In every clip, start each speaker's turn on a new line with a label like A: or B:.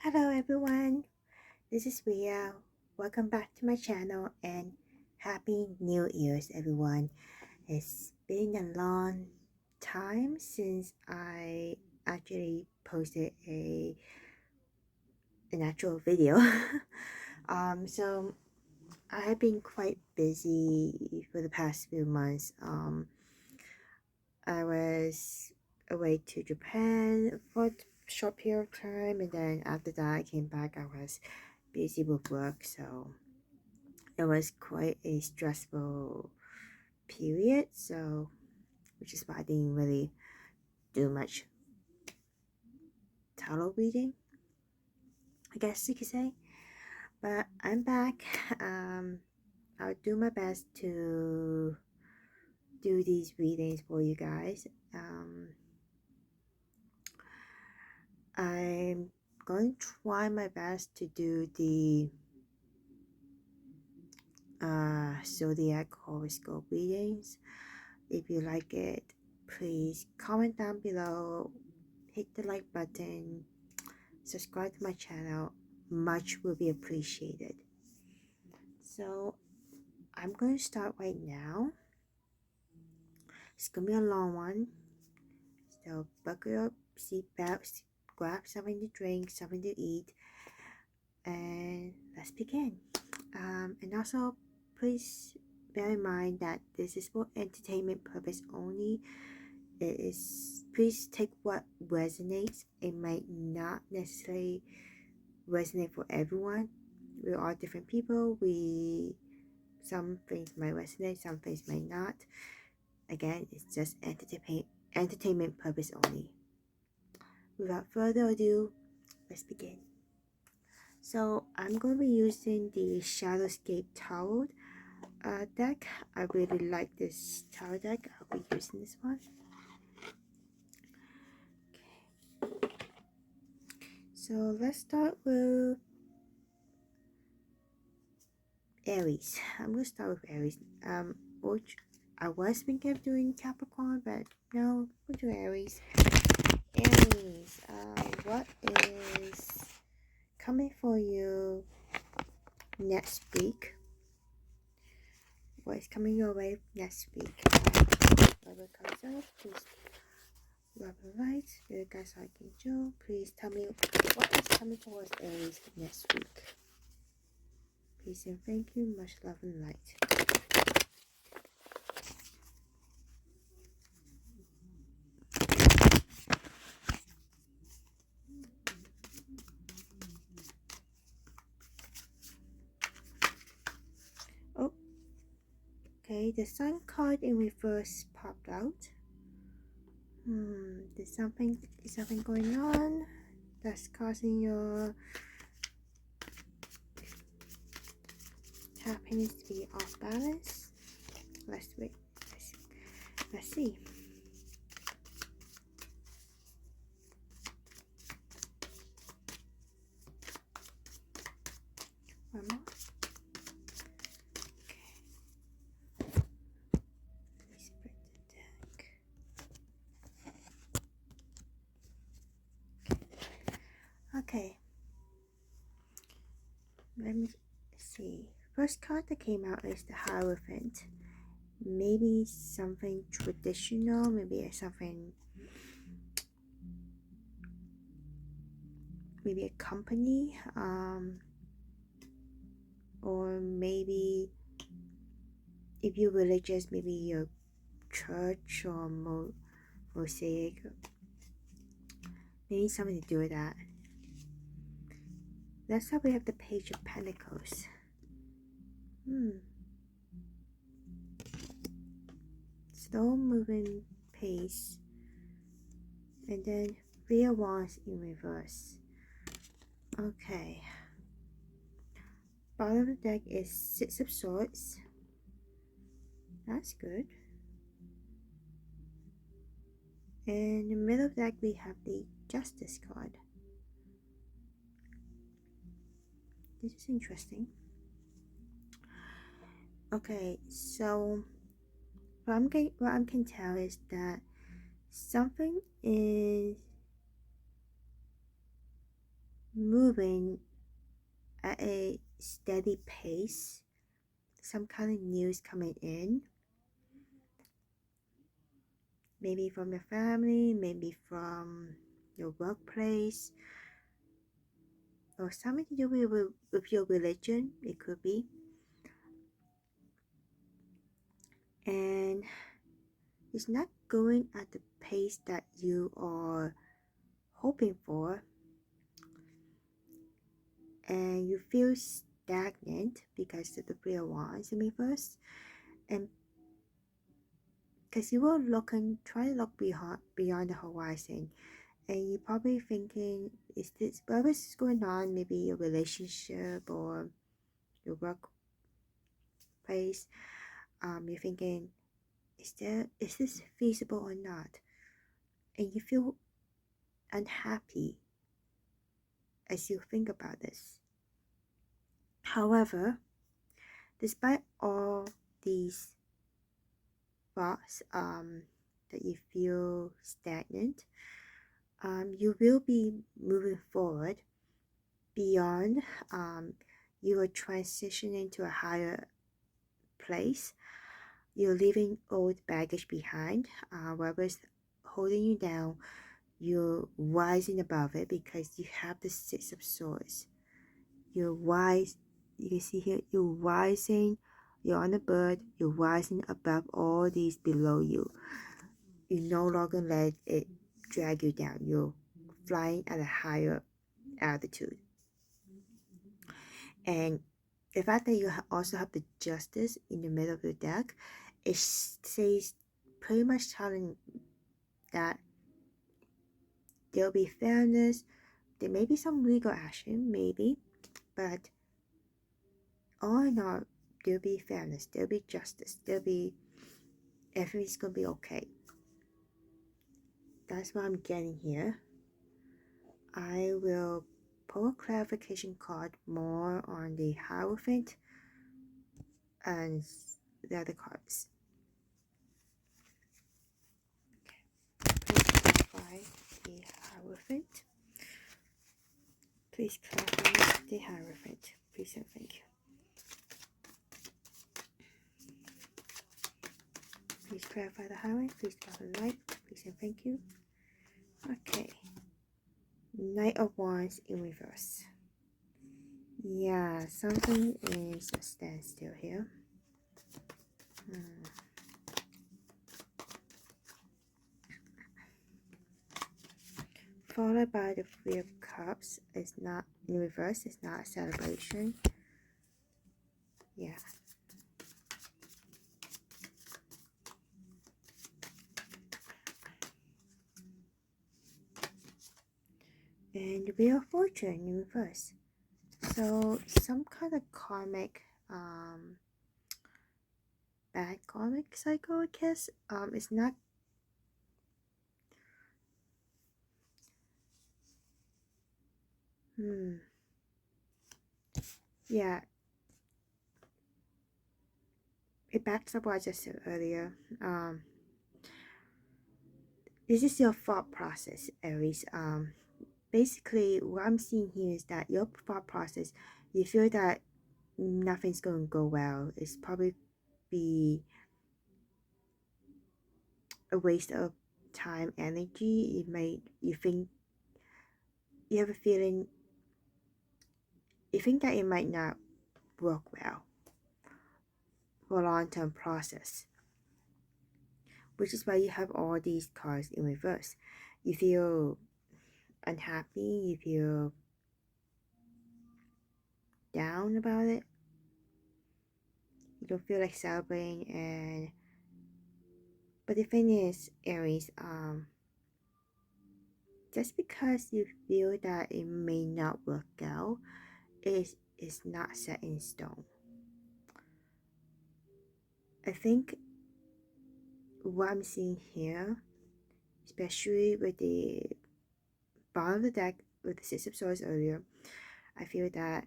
A: Hello everyone, this is Ria. Welcome back to my channel and Happy New Year's everyone. It's been a long time since I actually posted an actual video. So I have been quite busy for the past few months. I was away to Japan for a short period of time, and then after that I came back. I was busy with work, so it was quite a stressful period. So, which is why I didn't really do much tarot reading, I guess you could say. But I'm back. I'll do my best to do these readings for you guys. I'm going to try my best to do the zodiac horoscope readings. If you like it, please comment down below, hit the like button, subscribe to my channel. Much will be appreciated. So I'm going to start right now. It's gonna be a long one, so buckle up, seat belts, grab something to drink, something to eat, and let's begin. And also, please bear in mind that this is for entertainment purpose only. It is, please take what resonates. It might not necessarily resonate for everyone. We are different people. Some things might resonate, some things might not. Again, it's just entertainment purpose only. Without further ado, let's begin. So I'm going to be using the Shadowscape Tarot deck. I really like this tarot deck. I'll be using this one. Okay. So let's start with Aries. I'm going to start with Aries. Which I was thinking of doing Capricorn, but no, we'll do Aries. Aries, what is coming for you next week? What is coming your way next week? Whoever comes up, please rub the right. You guys like Angel, please tell me what is coming towards Aries next week. Peace and thank you, much love and light. Oh, okay, the Sun card in reverse popped out. Is something going on that's causing your happiness to be off balance? Let's wait. Let's see. One more. Okay. Let's spread the deck. Okay. Let me see. First card that came out is the Hierophant. Maybe something traditional, maybe maybe a company, or maybe if you're religious, maybe your church or mosaic, maybe something to do with that. Next up we have the Page of Pentacles. Slow moving pace, and then Three of Wands in reverse. Okay, bottom of the deck is Six of Swords. That's good. And in the middle of the deck we have the Justice card. This is interesting. Okay, so what I can tell is that something is moving at a steady pace. Some kind of news coming in, maybe from your family, maybe from your workplace, or something to do with your religion. It could be. And it's not going at the pace that you are hoping for, and you feel stagnant because of the Three of Wands in reverse, and because you were trying to look beyond the horizon, and you're probably thinking, is this whatever's going on, maybe your relationship or your workplace, you're thinking, is this feasible or not? And you feel unhappy as you think about this. However, despite all these thoughts that you feel stagnant, you will be moving forward beyond. You are transitioning to a higher place. You're leaving old baggage behind, whatever's holding you down. You're rising above it because you have the Six of Swords. You're wise. You can see here, you're rising. You're on a bird. You're rising above all these below you. You no longer let it drag you down. You're flying at a higher altitude. And the fact that you also have the Justice in the middle of the deck, it says pretty much telling that there'll be fairness. There may be some legal action, maybe, but all in all, there'll be fairness, there'll be justice, everything's gonna be okay. That's what I'm getting here. I will pull a clarification card more on the Hierophant and the other cards. Please clarify the Hierophant. Please clarify the Hierophant. Please and thank you. Please clarify the Hierophant. Please clarify the light. Please and thank you. Okay. Knight of Wands in reverse. Yeah, something is a standstill here. Followed by the Three of Cups. It's not in reverse. It's not a celebration. Yeah. And the Wheel of Fortune in reverse. So some kind of karmic, bad karmic cycle, I guess. It's not. Yeah. It backs up what I just said earlier. This is your thought process, Aries. Basically, what I'm seeing here is that your thought process, you feel that nothing's going to go well. It's probably be a waste of time, energy. You think, you have a feeling, you think that it might not work well for a long-term process, which is why you have all these cards in reverse. You feel unhappy, you feel down about it, you don't feel like celebrating. But the thing is, Aries, just because you feel that it may not work out, is not set in stone. I think what I'm seeing here, especially with the bottom of the deck with the Six of Swords earlier, I feel that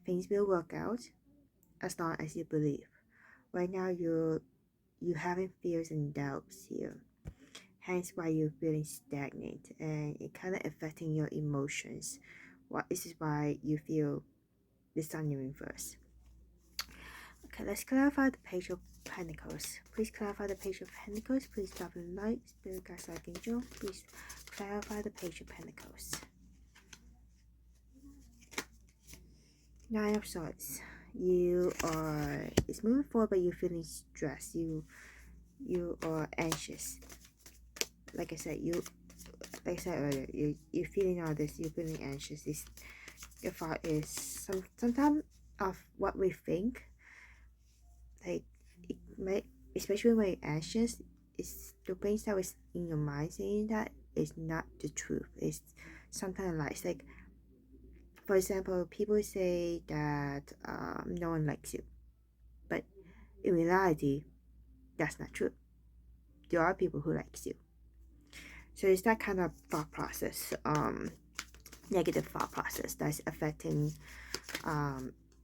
A: things will work out as long as you believe. Right now, you having fears and doubts here, hence why you're feeling stagnant, and it kind of affecting your emotions this is why you feel the Sun in reverse. Okay, let's clarify the Page of Pentacles. Please clarify the Page of Pentacles. Please drop a light, Spirit Guides, Archangel. Please clarify the Page of Pentacles. Nine of Swords. It's moving forward, but you're feeling stressed. You are anxious. Like I said earlier, you're feeling all this. You're feeling anxious. Your thought is sometimes of what we think. Like it may, especially when you're anxious, it's the things that was in your mind saying that is not the truth. It's sometimes lies. Like, for example, people say that no one likes you, but in reality, that's not true. There are people who likes you. So it's that kind of thought process, negative thought process that's affecting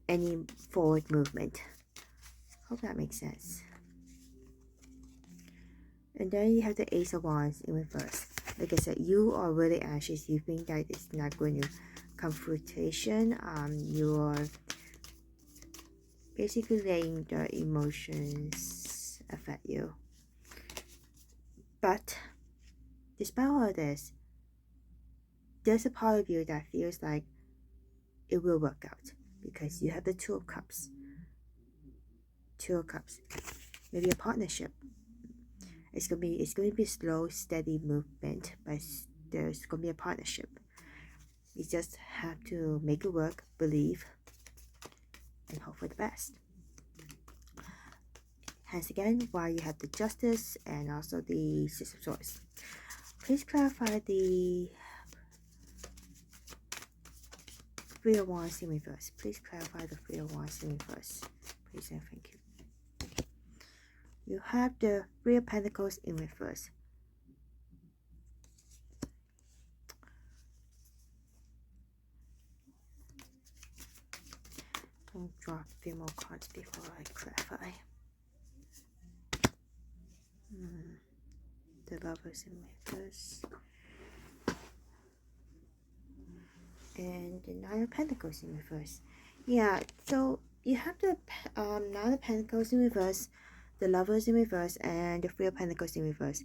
A: any forward movement. Hope that makes sense. And then you have the Ace of Wands in reverse. Like I said, you are really anxious. You think that it's not going to confrontation. You are basically letting the emotions affect you. But despite all of this, there's a part of you that feels like it will work out because you have the Two of Cups. Two of Cups. Maybe a partnership. It's gonna be a slow, steady movement, but there's gonna be a partnership. You just have to make it work, believe, and hope for the best. Hence again, why you have the Justice and also the Six of Swords. Please clarify the Three of Wands in reverse. Please clarify the Three of Wands in reverse. Please and thank you. You have the Three of Pentacles in reverse. I'll draw a few more cards before I clarify. The Lovers in reverse. And the Nine of Pentacles in reverse. Yeah, so you have the Nine of Pentacles in reverse, the Lovers in reverse, and the Three of Pentacles in reverse.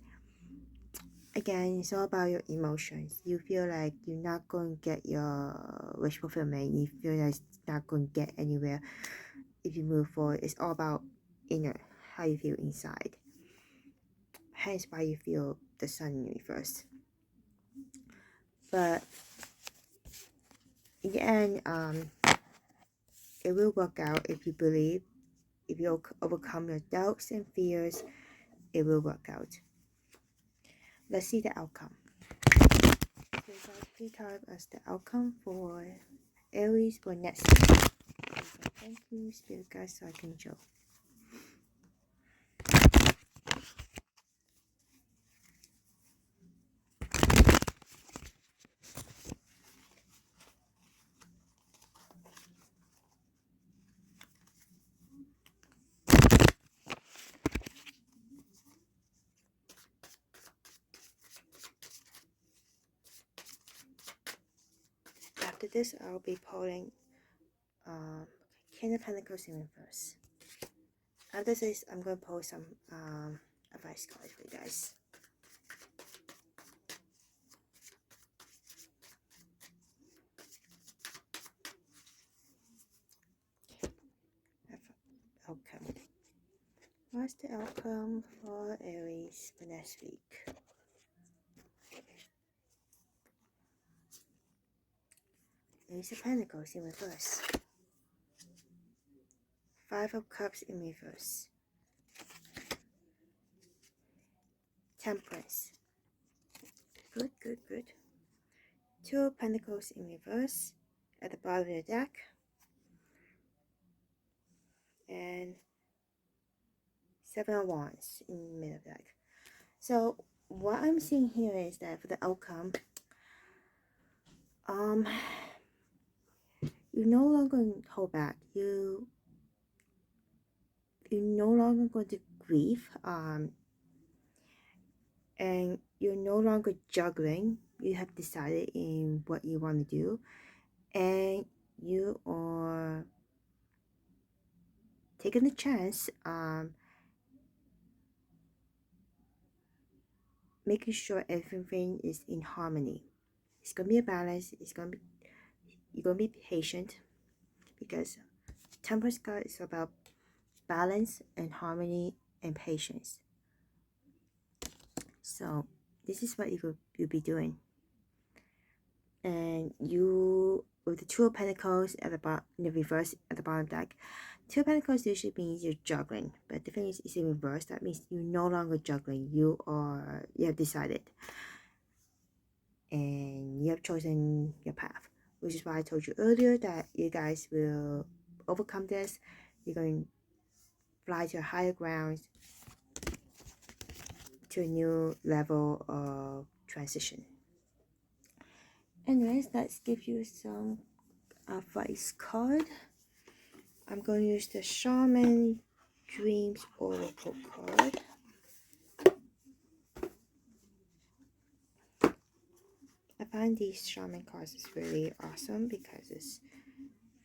A: Again, it's all about your emotions. You feel like you're not going to get your wish fulfillment. You feel like it's not going to get anywhere if you move forward. It's all about inner, how you feel inside. Hence why you feel the Sun in reverse. But in the end, it will work out if you believe. If you overcome your doubts and fears, it will work out. Let's see the outcome. Please tell us the outcome for Aries for next week. Thank you, Spirit Guides, Archangel. After this, I'll be pulling King of Pentacles in reverse. After this, I'm going to pull some advice cards for you guys. Outcome. What's the outcome for Aries for next week? Ace of Pentacles in reverse. Five of Cups in reverse. Temperance. Good, good, good. Two of Pentacles in reverse at the bottom of the deck. And Seven of Wands in the middle of the deck. So what I'm seeing here is that for the outcome, you're no longer going to hold back. You're no longer going to grieve. And you're no longer juggling. You have decided in what you want to do, and you are taking the chance, making sure everything is in harmony. It's gonna be a balance. You're gonna be patient, because Temperance card is about balance and harmony and patience. So this is what you'll be doing. And you, with the Two of Pentacles at the bottom, in the reverse at the bottom deck, Two of Pentacles usually means you're juggling, but the thing is, it's in reverse. That means you're no longer juggling. You have decided, and you have chosen your path, which is why I told you earlier that you guys will overcome this. You're going to fly to higher grounds, to a new level of transition. Anyways, let's give you some advice card. I'm going to use the Shaman Dreams Oracle card. I find these Shaman cards is really awesome because it's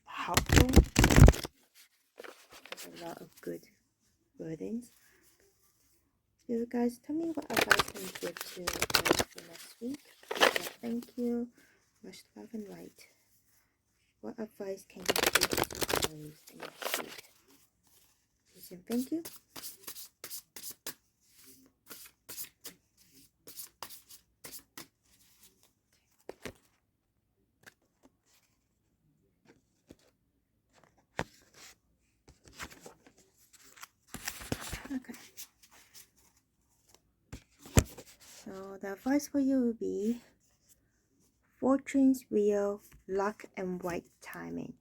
A: helpful. There's a lot of good wordings. So guys, tell me what advice can you give to us for next week. Thank you. Much love and light. What advice can you give to Aries next week? Please and thank you. Okay. So the advice for you will be Fortune's Wheel, Luck and Right Timing.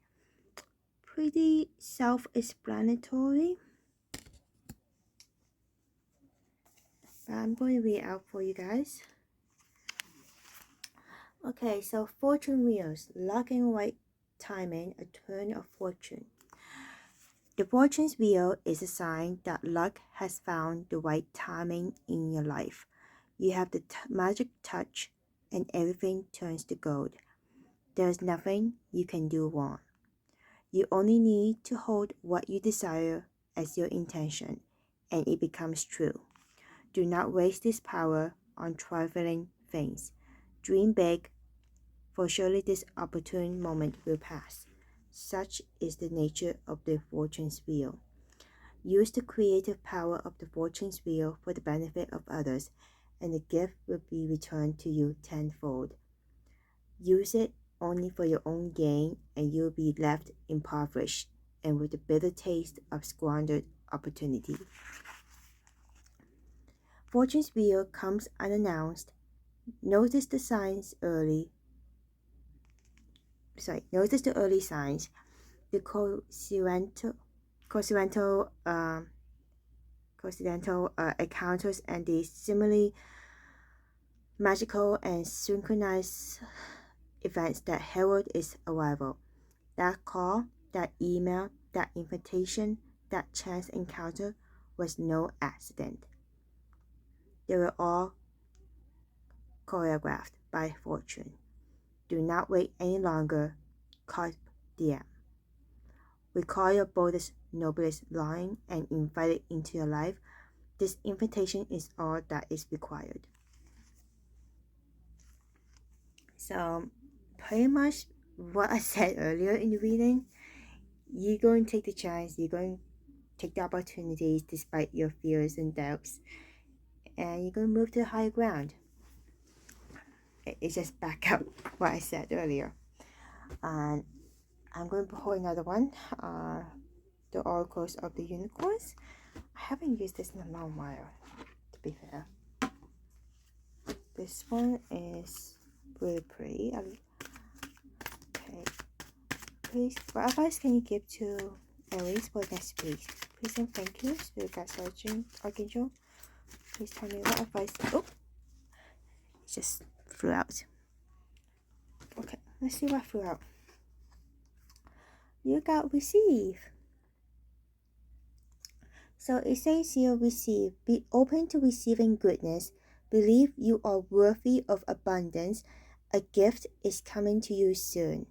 A: Pretty self-explanatory. But I'm going to read out for you guys. Okay, so Fortune Wheels, Luck and Right Timing, a turn of fortune. The Fortune's Wheel is a sign that luck has found the right timing in your life. You have the magic touch and everything turns to gold. There's nothing you can do wrong. You only need to hold what you desire as your intention, and it becomes true. Do not waste this power on trifling things. Dream big, for surely this opportune moment will pass. Such is the nature of the Fortune's Wheel. Use the creative power of the Fortune's Wheel for the benefit of others, and the gift will be returned to you tenfold. Use it only for your own gain, and you'll be left impoverished and with the bitter taste of squandered opportunity. Fortune's Wheel comes unannounced. Notice the early signs, the coincidental encounters, and the seemingly magical and synchronized events that herald its arrival. That call, that email, that invitation, that chance encounter was no accident. They were all choreographed by Fortune. Do not wait any longer. Carpe diem. Recall your boldest, noblest line and invite it into your life. This invitation is all that is required. So, pretty much what I said earlier in the reading, you're going to take the chance, you're going to take the opportunities despite your fears and doubts, and you're going to move to the higher ground. It's just back up what I said earlier. And I'm going to pull another one, the Oracles of the Unicorns. I haven't used this in a long while, to be fair. This one is really pretty. Okay. Please, what advice can you give to Aries for next week? Please and thank you, Spirit Guide Sergeant Archangel. Please tell me what advice. Oh, it just flew out. Okay, let's see what flew out. You got receive. So it says here, receive. Be open to receiving goodness. Believe you are worthy of abundance. A gift is coming to you soon.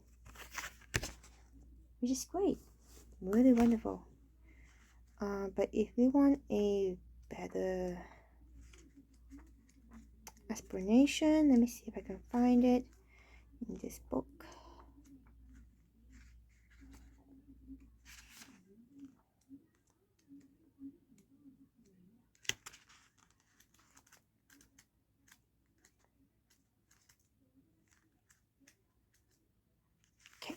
A: which is great, really wonderful. But if we want a better explanation, let me see if I can find it in this book. Okay,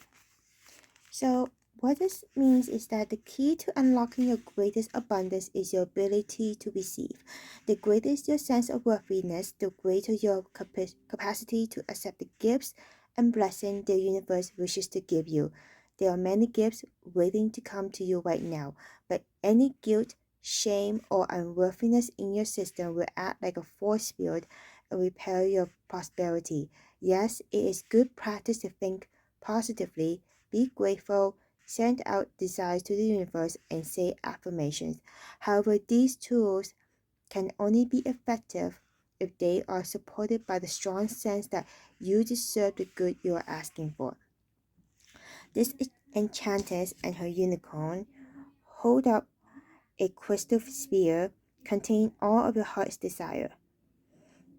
A: so what this means is that the key to unlocking your greatest abundance is your ability to receive. The greater your sense of worthiness, the greater your capacity to accept the gifts and blessings the universe wishes to give you. There are many gifts waiting to come to you right now, but any guilt, shame, or unworthiness in your system will act like a force field and repel your prosperity. Yes, it is good practice to think positively, be grateful, send out desires to the universe, and say affirmations. However, these tools can only be effective if they are supported by the strong sense that you deserve the good you are asking for. This enchantress and her unicorn hold up a crystal sphere containing all of your heart's desire.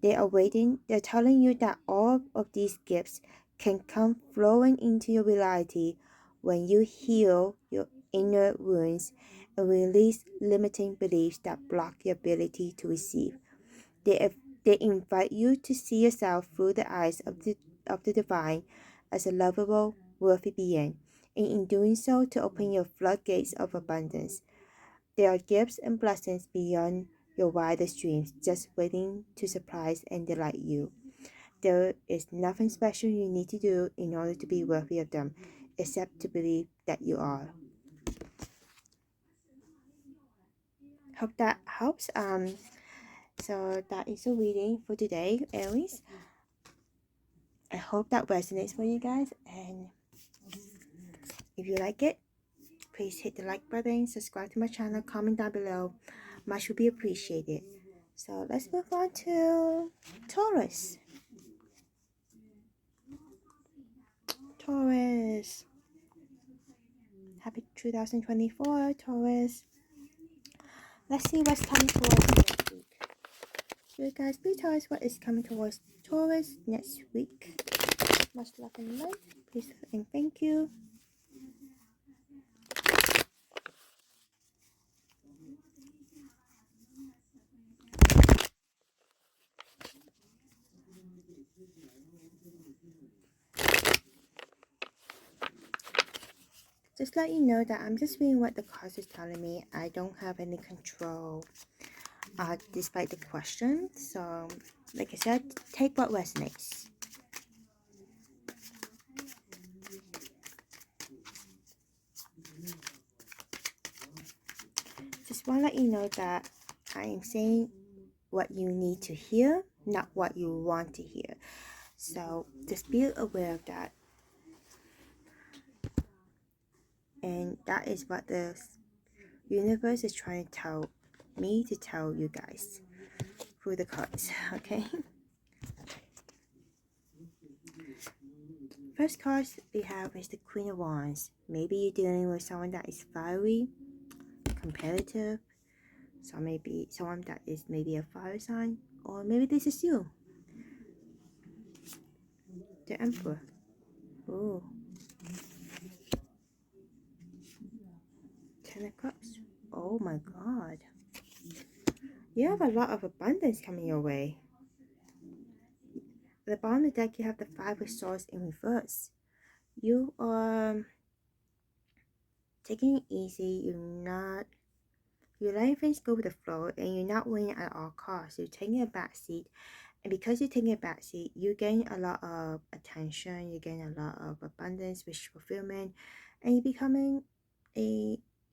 A: They are waiting, they're telling you that all of these gifts can come flowing into your reality when you heal your inner wounds and release limiting beliefs that block your ability to receive. They invite you to see yourself through the eyes of the divine as a lovable, worthy being, and in doing so, to open your floodgates of abundance. There are gifts and blessings beyond your wildest dreams, just waiting to surprise and delight you. There is nothing special you need to do in order to be worthy of them, except to believe that you are. Hope that helps. So that is a reading for today, Aries. I hope that resonates for you guys, and if you like it, please hit the like button, subscribe to my channel, comment down below. Much would be appreciated. So let's move on to Taurus. Taurus. Happy 2024, Taurus. Let's see what's coming towards next week. So you guys, please tell us what is coming towards Taurus next week. Much love and light. Please and thank you. Just let you know that I'm just reading what the cards is telling me. I don't have any control despite the question. So, like I said, take what resonates. Just want to let you know that I am saying what you need to hear, not what you want to hear. So, just be aware of that. And that is what the universe is trying to tell me to tell you guys through the cards, okay? First card we have is the Queen of Wands. Maybe you're dealing with someone that is fiery, competitive, so maybe someone that is maybe a fire sign, or maybe this is you. The Emperor. Oh. Ten of Cups. Oh my god. You have a lot of abundance coming your way. At the bottom of the deck, you have the Five of Swords in reverse. You are taking it easy. You're letting things go with the flow, and you're not winning at all costs. You're taking a back seat, and because you're taking a back seat, you're getting a lot of attention. You're getting a lot of abundance, wish fulfillment, and you're becoming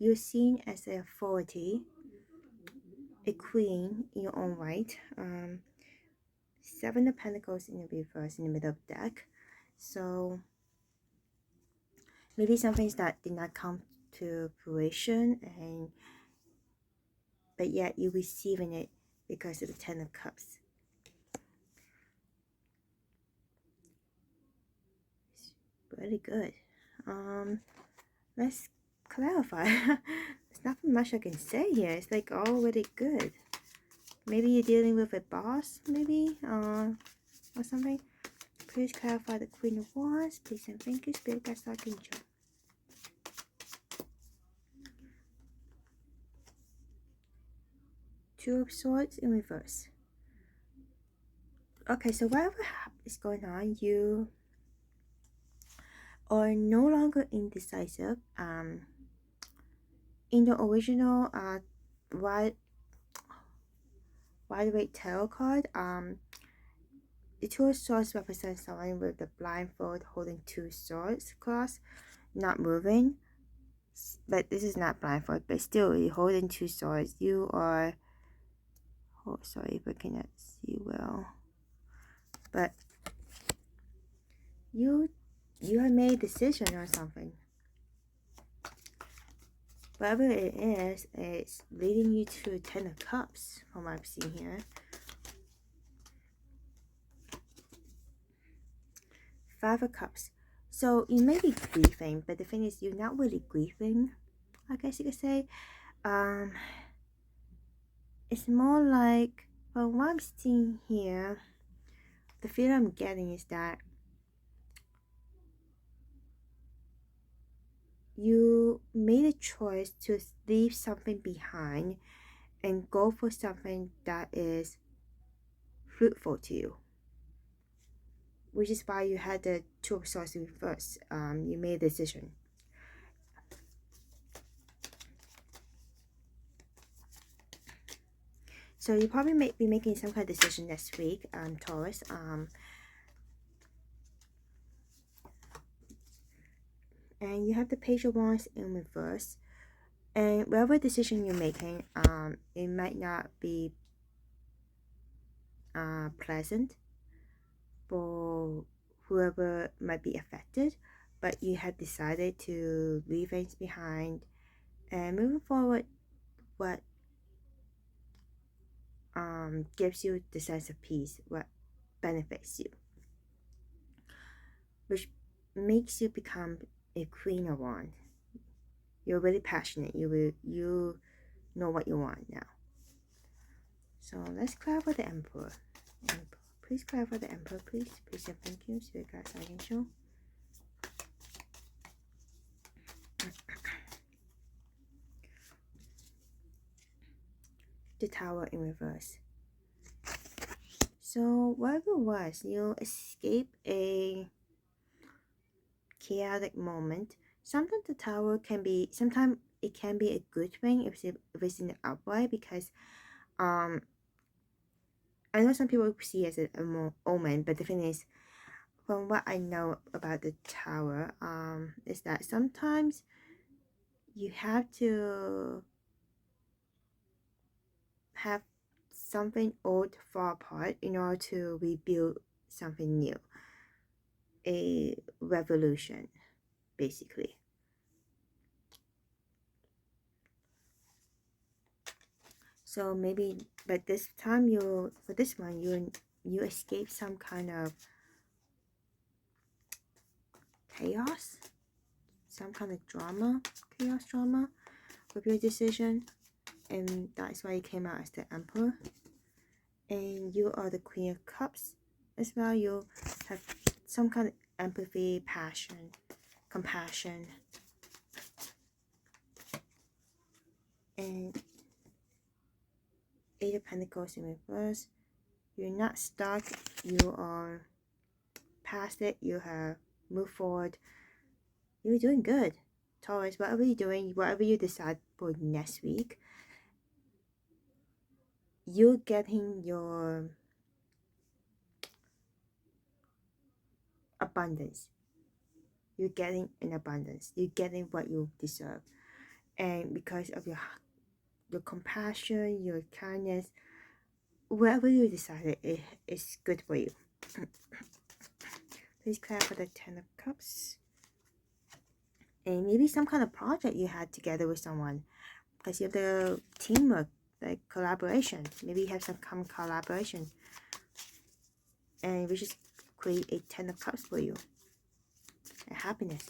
A: you're seen as an authority, a queen in your own right. Seven of Pentacles in the reverse in the middle of the deck. So maybe some things that did not come to fruition, but yet you're receiving it because of the Ten of Cups. It's really good. Let's clarify. There's nothing much I can say here. It's like already good. Maybe you're dealing with a boss, maybe, or something. Please clarify the Queen of Wands. Please and thank you, Spirit Guides, Archangel. Two of Swords in reverse. Okay, so whatever is going on, you are no longer indecisive. In the original Rider Waite tarot card, the Two of Swords represents someone with the blindfold holding two swords crossed, not moving. But this is not blindfold, but still you're holding two swords. You are, oh sorry if I cannot see well, but you have made a decision or something. Whatever it is, it's leading you to 10 of Cups from what I've seen here. Five of Cups. So you may be grieving, but the thing is you're not really grieving, I guess you could say. It's more like, from what I'm seeing here, the feeling I'm getting is that you made a choice to leave something behind and go for something that is fruitful to you, which is why you had the Two of Swords in reverse. You made a decision. So you probably may be making some kind of decision next week, Taurus. And you have the Page of Wands in reverse. And whatever decision you're making, it might not be pleasant for whoever might be affected, but you have decided to leave things behind and moving forward. What gives you the sense of peace, what benefits you, which makes you become a Queen of Wands. You're really passionate. You know what you want now. So let's clarify the Emperor. Please clarify the Emperor, please. Please and thank you, Spirit Guides, Archangel. The Tower in reverse. So whatever it was, you escape a chaotic moment. Sometimes the Tower can be, sometimes it can be a good thing if it's in the upright, because I know some people see it as a omen, but the thing is, from what I know about the Tower, is that sometimes you have to have something old fall apart in order to rebuild something new. A revolution, basically. So maybe, but this time for this one, you escape some kind of chaos, some kind of chaos drama with your decision, and that's why you came out as the Emperor. And you are the Queen of Cups as well. You have some kind of empathy, passion, compassion, and Eight of Pentacles in reverse. You're not stuck. You are past it. You have moved forward. You're doing good, Taurus. Whatever you're doing, whatever you decide for next week, you're getting your abundance. You're getting an abundance. You're getting what you deserve, and because of your compassion, your kindness, whatever you decided, it's good for you. Please clarify the Ten of Cups. And maybe some kind of project you had together with someone, because you have the teamwork, like collaboration. Maybe you have some common collaboration, and we just create a Ten of Cups for you, and happiness.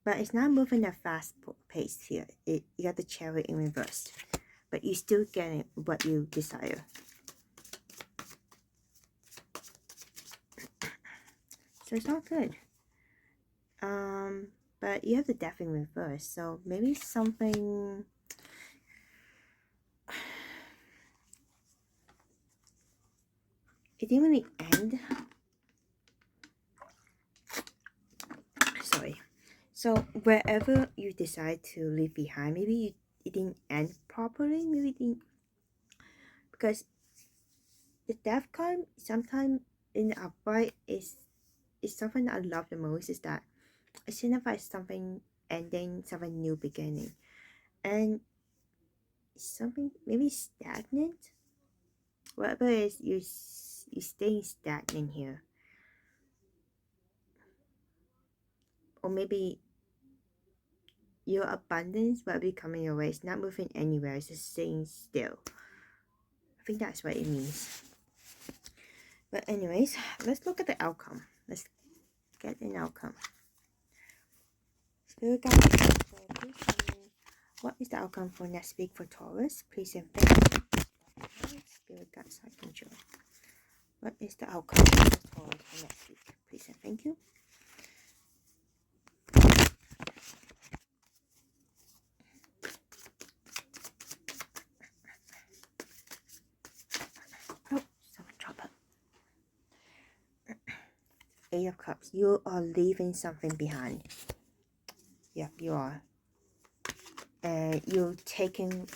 A: but it's not moving at fast pace here. You got the chariot in reverse, but you still getting what you desire. So it's not good. But you have the death in reverse, so maybe something. It didn't really end. Sorry. So wherever you decide to leave behind, maybe it didn't end properly. Maybe it didn't, because the death card sometimes in the upright is something that I love the most, is that it signifies something ending, something new beginning, and something maybe stagnant. Whatever it is, you staying stagnant here, or maybe your abundance, whatever coming your way, is not moving anywhere. It's just staying still. I think that's what it means. But anyways, let's look at the outcome. Let's get an outcome. Spirit guide, please tell me what is the outcome for next week for Taurus? Please and thank you. Spirit guides, I can join. What is the outcome for Taurus for next week? Please and thank you. Oh, someone drop it. Eight of Cups. You are leaving something behind. Yep, you are. And you're taking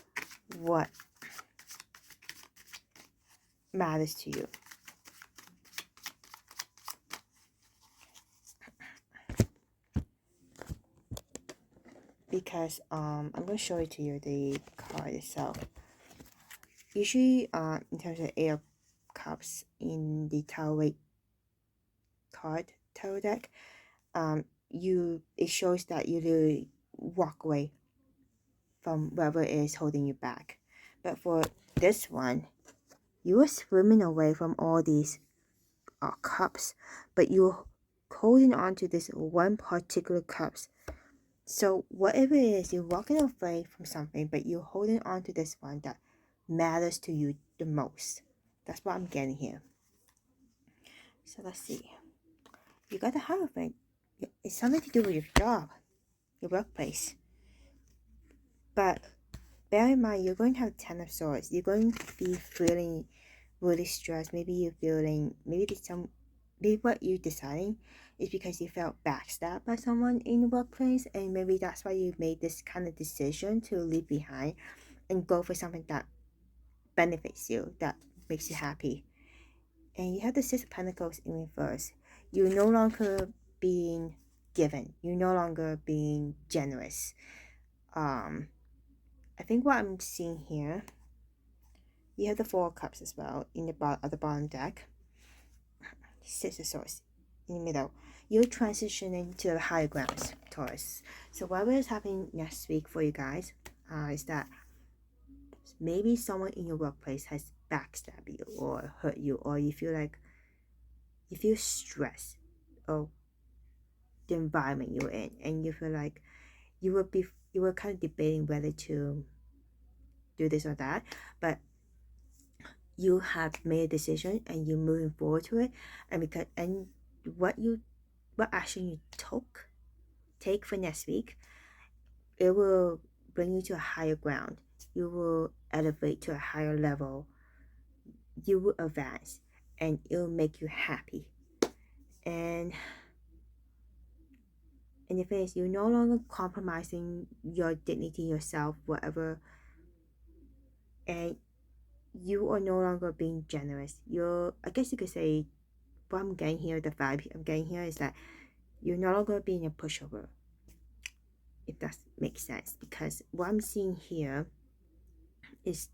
A: what matters to you. Because I'm going to show it to you, the card itself. Usually in terms of Eight of Cups in the tarot deck, it shows that you literally walk away from whatever is holding you back. But for this one, you are swimming away from all these cups, but you're holding on to this one particular cups. So whatever it is, you're walking away from something, but you're holding on to this one that matters to you the most. That's what I'm getting here. So let's see. You got the Hierophant. It's something to do with your job, your workplace. But bear in mind, you're going to have 10 of Swords. You're going to be feeling really stressed. Maybe you're feeling, maybe what you're deciding is because you felt backstabbed by someone in the workplace, and maybe that's why you made this kind of decision to leave behind and go for something that benefits you, that makes you happy. And you have the Six of Pentacles in reverse. You're no longer being given. You're no longer being generous. I think what I'm seeing here, you have the Four of Cups as well in the bottom deck. Six of Swords in the middle. You're transitioning to the higher grounds, Taurus. So whatever is happening next week for you guys is that maybe someone in your workplace has backstabbed you or hurt you, or you feel stressed of the environment you're in, and you feel like you were kind of debating whether to do this or that, but you have made a decision and you're moving forward to it, and what action you take for next week, it will bring you to a higher ground. You will elevate to a higher level. You will advance, and it will make you happy. And the thing is, you're no longer compromising your dignity, yourself, whatever, and you are no longer being generous. I guess you could say, what I'm getting here, the vibe I'm getting here is that you're no longer being a pushover, if that makes sense. Because what I'm seeing here is,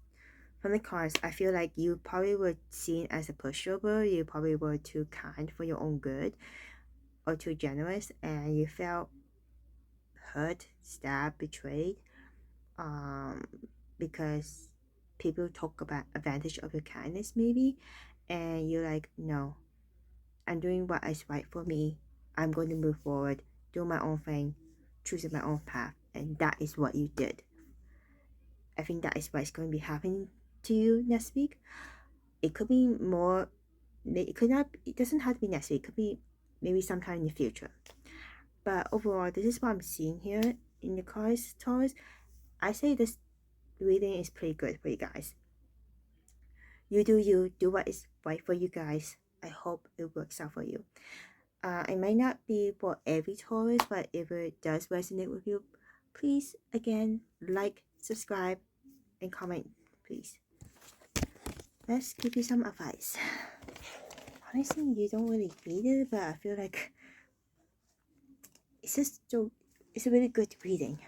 A: from the cards, I feel like you probably were seen as a pushover. You probably were too kind for your own good, or too generous, and you felt hurt, stabbed, betrayed, because people took advantage of your kindness maybe, and you're like, no, I'm doing what is right for me. I'm going to move forward, do my own thing, choosing my own path, and that is what you did. I think that is what's going to be happening to you next week. It could be more, it could not, it doesn't have to be next week, it could be maybe sometime in the future. But overall, this is what I'm seeing here in the cards, Taurus. I say this reading is pretty good for you guys. You, do what is right for you guys. I hope it works out for you. It might not be for every Taurus, but if it does resonate with you, please, again, like, subscribe, and comment, please. Let's give you some advice. Honestly, you don't really need it, but I feel like it's a really good reading.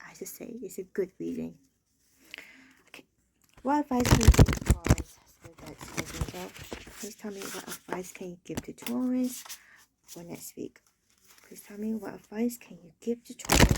A: I should say, it's a good reading. Okay, what advice can you give to Taurus? So that's everything. So please tell me what advice can you give to Taurus for next week. Please tell me what advice can you give to Taurus.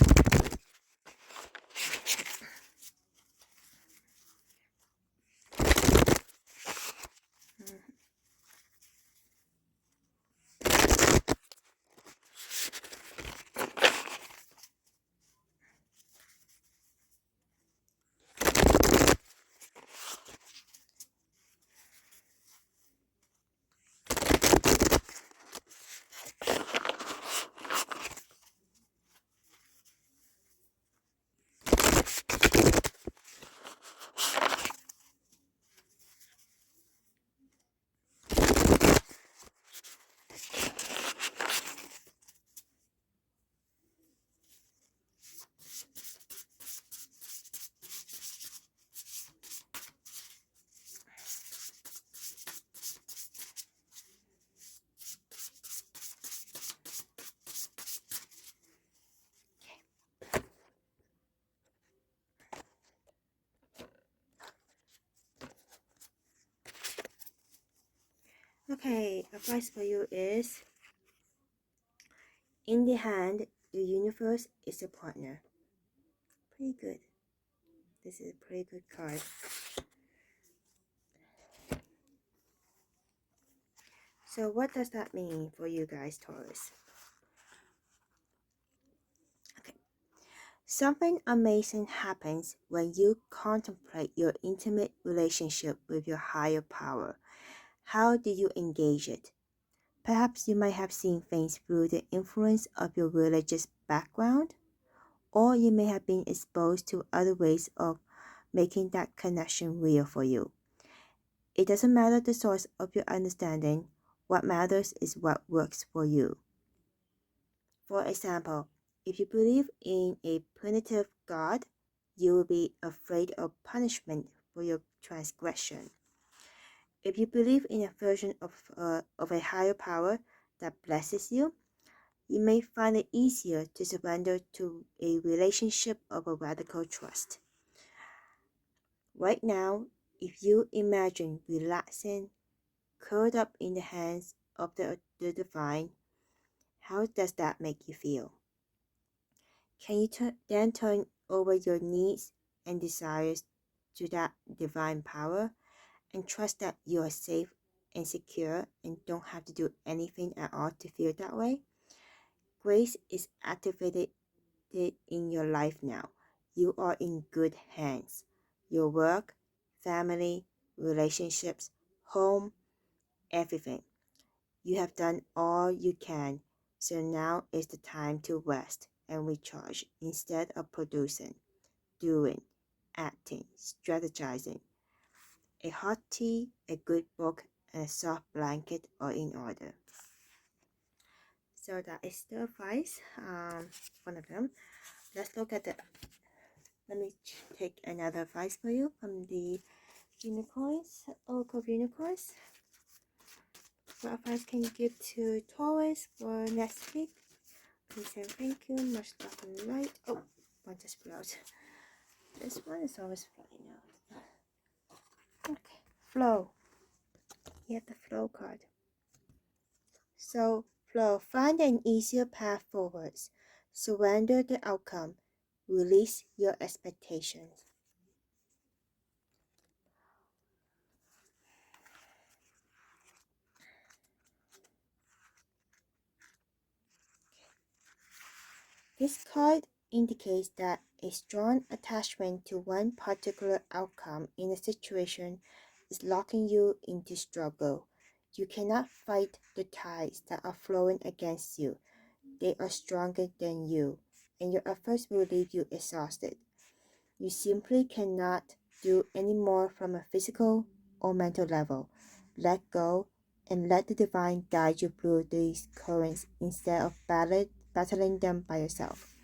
A: Okay, advice for you is, in the hand, the universe is a partner. Pretty good. This is a pretty good card. So what does that mean for you guys, Taurus? Okay. Something amazing happens when you contemplate your intimate relationship with your higher power. How do you engage it? Perhaps you might have seen things through the influence of your religious background, or you may have been exposed to other ways of making that connection real for you. It doesn't matter the source of your understanding. What matters is what works for you. For example, if you believe in a punitive God, you will be afraid of punishment for your transgression. If you believe in a version of a higher power that blesses you, you may find it easier to surrender to a relationship of a radical trust. Right now, if you imagine relaxing, curled up in the hands of the divine, how does that make you feel? Can you then turn over your needs and desires to that divine power and trust that you are safe and secure and don't have to do anything at all to feel that way? Grace is activated in your life now. You are in good hands. Your work, family, relationships, home, everything. You have done all you can, so now is the time to rest and recharge instead of producing, doing, acting, strategizing. A hot tea, a good book, and a soft blanket are in order. So that is the advice, one of them. Let's look at let me take another advice for you from the unicorns, Oracle of Unicorns. What advice can you give to Taurus for next week? Please say thank you, much love and light. Oh, one just blew out. This one is always flying out. Okay, flow. You have the flow card. So, flow, find an easier path forwards. Surrender the outcome. Release your expectations. This card indicates that a strong attachment to one particular outcome in a situation is locking you into struggle. You cannot fight the tides that are flowing against you. They are stronger than you, and your efforts will leave you exhausted. You simply cannot do any more from a physical or mental level. Let go and let the divine guide you through these currents instead of battling them by yourself.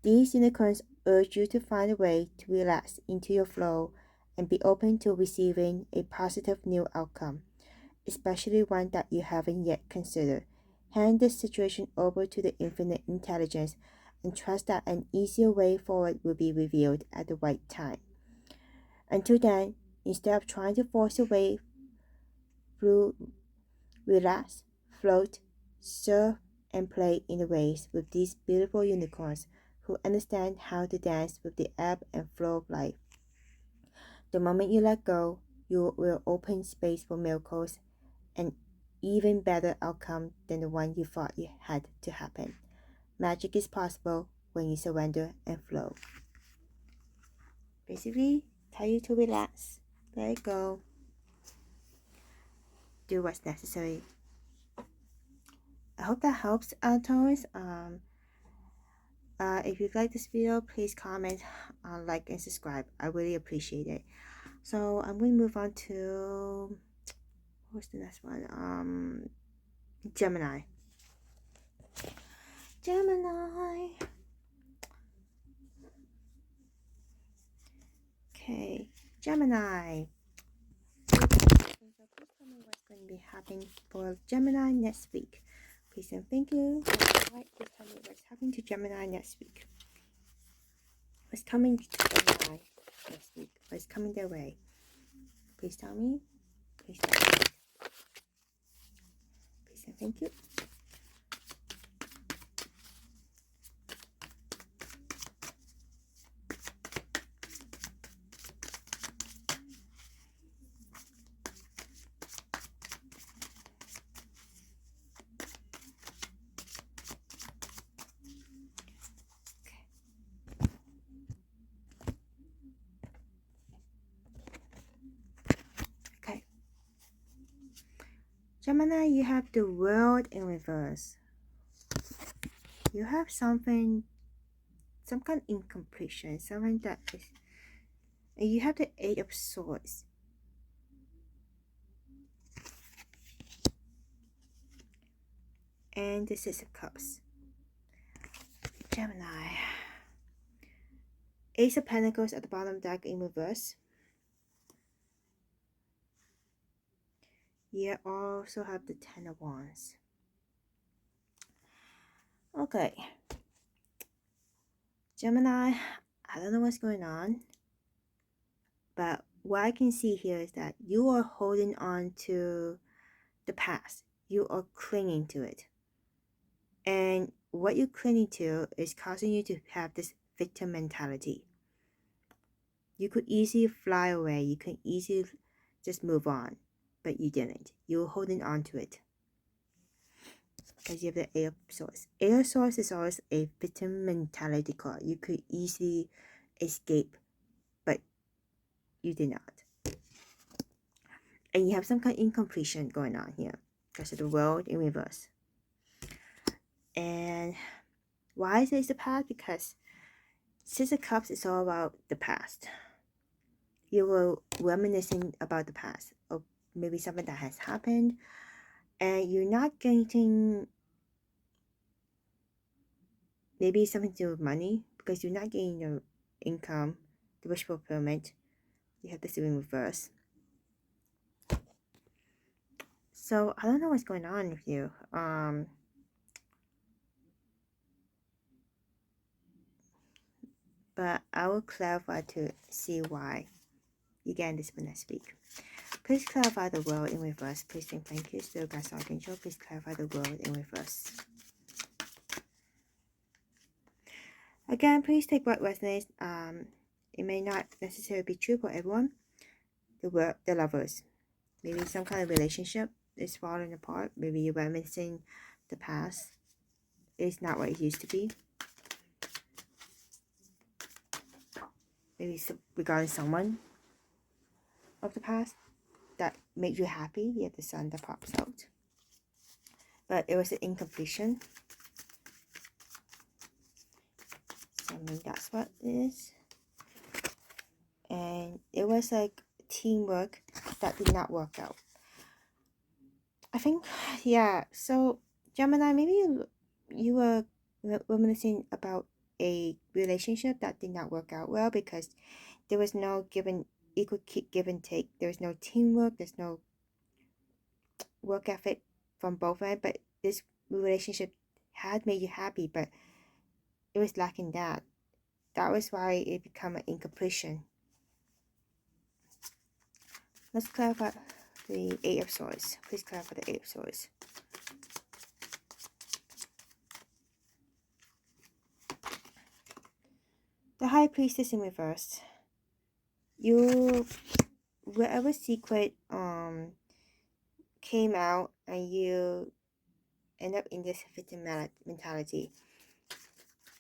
A: These unicorns urge you to find a way to relax into your flow and be open to receiving a positive new outcome, especially one that you haven't yet considered. Hand this situation over to the infinite intelligence and trust that an easier way forward will be revealed at the right time. Until then, instead of trying to force your way through, relax, float, surf, and play in the waves with these beautiful unicorns who understand how to dance with the ebb and flow of life. The moment you let go, you will open space for miracles and even better outcome than the one you thought you had to happen. Magic is possible when you surrender and flow. Basically, tell you to relax, let it go, do what's necessary. I hope that helps, Taurus. If you like this video, please comment, like, and subscribe. I really appreciate it. So I'm going to move on to what's the next one? Gemini. Okay, Gemini. So please tell me what's going to be happening for Gemini next week. Please and thank you. Alright, please tell me what's happening to Gemini next week. What's coming to Gemini next week? What's coming their way? Please tell me. Please tell me. Please and thank you. Gemini, you have the world in reverse. You have something, some kind of incompletion, something that is, and you have the Eight of Swords. And the Six of Cups. Gemini. Ace of Pentacles at the bottom deck in reverse. You also have the Ten of Wands. Okay. Gemini, I don't know what's going on, but what I can see here is that you are holding on to the past. You are clinging to it. And what you're clinging to is causing you to have this victim mentality. You could easily fly away. You could easily just move on, but you didn't. You were holding on to it. Because you have the Eight of Swords. Eight of Swords is always a victim mentality card. You could easily escape, but you did not. And you have some kind of incompletion going on here because of the world in reverse. And why is it the past? Because Six of Cups is all about the past. You were reminiscing about the past, or maybe something that has happened, and you're not getting, maybe something to do with money, because you're not getting your income, the wish fulfillment. You have this in reverse. So I don't know what's going on with you. But I will clarify to see why you get this for next week. Please clarify the world in reverse. Please and thank you. Still guys Archangel. Please clarify the world in reverse. Again, please take what resonates. It may not necessarily be true for everyone. The lovers. Maybe some kind of relationship is falling apart. Maybe you're reminiscing the past. It's not what it used to be. maybe regarding someone of the past that made you happy. You have the sun that pops out, but it was an incompletion. So maybe that's what it is. And it was like teamwork that did not work out. I think, yeah. So Gemini, maybe you were reminiscing about a relationship that did not work out well because there was no equal give and take. There was no teamwork. There's no work ethic from both ends. But this relationship had made you happy, but it was lacking that. That was why it became an incompletion. Let's clarify the Eight of Swords. Please clarify the Eight of Swords. The High Priestess in reverse. You, whatever secret came out, and you end up in this victim mentality.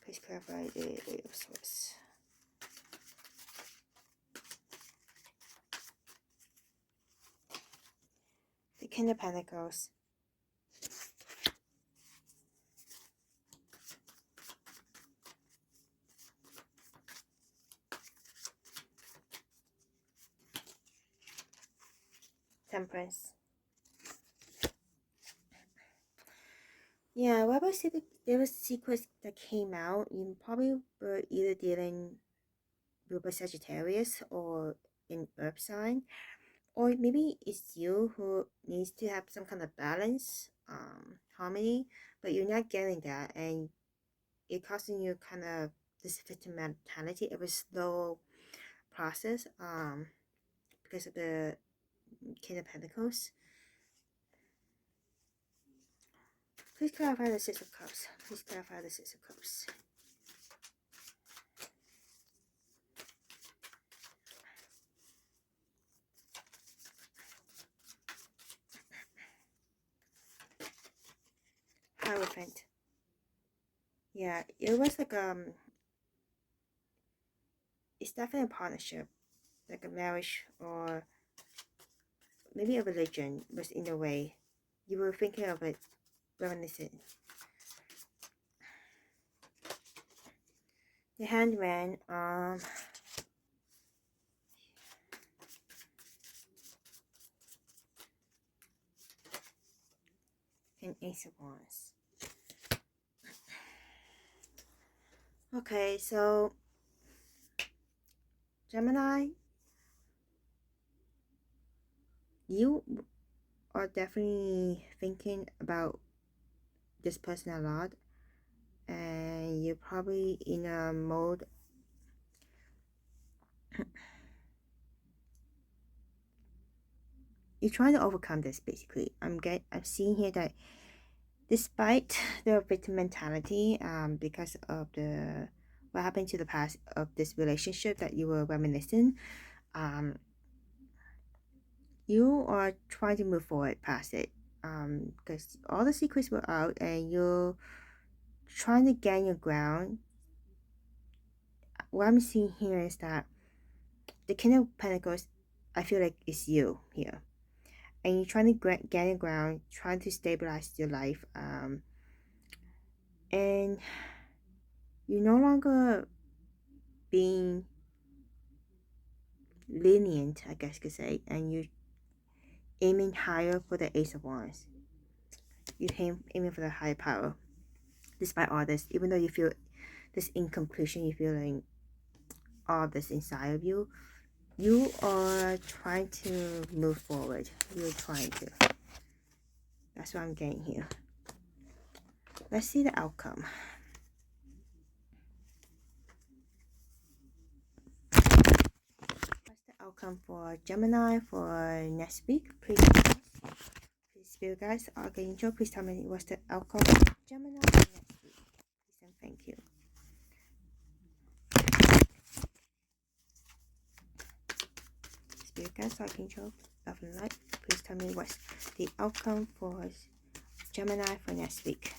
A: Please clarify the Eight of Swords. The King of Pentacles. Temperance. Yeah, whatever there was secrets that came out, you probably were either dealing with a Sagittarius or an Earth sign, or maybe it's you who needs to have some kind of balance, harmony, but you're not getting that, and it causing you kind of this victim mentality. It was slow process, because of the King of Pentacles. Please clarify the Six of Cups. Please clarify the Six of Cups. Hierophant. Yeah, it was like it's definitely a partnership, like a marriage or maybe a religion was in a way. You were thinking of it reminiscent. The Hangman, and Ace of Wands. Okay, so Gemini, you are definitely thinking about this person a lot, and you're probably in a mode you're trying to overcome this. Basically, I'm seeing here that despite the victim mentality, because of the what happened to the past of this relationship that you were reminiscing, you are trying to move forward past it, because all the secrets were out and you're trying to gain your ground. What I'm seeing here is that the King of Pentacles, I feel like it's you here, and you're trying to gain your ground, trying to stabilize your life, and you're no longer being lenient, I guess you could say, and you're aiming higher for the Ace of Wands. You're aiming for the higher power. Despite all this, even though you feel this incompletion, you're feeling all this inside of you, you are trying to move forward. You're trying to. That's what I'm getting here. Let's see the outcome. What's the outcome for Gemini for next week? Please, Spirit guys, Archangel, please tell me what's the outcome for Gemini for next week. Please and thank you. Spirit guys, Archangel, love and light, please tell me what's the outcome for Gemini for next week.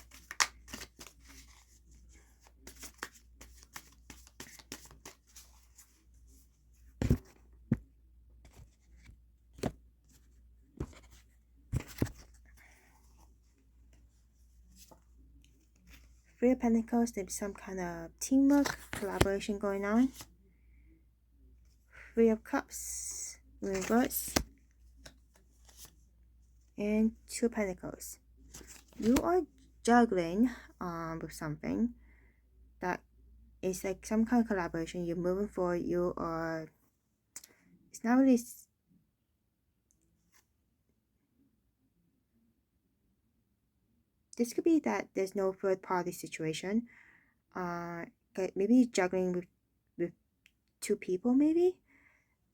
A: Three of Pentacles, there's some kind of teamwork, collaboration going on. Three of Cups, reverse. And Two of Pentacles. You are juggling with something that is like some kind of collaboration. You're moving forward. You are, it's not really, this could be that there's no third party situation. Maybe you're juggling with two people maybe,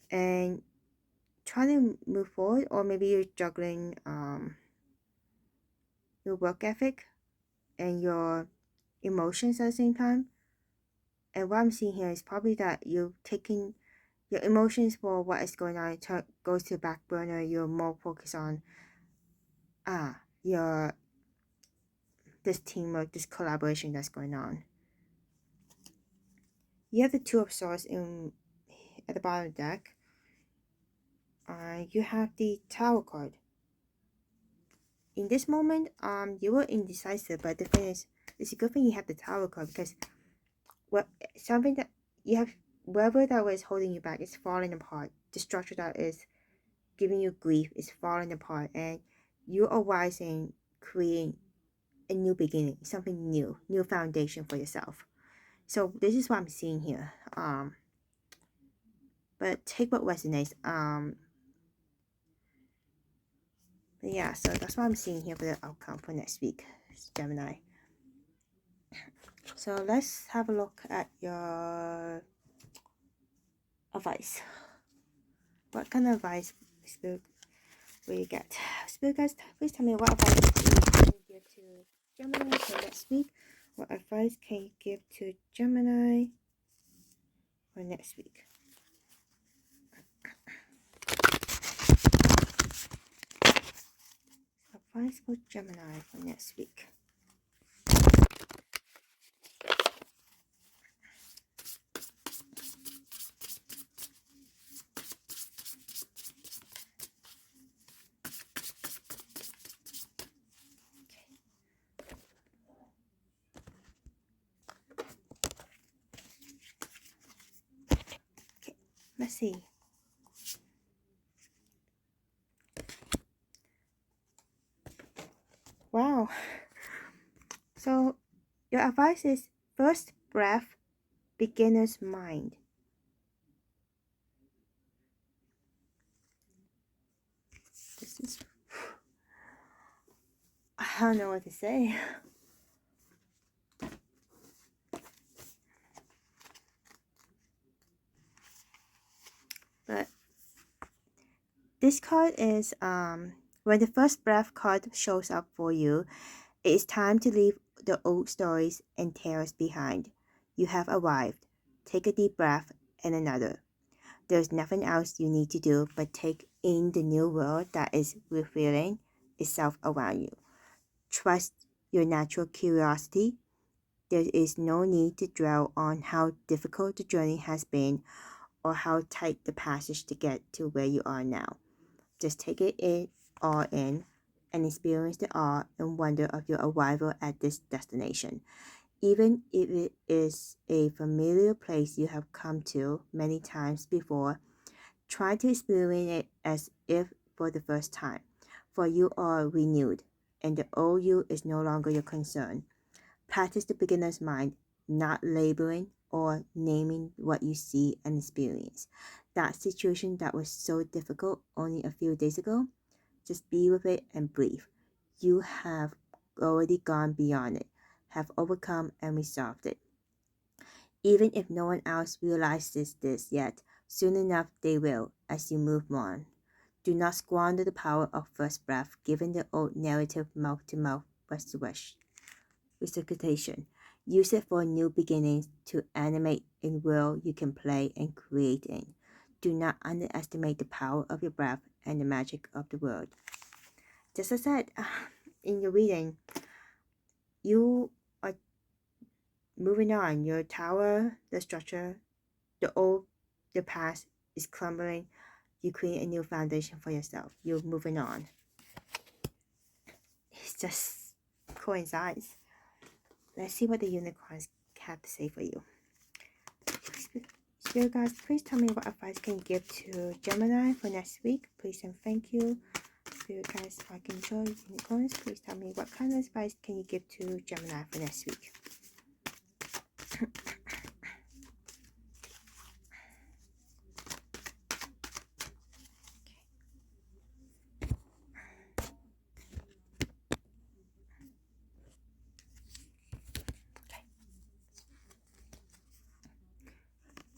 A: and trying to move forward, or maybe you're juggling your work ethic and your emotions at the same time. And what I'm seeing here is probably that you're taking your emotions for what is going on, it goes to the back burner. You're more focused on your this teamwork, this collaboration that's going on. You have the Two of Swords at the bottom of the deck. You have the Tower card. In this moment, you were indecisive, but the thing is, it's a good thing you have the Tower card, because something that you have, whatever that was holding you back is falling apart. The structure that is giving you grief is falling apart, and you are rising, creating a new beginning, something new foundation for yourself. So this is what I'm seeing here. But take what resonates. But yeah, so that's what I'm seeing here for the outcome for next week, Gemini. So let's have a look at your advice. What kind of advice will you get? Spirit guys, please tell me what advice can you give to Gemini for next week. What advice can you give to Gemini for next week? Advice for Gemini for next week. Okay, let's see. Wow. So your advice is first breath, beginner's mind. This is, I don't know what to say. But this card is when the first breath card shows up for you, it is time to leave the old stories and tales behind. You have arrived. Take a deep breath and another. There's nothing else you need to do but take in the new world that is revealing itself around you. Trust your natural curiosity. There is no need to dwell on how difficult the journey has been or how tight the passage to get to where you are now. Just take it all in and experience the awe and wonder of your arrival at this destination. Even if it is a familiar place you have come to many times before, try to experience it as if for the first time, for you are renewed, and the old you is no longer your concern. Practice the beginner's mind, not labeling or naming what you see and experience. That situation that was so difficult only a few days ago, just be with it and breathe. You have already gone beyond it, have overcome and resolved it. Even if no one else realizes this yet, soon enough they will as you move on. Do not squander the power of first breath, given the old narrative mouth-to-mouth recitation. Use it for new beginnings to animate a world you can play and create in. Do not underestimate the power of your breath and the magic of the world. Just as I said in your reading, you are moving on. Your tower, the structure, the past is crumbling. You create a new foundation for yourself. You're moving on. It's just coincides. Let's see what the unicorns have to say for you. Spirit guides, please tell me what advice can you give to Gemini for next week. Please and thank you. Spirit guides, Archangel, unicorns, please tell me what kind of advice can you give to Gemini for next week.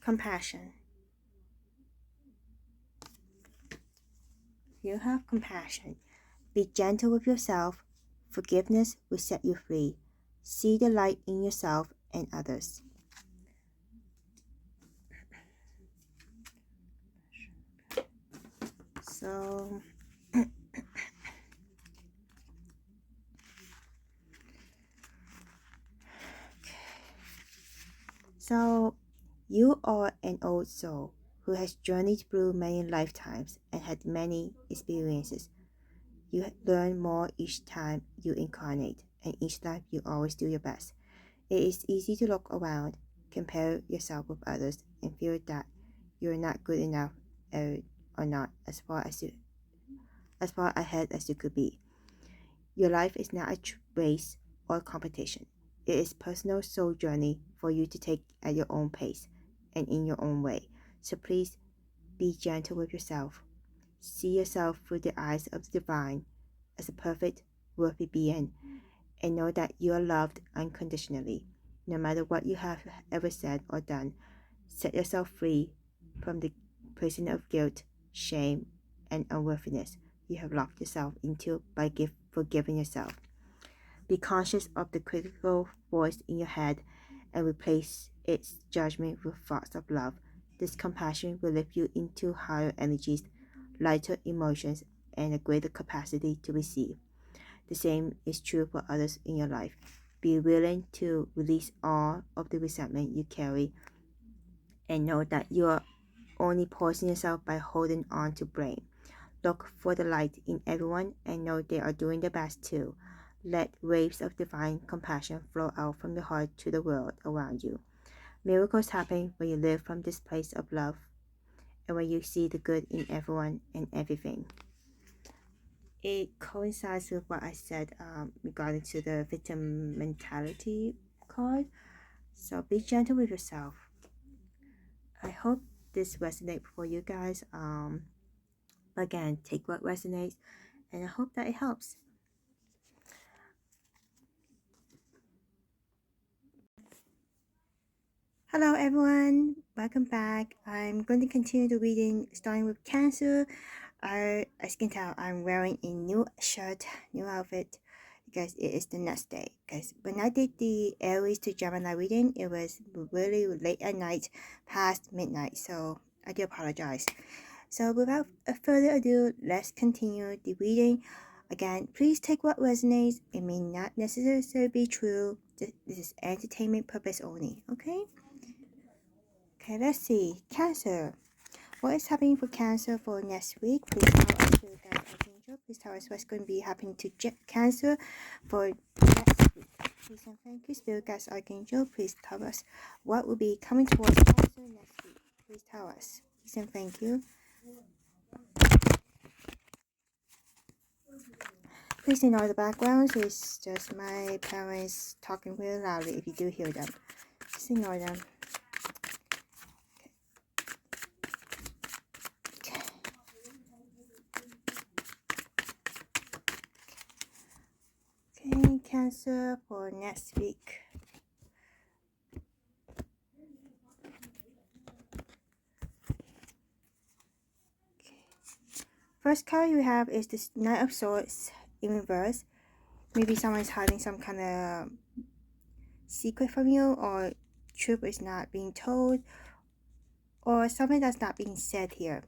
A: Compassion. You have compassion. Be gentle with yourself. Forgiveness will set you free. See the light in yourself and others. So, you are an old soul who has journeyed through many lifetimes and had many experiences. You learn more each time you incarnate, and each time you always do your best. It is easy to look around, compare yourself with others, and feel that you're not good enough or not as far ahead as you could be. Your life is not a race or competition. It is personal soul journey for you to take at your own pace and in your own way. So please be gentle with yourself. See yourself through the eyes of the divine as a perfect, worthy being, and know that you are loved unconditionally. No matter what you have ever said or done, set yourself free from the prison of guilt, shame, and unworthiness you have locked yourself into by forgiving yourself. Be conscious of the critical voice in your head and replace its judgment with thoughts of love. This compassion will lift you into higher energies, lighter emotions, and a greater capacity to receive. The same is true for others in your life. Be willing to release all of the resentment you carry and know that you are only poisoning yourself by holding on to blame. Look for the light in everyone and know they are doing their best too. Let waves of divine compassion flow out from your heart to the world around you. Miracles happen when you live from this place of love and when you see the good in everyone and everything. It coincides with what I said regarding to the victim mentality card. So be gentle with yourself. I hope this resonates for you guys. Again, take what resonates, and I hope that it helps. Hello everyone, welcome back. I'm going to continue the reading starting with Cancer. As you can tell, I'm wearing a new shirt, new outfit, because it is the next day. Because when I did the Aries to Gemini reading, it was really late at night, past midnight, so I do apologize. So without further ado, let's continue the reading. Again, please take what resonates. It may not necessarily be true. This is entertainment purpose only, okay? Okay, let's see. Cancer. What is happening for Cancer for next week? Please tell us. Archangel, please tell us what's going to be happening to Cancer for next week. Please and thank you. Spirit guides, Archangel, please tell us what will be coming towards Cancer next week. Please tell us. Please and thank you. Please ignore the backgrounds. It's just my parents talking really loudly. If you do hear them, just ignore them. Okay, Cancer for next week. First card you have is the Knight of Swords in reverse. Maybe someone's hiding some kind of secret from you, or truth is not being told, or something that's not being said here.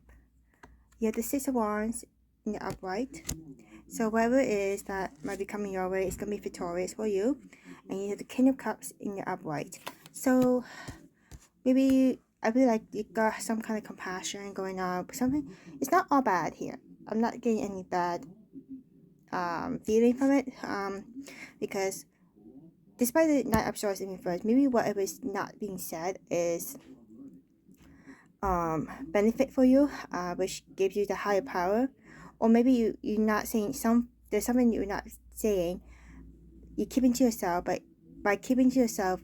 A: You have the Six of Wands in the upright. So whatever it is that might be coming your way is going to be victorious for you. And you have the King of Cups in the upright. So maybe I feel like you got some kind of compassion going on. Something. It's not all bad here. I'm not getting any bad feeling from it, because despite the Knight of Swords in reverse, maybe whatever is not being said is benefit for you, which gives you the higher power. Or maybe you're not saying there's something you're not saying, you keep it to yourself, but by keeping to yourself,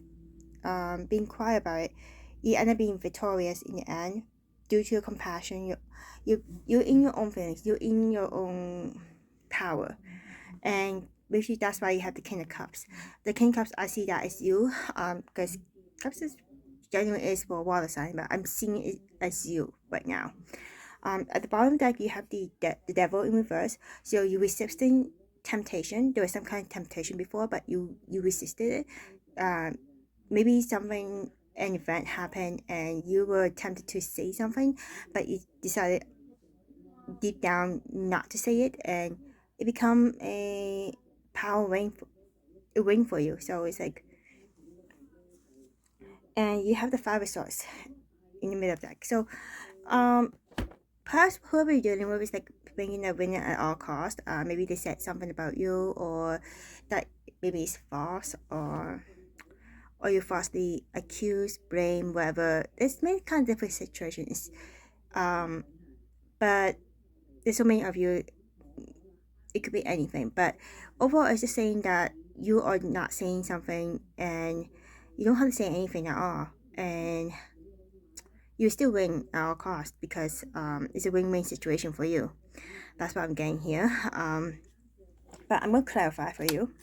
A: being quiet about it, you end up being victorious in the end due to your compassion. You're in your own feelings, you're in your own power. And basically that's why you have the King of Cups. The King of Cups, I see that as you, because Cups is genuinely is for a water sign, but I'm seeing it as you right now. At the bottom deck, you have the devil in reverse. So you resisting temptation. There was some kind of temptation before, but you resisted it. Maybe an event happened and you were tempted to say something, but you decided deep down not to say it, and it become a power ring for you. So it's like, and you have the Five of Swords in the middle of that. So perhaps whoever you're dealing with is like bringing a winner at all cost. Maybe they said something about you, or that maybe it's false, or you falsely accused, blame, whatever. There's many kind of different situations. But there's so many of you. It could be anything. But overall, it's just saying that you are not saying something, and you don't have to say anything at all, and you still win at all cost, because it's a win-win situation for you. That's what I'm getting here. But I'm going to clarify for you.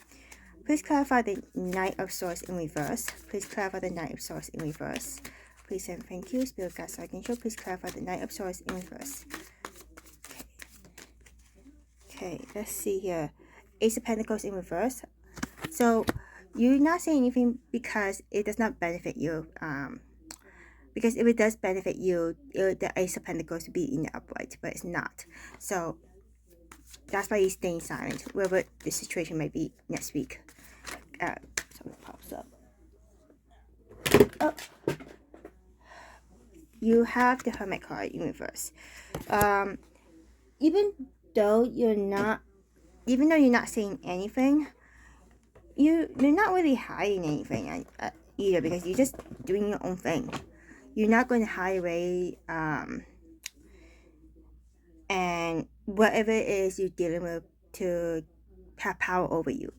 A: Please clarify the Knight of Swords in reverse. Please clarify the Knight of Swords in reverse. Please and thank you, Spirit Guide, so I can show. Please clarify the Knight of Swords in reverse. Okay, let's see here. Ace of Pentacles in reverse. So you're not saying anything because it does not benefit you. Because if it does benefit you, the Ace of Pentacles would be in the upright, but it's not. So that's why you're staying silent, wherever the situation may be next week. Something pops up. Oh. You have the Hermit card in reverse. Even though you're not saying anything, you're not really hiding anything either, because you're just doing your own thing. You're not going to hide away, and whatever it is you're dealing with to have power over you.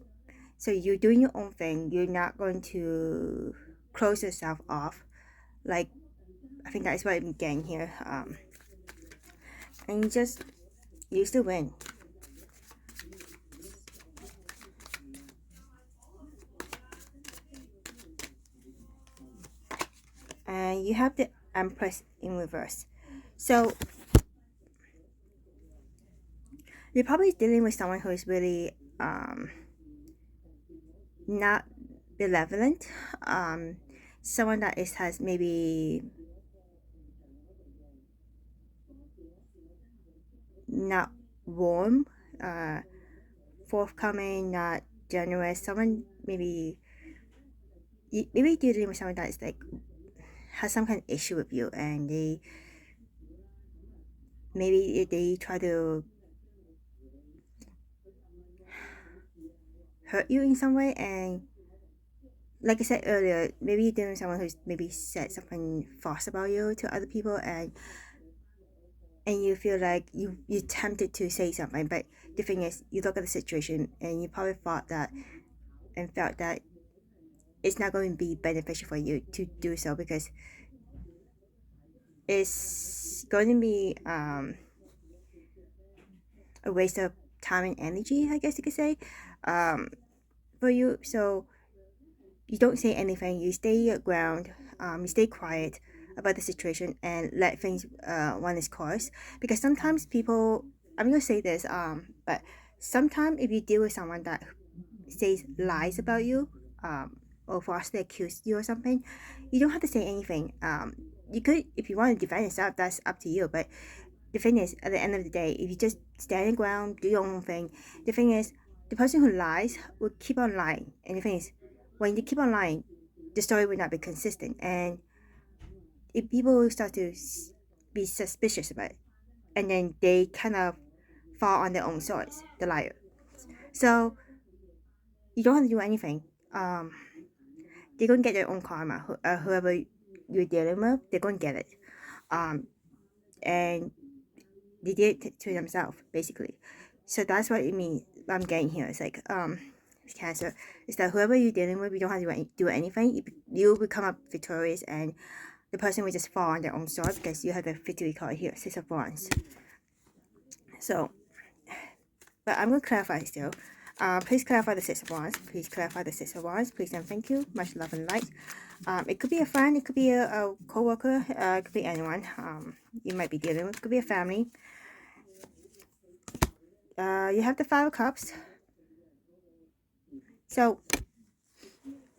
A: So you're doing your own thing. You're not going to close yourself off. Like, I think that's what I'm getting here. And you still win. And you have the Empress in reverse. So you're probably dealing with someone who is really not benevolent. Someone that has maybe not warm, forthcoming, not generous. Someone maybe dealing with someone that is like has some kind of issue with you, and they try to hurt you in some way. And like I said earlier, maybe you're dealing with someone who's maybe said something false about you to other people, and you feel like you're tempted to say something, but the thing is, you look at the situation and you probably felt that it's not going to be beneficial for you to do so, because it's going to be a waste of time and energy, I guess you could say, for you. So you don't say anything, you stay your ground, you stay quiet about the situation and let things run its course. Because sometimes people, I'm gonna say this, but sometimes if you deal with someone that says lies about you, or falsely accuse you or something, you don't have to say anything. You could, if you want to defend yourself, that's up to you. But the thing is, at the end of the day, if you just stand your ground, do your own thing, the thing is, the person who lies will keep on lying. And the thing is, when you keep on lying, the story will not be consistent, and if people start to be suspicious about it, and then they kind of fall on their own swords, the liar. So you don't have to do anything. they're gonna get their own karma. Whoever you're dealing with, they're gonna get it. And they did it to themselves, basically. So that's what it means. I'm getting here. It's like Cancer. It's that whoever you're dealing with, you don't have to do anything. You become up victorious, and the person will just fall on their own sword because you have the victory card here, Six of Wands. So, but I'm gonna clarify still. Please clarify the Six of Wands. Please clarify the Six of Wands. Please and thank you. Much love and light. It could be a friend. It could be a co-worker. It could be anyone. You might be dealing with. It could be a family. You have the Five of Cups. So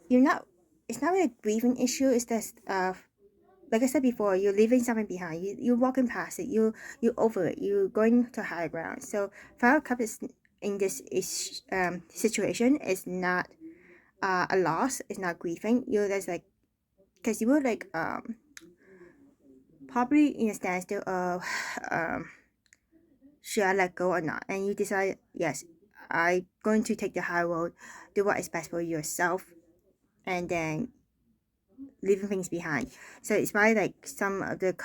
A: you're not. It's not really a grieving issue. It's just like I said before, you're leaving something behind. You're walking past it. You're over it. You're going to higher ground. So Five of Cups is in this situation is not a loss. It's not grieving. You're just like, because you were like probably in a standstill of should I let go or not, and you decide yes, I'm going to take the high road, do what is best for yourself, and then leaving things behind. So it's why like some of the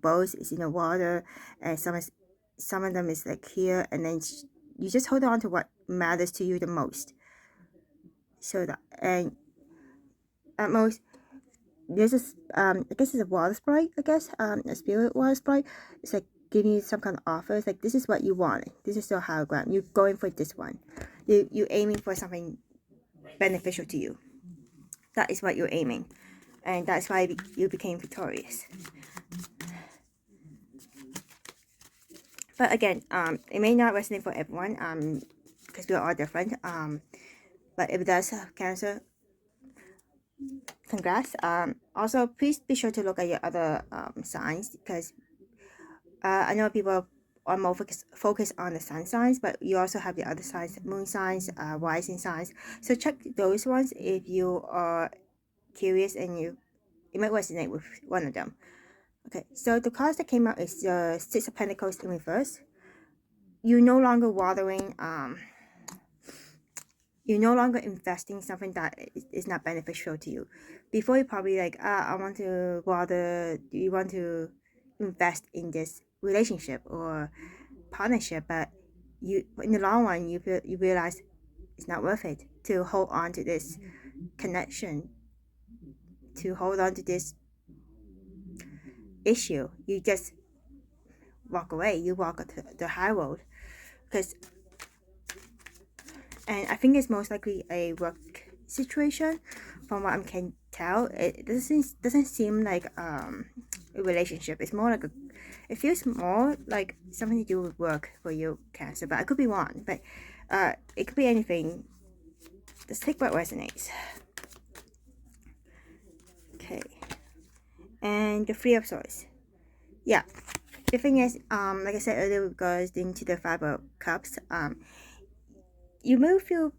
A: boats is in the water, and some of them is like here, and then you just hold on to what matters to you the most. So that, and at most there's this I guess it's a water sprite, I guess a spirit water sprite. It's like giving you some kind of offer. It's like this is what you want, this is your higher ground, you're going for this one, you're aiming for something beneficial to you. That is what you're aiming, and that's why you became victorious. But again, it may not resonate for everyone, because we're all different. But if it does, Cancer, congrats. Also, please be sure to look at your other signs, because I know people are more focused on the sun signs, but you also have the other signs, moon signs, rising signs. So check those ones if you are curious, and it might resonate with one of them. Okay, so the cards that came out is the Six of Pentacles in reverse. You're no longer watering, you're no longer investing something that is not beneficial to you. Before, you probably like, I want to water, you want to invest in this relationship or partnership, but you, in the long run, you realize it's not worth it to hold on to this connection, to hold on to this issue. You just walk away. You walk the high road, because, and I think it's most likely a work situation. From what I can tell, it doesn't seem like a relationship. It's more like it feels more like something to do with work for you, Cancer. But I could be wrong. But it could be anything. Let's take what resonates. Okay, and the Three of Swords. Yeah, the thing is, like I said earlier, goes into the Five of Cups. You may feel.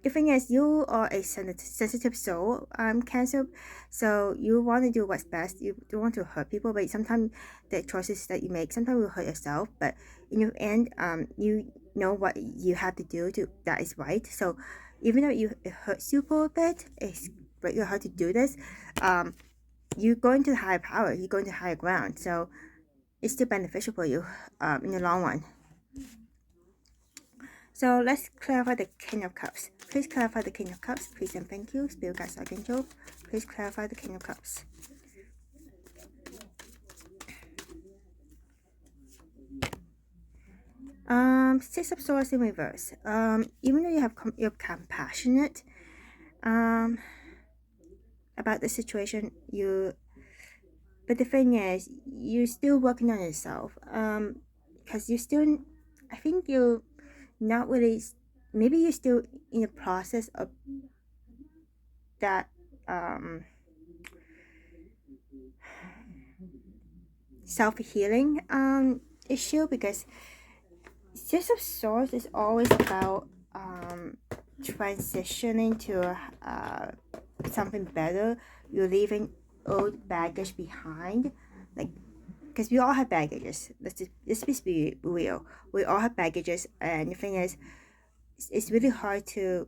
A: The thing is, you are a sensitive soul, Cancer, so you want to do what's best. You don't want to hurt people, but sometimes the choices that you make sometimes will hurt yourself. But in the end, you know what you have to do that is right. So even though it hurts you for a bit, it's very hard to do this. You're going to higher power. You're going to higher ground. So it's still beneficial for you in the long run. So let's clarify the King of Cups. Please clarify the King of Cups. Please and thank you. Spirit Guides, Archangel. Please clarify the King of Cups. Six of Swords in reverse. Even though you're compassionate about the situation, but the thing is, you're still working on yourself. Because you still, I think you're not really, maybe you're still in the process of that self-healing issue, because Six of Swords is always about transitioning to something better. You're leaving old baggage behind, like, because we all have baggages. Let's be real. We all have baggages, and the thing is, it's really hard to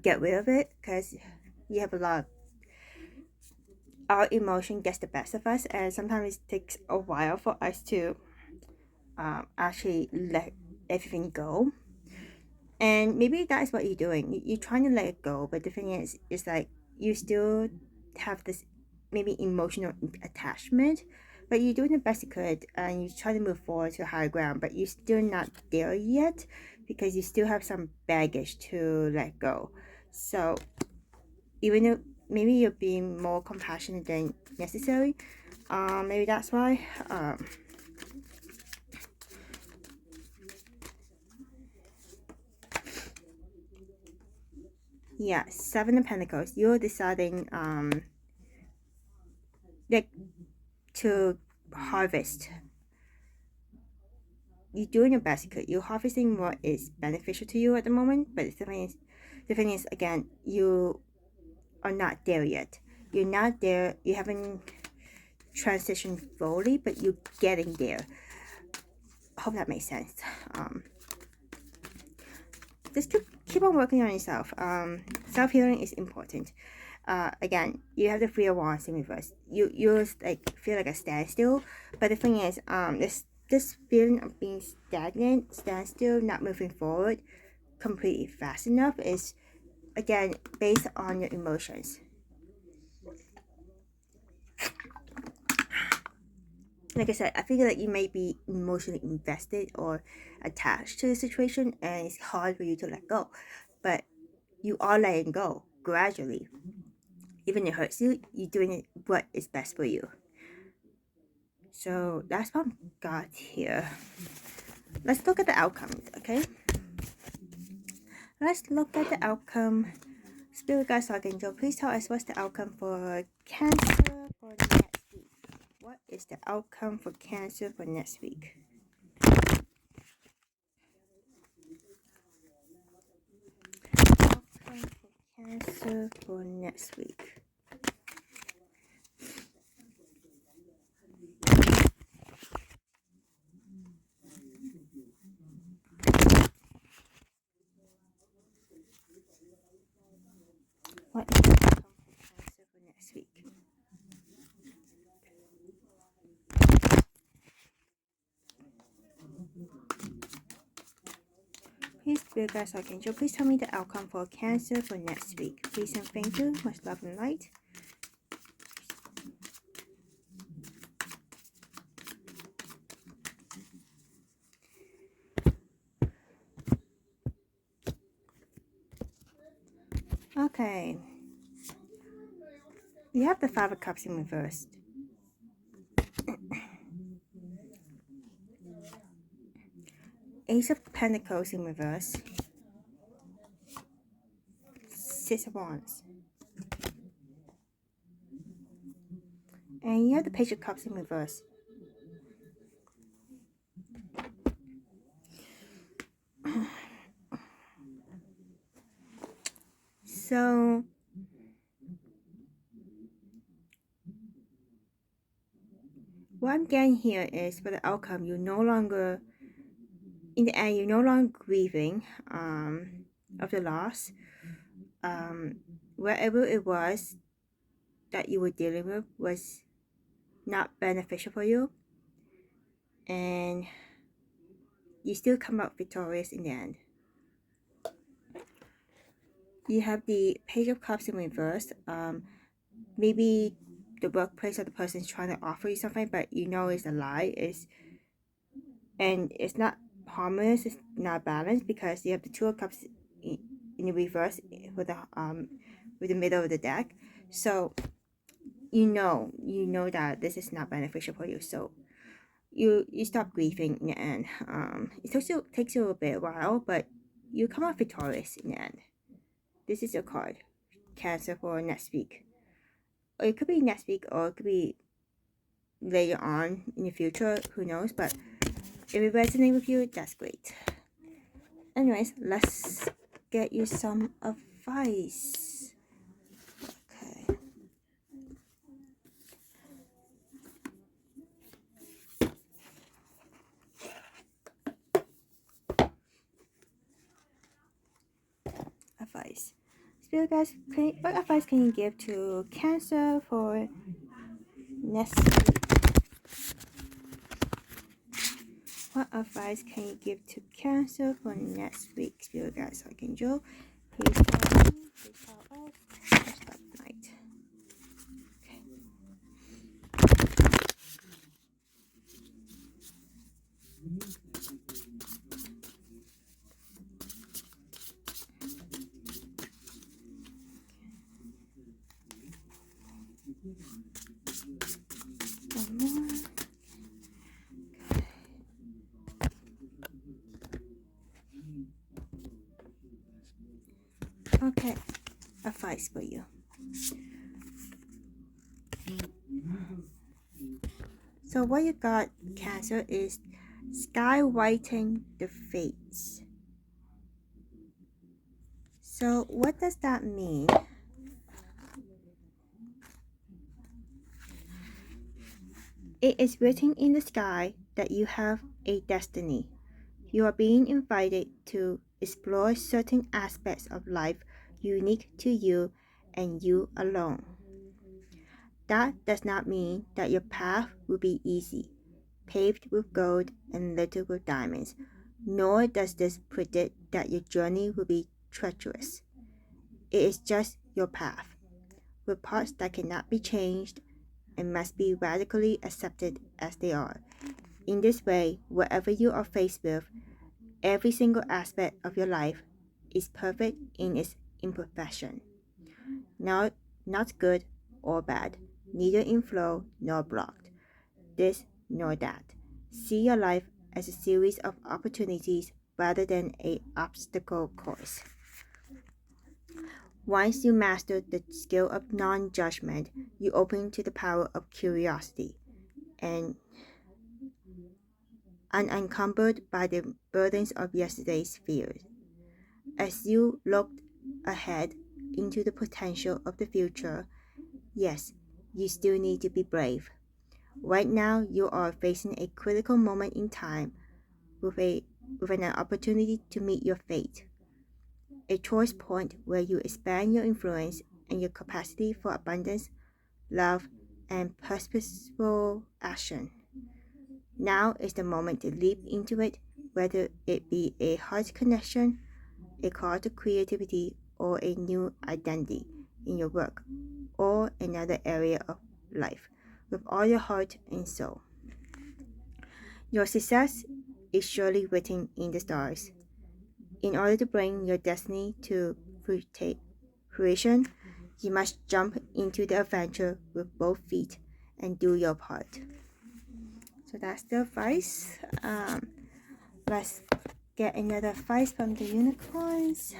A: get rid of it because you have a lot. Our emotion gets the best of us, and sometimes it takes a while for us to actually let everything go. And maybe that's what you're doing. You're trying to let it go, but the thing is, it's like you still have this maybe emotional attachment, but you're doing the best you could, and you're trying to move forward to higher ground, but you're still not there yet because you still have some baggage to let go. So even though maybe you're being more compassionate than necessary, maybe that's why. Yeah, Seven of Pentacles. You're deciding like to harvest. You're doing your best. You're harvesting what is beneficial to you at the moment, but the thing is again, you are not there yet. You're not there. You haven't transitioned fully, but you're getting there. I hope that makes sense. Just keep on working on yourself. Self-healing is important. Again, you have the Three of Wands in reverse. You like feel like a standstill, but the thing is, this feeling of being stagnant, standstill, not moving forward completely fast enough is again based on your emotions. Like I said, I feel like you may be emotionally invested or attached to the situation, and it's hard for you to let go. But you are letting go gradually. Even if it hurts you, you're doing it what is best for you. So that's what I've got here. Let's look at the outcome, okay? Let's look at the outcome. Spirit Guides, Archangel, please tell us what's the outcome for Cancer for next week. What is the outcome for Cancer for next week? Outcome for Cancer for next week. What is the outcome for Cancer for next week? Please, Spirit Guides, Archangel, please tell me the outcome for Cancer for next week. Please and thank you. Much love and light. Okay. You have the Five of Cups in reverse. Ace of Pentacles in reverse. Six of Wands. And you have the Page of Cups in reverse. So what I'm getting here is for the outcome, you're no longer, in the end, you're no longer grieving of the loss. Wherever it was that you were dealing with was not beneficial for you, and you still come out victorious in the end. You have the Page of Cups in reverse. Maybe the workplace or the person is trying to offer you something, but you know it's a lie. And it's not harmonious. It's not balanced because you have the Two of Cups in the reverse with the middle of the deck. So you know that this is not beneficial for you. So you stop grieving in the end. It takes you a bit while, but you come out victorious in the end. This is your card, Cancer, for next week. Or it could be next week, or it could be later on in the future. Who knows? But if it resonates with you, that's great. Anyways, let's get you some advice. Okay. advice. Spirit guides, what advice can you give to Cancer for next week? What advice can you give to Cancer for next week, Spirit guides? Archangel, please tell me. Please tell us. Just like night. One more. Okay, advice for you. So what you got, Cancer, is sky whiten the face. So what does that mean? It is written in the sky that you have a destiny. You are being invited to explore certain aspects of life unique to you and you alone. That does not mean that your path will be easy, paved with gold and littered with diamonds, nor does this predict that your journey will be treacherous. It is just your path, with parts that cannot be changed and must be radically accepted as they are. In this way, whatever you are faced with, every single aspect of your life is perfect in its imperfection. Not good or bad, neither in flow nor blocked, this nor that. See your life as a series of opportunities rather than an obstacle course. Once you master the skill of non-judgment, you open to the power of curiosity and unencumbered by the burdens of yesterday's fears. As you look ahead into the potential of the future, yes, you still need to be brave. Right now, you are facing a critical moment in time with an opportunity to meet your fate. A choice point where you expand your influence and your capacity for abundance, love, and purposeful action. Now is the moment to leap into it, whether it be a heart connection, a call to creativity, or a new identity in your work or another area of life, with all your heart and soul. Your success is surely written in the stars. In order to bring your destiny to fruition, you must jump into the adventure with both feet and do your part. So that's the advice. Let's get another advice from the unicorns.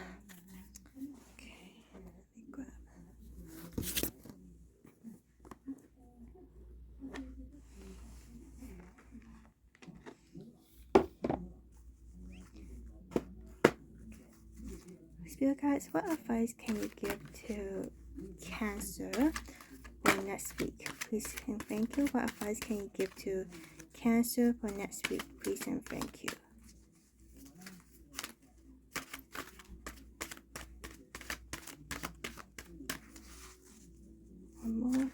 A: Okay, let me grab. Spirit guides, what advice can you give to Cancer for next week? Please and thank you. What advice can you give to Cancer for next week? Please and thank you. One more.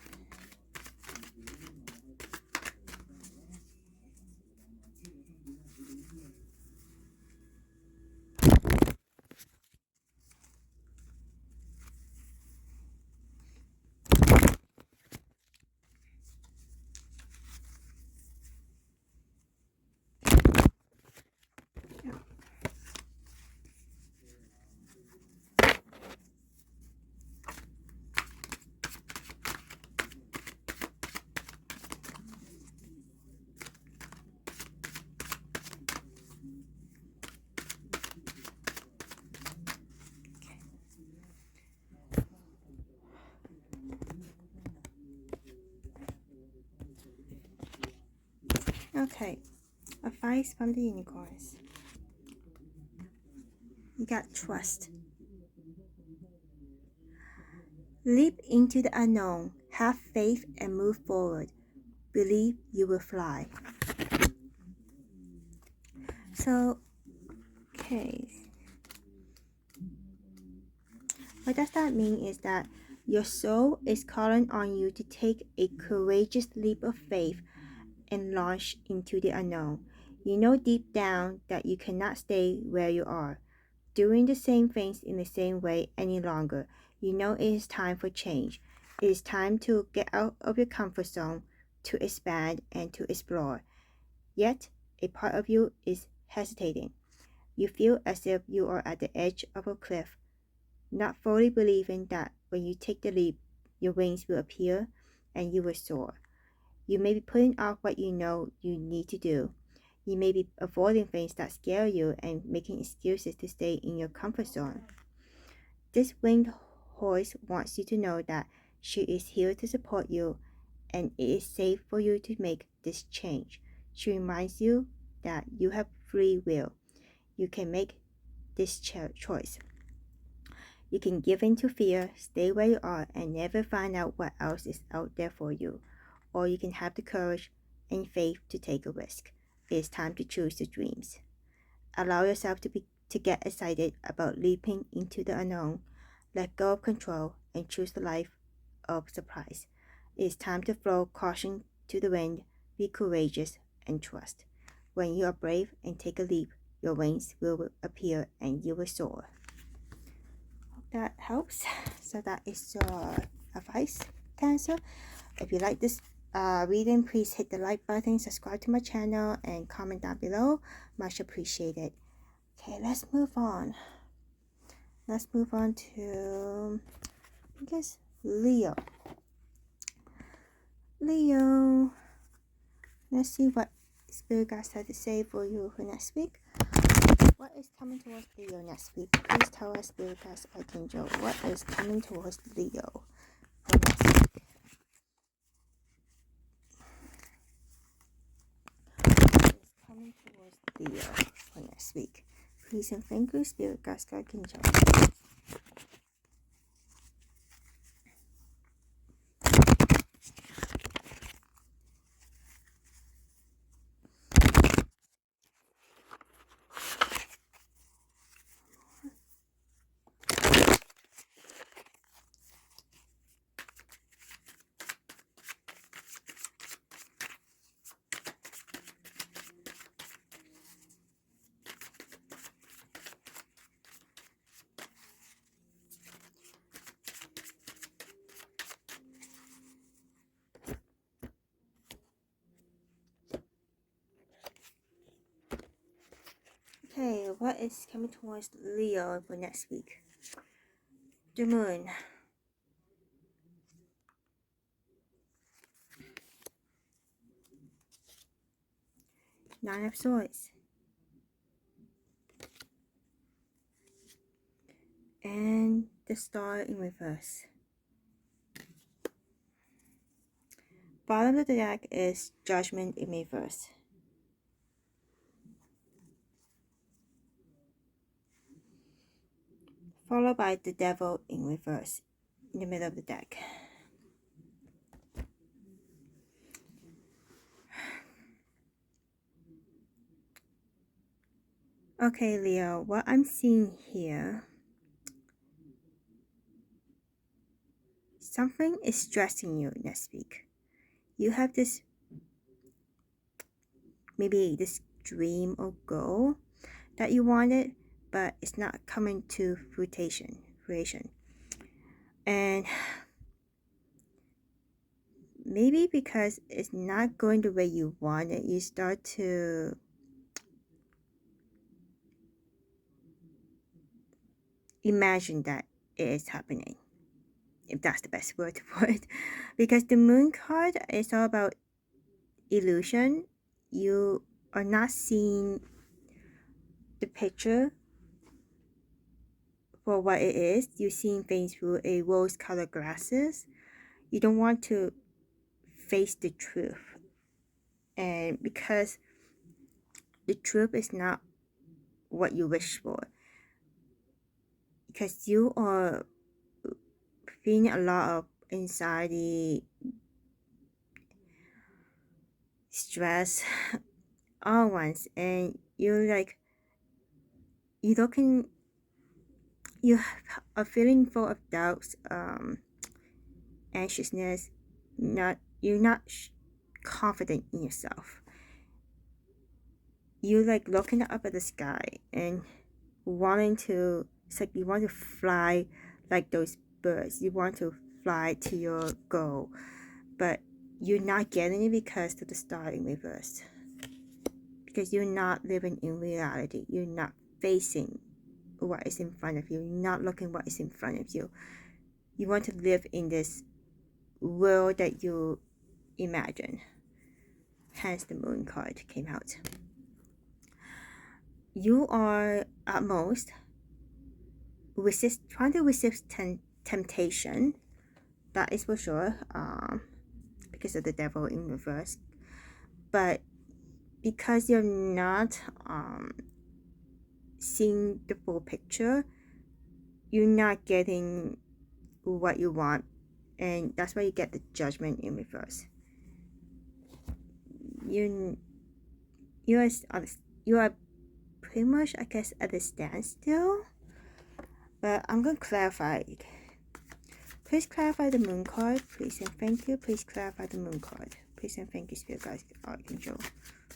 A: Okay, advice from the unicorns. You got trust. Leap into the unknown, have faith and move forward. Believe you will fly. So, okay. What does that mean is that your soul is calling on you to take a courageous leap of faith and launch into the unknown. You know deep down that you cannot stay where you are, doing the same things in the same way any longer. You know it is time for change. It is time to get out of your comfort zone, to expand and to explore. Yet, a part of you is hesitating. You feel as if you are at the edge of a cliff, not fully believing that when you take the leap, your wings will appear and you will soar. You may be putting off what you know you need to do. You may be avoiding things that scare you and making excuses to stay in your comfort zone. This winged horse wants you to know that she is here to support you and it is safe for you to make this change. She reminds you that you have free will. You can make this choice. You can give in to fear, stay where you are, and never find out what else is out there for you. Or you can have the courage and faith to take a risk. It is time to choose your dreams. Allow yourself to get excited about leaping into the unknown. Let go of control and choose the life of surprise. It is time to throw caution to the wind, be courageous, and trust. When you are brave and take a leap, your wings will appear and you will soar. Hope that helps. So that is your advice, Cancer. If you like this reading, please hit the like button, subscribe to my channel, and comment down below. Much appreciated. Okay, let's move on. Let's move on to, I guess, Leo. Leo. Let's see what Spirit Guides had to say for you for next week. What is coming towards Leo next week? Please tell us, Spirit Guides, Archangel, what is coming towards Leo for next week? What is coming towards Leo for next week? Please and thank you, Spirit Guides, Archangel. Okay, what is coming towards Leo for next week? The Moon. Nine of Swords. And the Star in reverse. Bottom of the deck is Judgment in reverse. Followed by the Devil in reverse in the middle of the deck. Okay, Leo, what I'm seeing here, something is stressing you next week. You have this, maybe this dream or goal that you wanted, but it's not coming to fruition. And maybe because it's not going the way you want it, you start to imagine that it is happening, if that's the best word to put. Because the Moon card is all about illusion. You are not seeing the picture for what it is. You're seeing things through a rose-colored glasses. You don't want to face the truth. And because the truth is not what you wish for. Because you are feeling a lot of anxiety, stress, all once, and you're like, you have a feeling full of doubts, anxiousness, you're not confident in yourself. You like looking up at the sky and wanting to, it's like you want to fly like those birds. You want to fly to your goal, but you're not getting it because of the star in reverse. Because you're not living in reality. You're not facing what is in front of you. You're not looking what is in front of you. You want to live in this world that you imagine. Hence the moon card came out. You are at most trying to resist temptation. That is for sure. Because of the devil in reverse. But because you're not seeing the full picture, you're not getting what you want, and that's why you get the judgment in reverse. You are pretty much, I guess, at a standstill. But I'm gonna clarify it. Please clarify the moon card, please and thank you. Please clarify the moon card. Please and thank you, Spirit Guides, Archangel.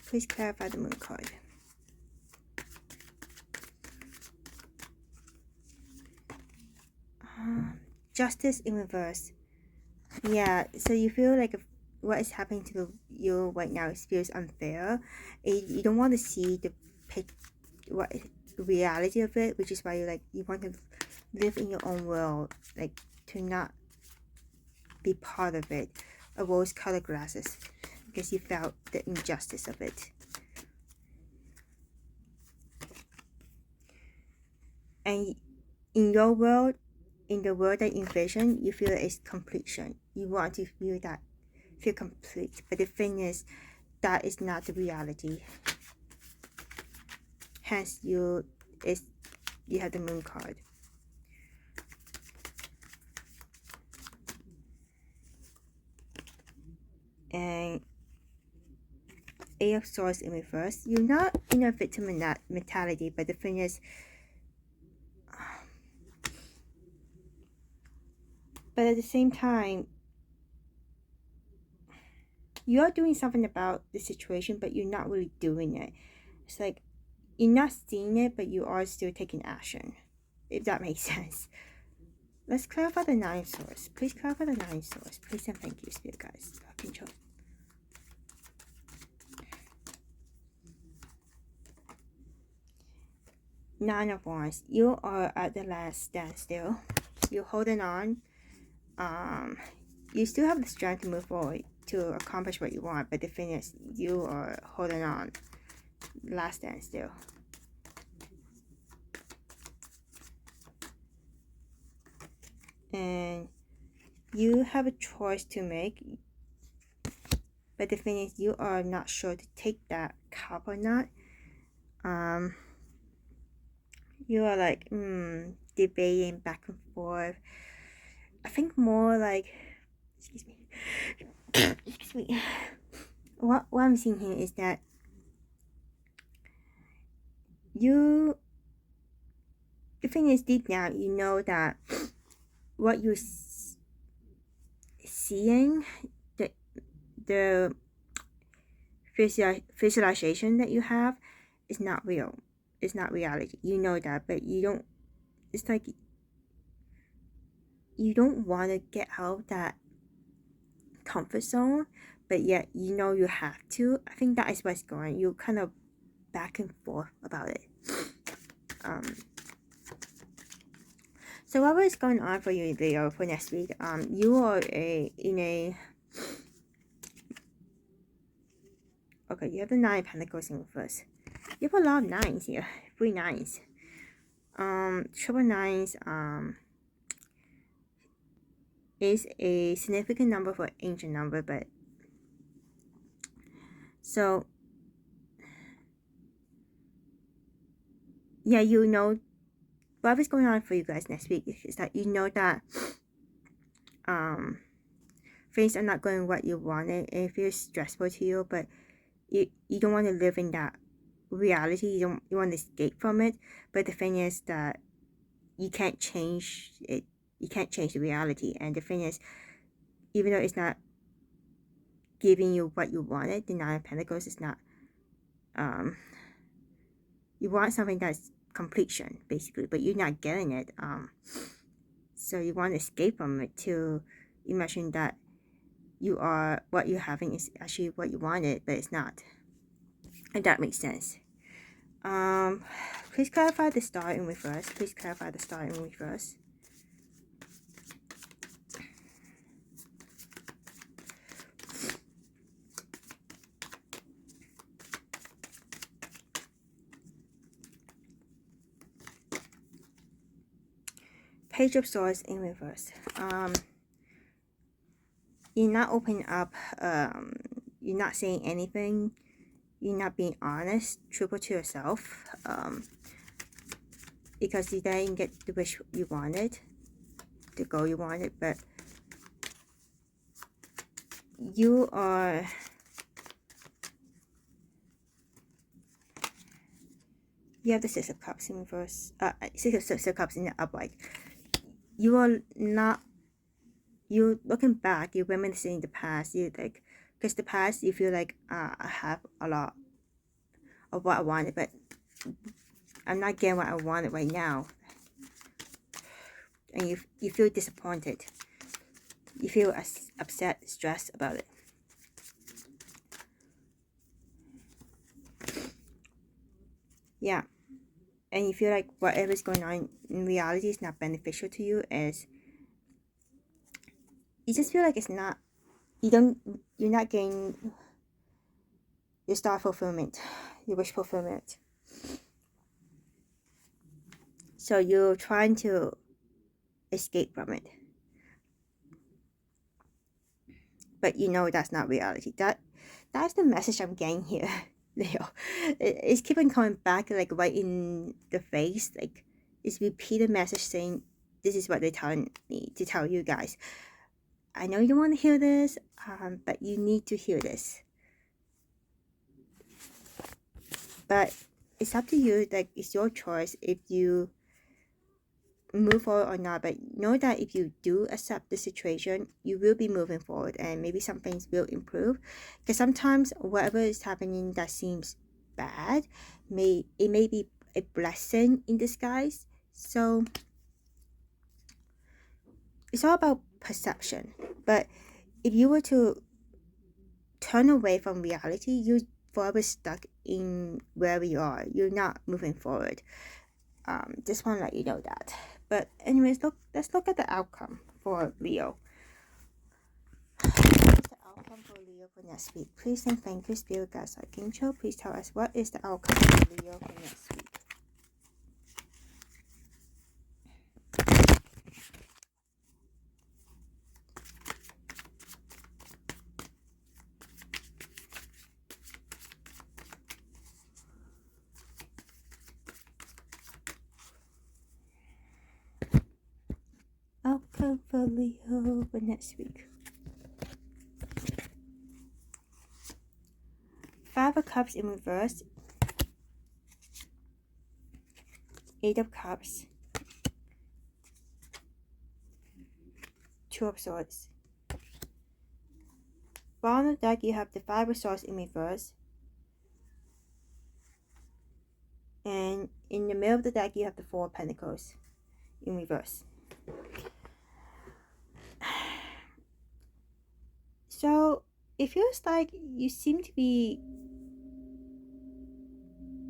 A: Please clarify the moon card. Justice in reverse. Yeah, so you feel like what is happening to you right now feels unfair. You don't want to see the reality of it, which is why you want to live in your own world, like to not be part of it. A rose-colored glasses, because you felt the injustice of it. And in your world, in the world that you envision, you feel it's completion. You want to feel complete. But the thing is, that is not the reality. Hence, you have the moon card. And Eight of Swords in reverse. You're not in a victim mentality, but the thing is, but at the same time, you are doing something about the situation, but you're not really doing it. It's like you're not seeing it, but you are still taking action, if that makes sense. Let's clarify the Nine of Swords. Please clarify the Nine of Swords. Please and thank you, Spirit Guides. Control. Nine of Wands. You are at the last standstill. You're holding on. You still have the strength to move forward to accomplish what you want, but the thing is, you are holding on. Last standstill. And you have a choice to make, but the thing is, you are not sure to take that cup or not. You are like debating back and forth. I think more like, excuse me, excuse me. What I'm seeing here is that the thing is, deep down, you know that what you're seeing, the visualization that you have is not real. It's not reality. You know that, but you don't. It's like you don't want to get out of that comfort zone, but yet you know you have to. I think that is what's going. You kind of back and forth about it. So what is going on for you, Leo, for next week? You are okay, you have the Nine of Pentacles in reverse. You have a lot of nines here. 3 nines. Triple nines is a significant number for ancient number, but so yeah, you know what is going on for you guys next week is that you know that things are not going what you wanted, and it feels stressful to you, but you don't want to live in that reality. You want to escape from it, but the thing is that you can't change it. You can't change the reality. And the thing is, even though it's not giving you what you wanted, the Nine of Pentacles is not, you want something that's completion, basically, but you're not getting it. So you want to escape from it to imagine that what you're having is actually what you wanted, but it's not. And that makes sense. Please clarify the star in reverse. Please clarify the star in reverse. Page of Swords in reverse. You're not opening up. You're not saying anything. You're not being honest, truthful to yourself. Because you didn't get the wish you wanted, the goal you wanted, but you are you have the Six of Cups in reverse. Six of Cups in the upright. You are not. You looking back. You're reminiscing the past. You like, because the past you feel like I have a lot of what I wanted, but I'm not getting what I wanted right now. And you feel disappointed. You feel upset, stressed about it. Yeah. And you feel like whatever's going on in reality is not beneficial to you. Is you just feel like it's not. You're not getting your star fulfillment, your wish fulfillment. So you're trying to escape from it, but you know that's not reality. That's the message I'm getting here, Leo. It's keeping coming back, like right in the face. Like it's repeated message saying, "This is what they're telling me to tell you guys. I know you don't want to hear this, but you need to hear this." But it's up to you. Like it's your choice if you move forward or not, but know that if you do accept the situation, you will be moving forward and maybe some things will improve. Because sometimes whatever is happening that seems bad may be a blessing in disguise. So it's all about perception. But if you were to turn away from reality, you're forever stuck in where you are. You're not moving forward. Just want to let you know that. But anyways, let's look at the outcome for Leo. What is the outcome for Leo for next week? Please and thank you, Spirit Guides, Archangel. Please tell us what is the outcome for Leo for next week. Outcome for Leo for next week. Five of Cups in reverse. Eight of Cups. Two of Swords. Bottom of the deck, you have the Five of Swords in reverse. And in the middle of the deck, you have the Four of Pentacles in reverse. So it feels like you seem to be,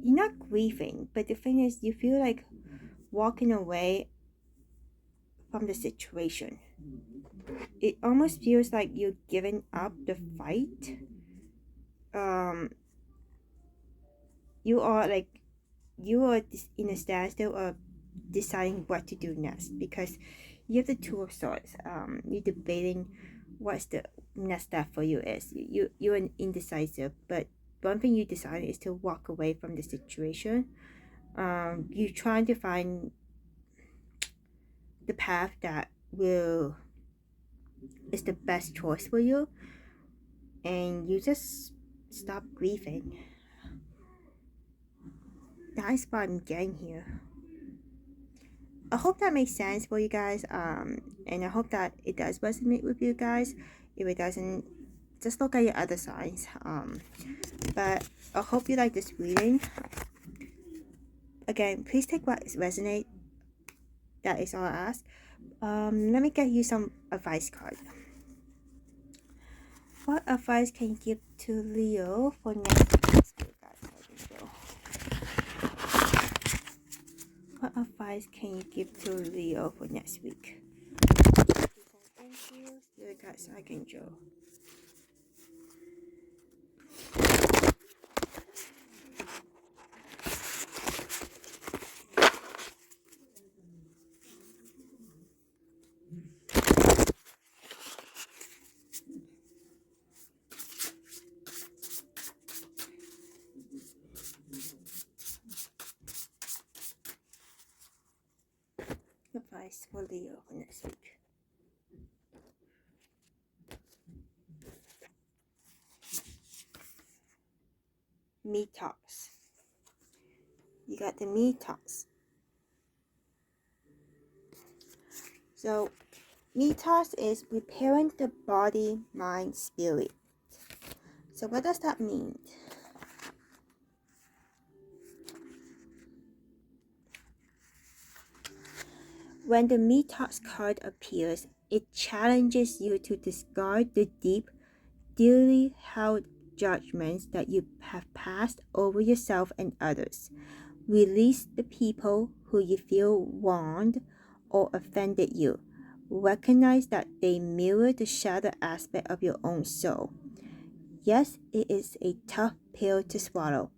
A: you're not grieving, but the thing is you feel like walking away from the situation. It almost feels like you're giving up the fight. You are in a standstill of deciding what to do next, because you have the Two of Swords. You're debating what's the next step for you is. You're indecisive, but one thing you decide is to walk away from the situation. You're trying to find the path that is the best choice for you, and you just stop grieving. That's what I'm getting here. I hope that makes sense for you guys. And I hope that it does resonate with you guys. If it doesn't, just look at your other signs. But I hope you like this reading. Again, please take what resonates. That is all I ask. Let me get you some advice card. What advice can you give to Leo for next week? What advice can you give to Leo for next week? Thank you, Spirit Guides, Archangel. Advice for Leo for next week. Detox. You got the detox. So, detox is repairing the body, mind, spirit. So, what does that mean? When the detox card appears, it challenges you to discard the deep, deeply held judgments that you have passed over yourself and others. Release the people who you feel wronged or offended you. Recognize that they mirror the shadow aspect of your own soul. Yes, it is a tough pill to swallow.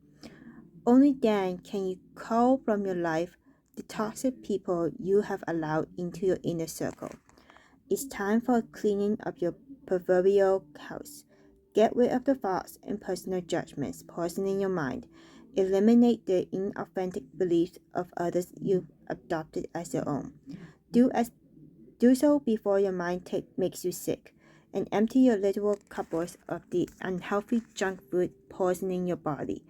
A: Only then can you cull from your life the toxic people you have allowed into your inner circle. It's time for a cleaning of your proverbial house. Get rid of the thoughts and personal judgments poisoning your mind. Eliminate the inauthentic beliefs of others you've adopted as your own. Do so before your mind makes you sick, and empty your literal cupboards of the unhealthy junk food poisoning your body.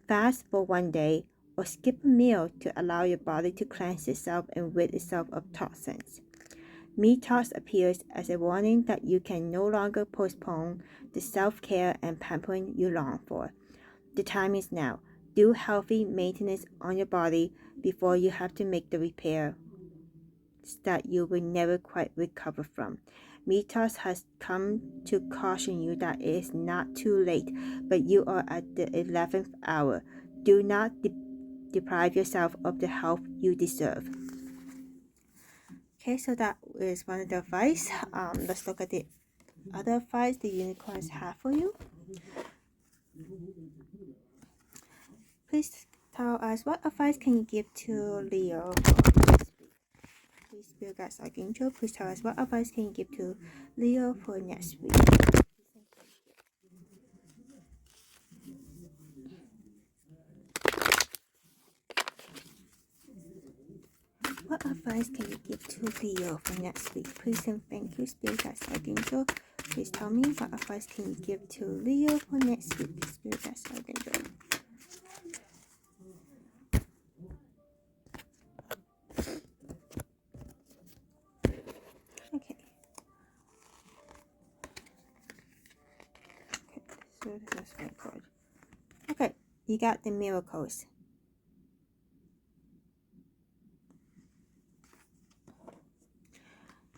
A: Fast for one day, or skip a meal to allow your body to cleanse itself and rid itself of toxins. Detox appears as a warning that you can no longer postpone the self-care and pampering you long for. The time is now. Do healthy maintenance on your body before you have to make the repair that you will never quite recover from. Detox has come to caution you that it is not too late, but you are at the 11th hour. Do not deprive yourself of the health you deserve. Okay, so that is one of the advice. Let's look at the other advice the unicorns have for you. Please tell us, what advice can you give to Leo for next week? Please, Spirit Guides, Archangel, please tell us, what advice can you give to Leo for next week? What advice can you give to Leo for next week? Please and thank you, Spirit Guides, Archangel. Please tell me, what advice can you give to Leo for next week? Spirit Guides, Archangel. Okay. So this is my card. Okay, you got the miracles.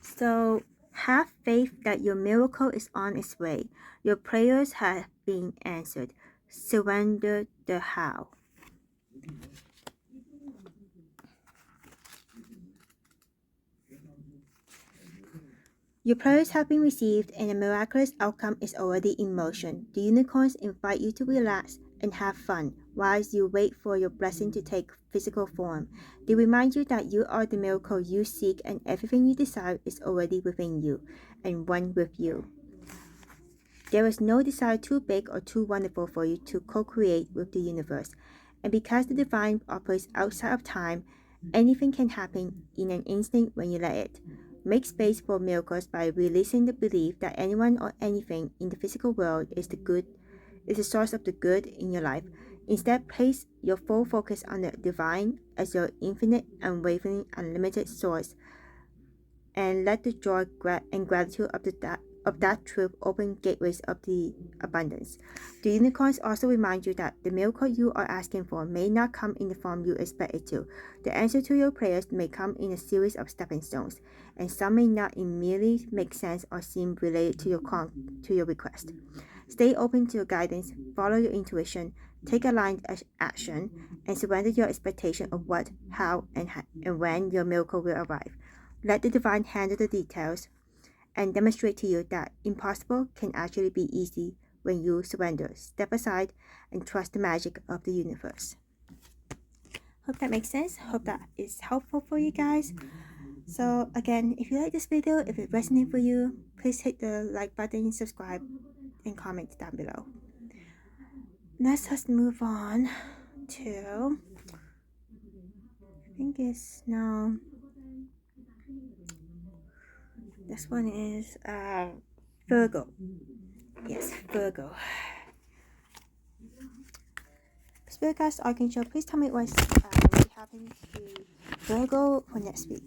A: So have faith that your miracle is on its way. Your prayers have been answered. Surrender the how. Your prayers have been received and a miraculous outcome is already in motion. The unicorns invite you to relax and have fun whilst you wait for your blessing to take physical form. They remind you that you are the miracle you seek and everything you desire is already within you and one with you. There is no desire too big or too wonderful for you to co-create with the universe. And because the divine operates outside of time, anything can happen in an instant when you let it. Make space for miracles by releasing the belief that anyone or anything in the physical world is the source of the good in your life. Instead, place your full focus on the divine as your infinite, unwavering, unlimited source, and let the joy and gratitude of that truth open gateways of the abundance. The unicorns also remind you that the miracle you are asking for may not come in the form you expect it to. The answer to your prayers may come in a series of stepping stones, and some may not immediately make sense or seem related to your request. Stay open to your guidance, follow your intuition, take aligned action, and surrender your expectation of what, how, and when your miracle will arrive. Let the divine handle the details and demonstrate to you that impossible can actually be easy when you surrender, step aside, and trust the magic of the universe. Hope that makes sense. Hope that is helpful for you guys. So again, if you like this video, if it resonates for you, please hit the like button, subscribe, and comment down below. Let's just move on to, I think it's now, this one is Virgo. Yes, Virgo. Spirit guides, Archangel, please tell me what's happening to Virgo for next week.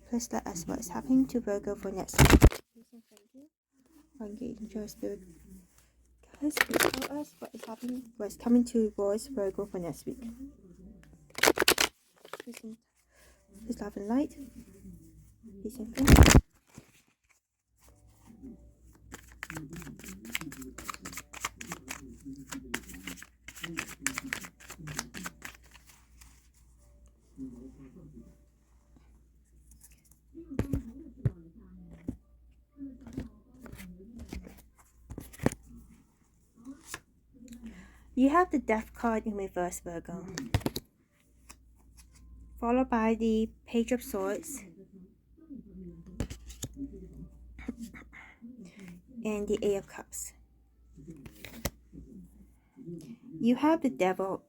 A: Please let us know what's happening to Virgo for next week. Please and thank you. Archangel, Spirit guides, please tell us what is happening, what's coming towards Virgo for next week. Please love and light. Please and thank you. You have the Death card in reverse, Virgo, followed by the Page of Swords and the Eight of Cups. You have the Devil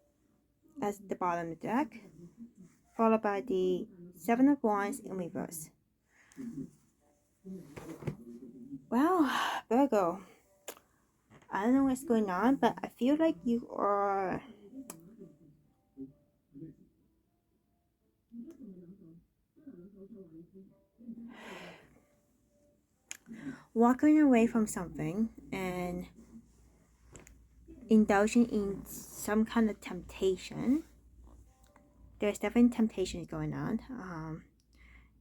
A: as the bottom of the deck, followed by the Seven of Wands in reverse. Well, Virgo, I don't know what's going on, but I feel like you are walking away from something and indulging in some kind of temptation. There's definitely temptation going on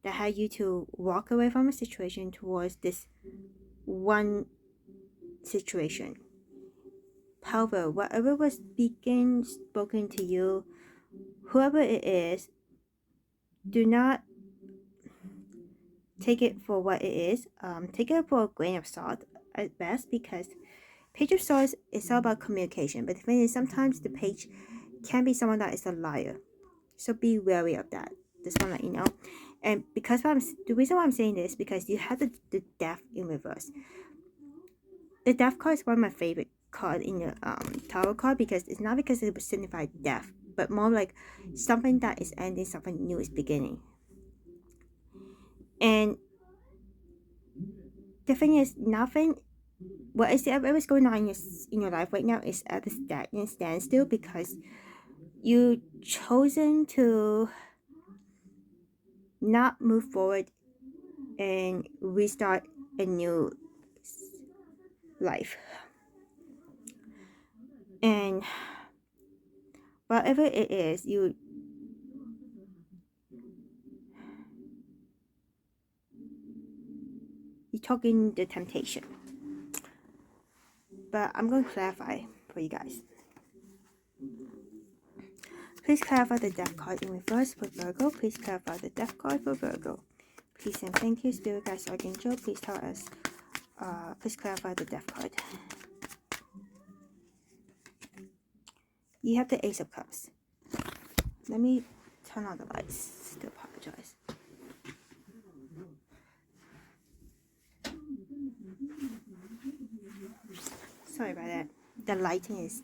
A: that had you to walk away from a situation towards this one situation. However, whatever was spoken to you, whoever it is, do not take it for what it is. Take it for a grain of salt at best, because Page of Swords is all about communication. But the thing is, sometimes the page can be someone that is a liar. So be wary of that. Just want to let you know. And because the reason why I'm saying this, because you have the Death in reverse. The Death card is one of my favorite cards in the tarot card, because it's not because it would signify death, but more like something that is ending, something new is beginning. And the thing is, nothing, whatever's going on in your life right now is at a stagnant standstill, because you chosen to not move forward and restart a new life. And whatever it is, you're talking the temptation. But I'm going to clarify for you guys. Please clarify the Death card in reverse for Virgo. Please clarify the Death card for Virgo. Please and thank you, Spirit Guides, Archangel. Please tell us. Please clarify the Death card. You have the Ace of Cups. Let me turn on the lights. Still apologize. Sorry about that. The lighting is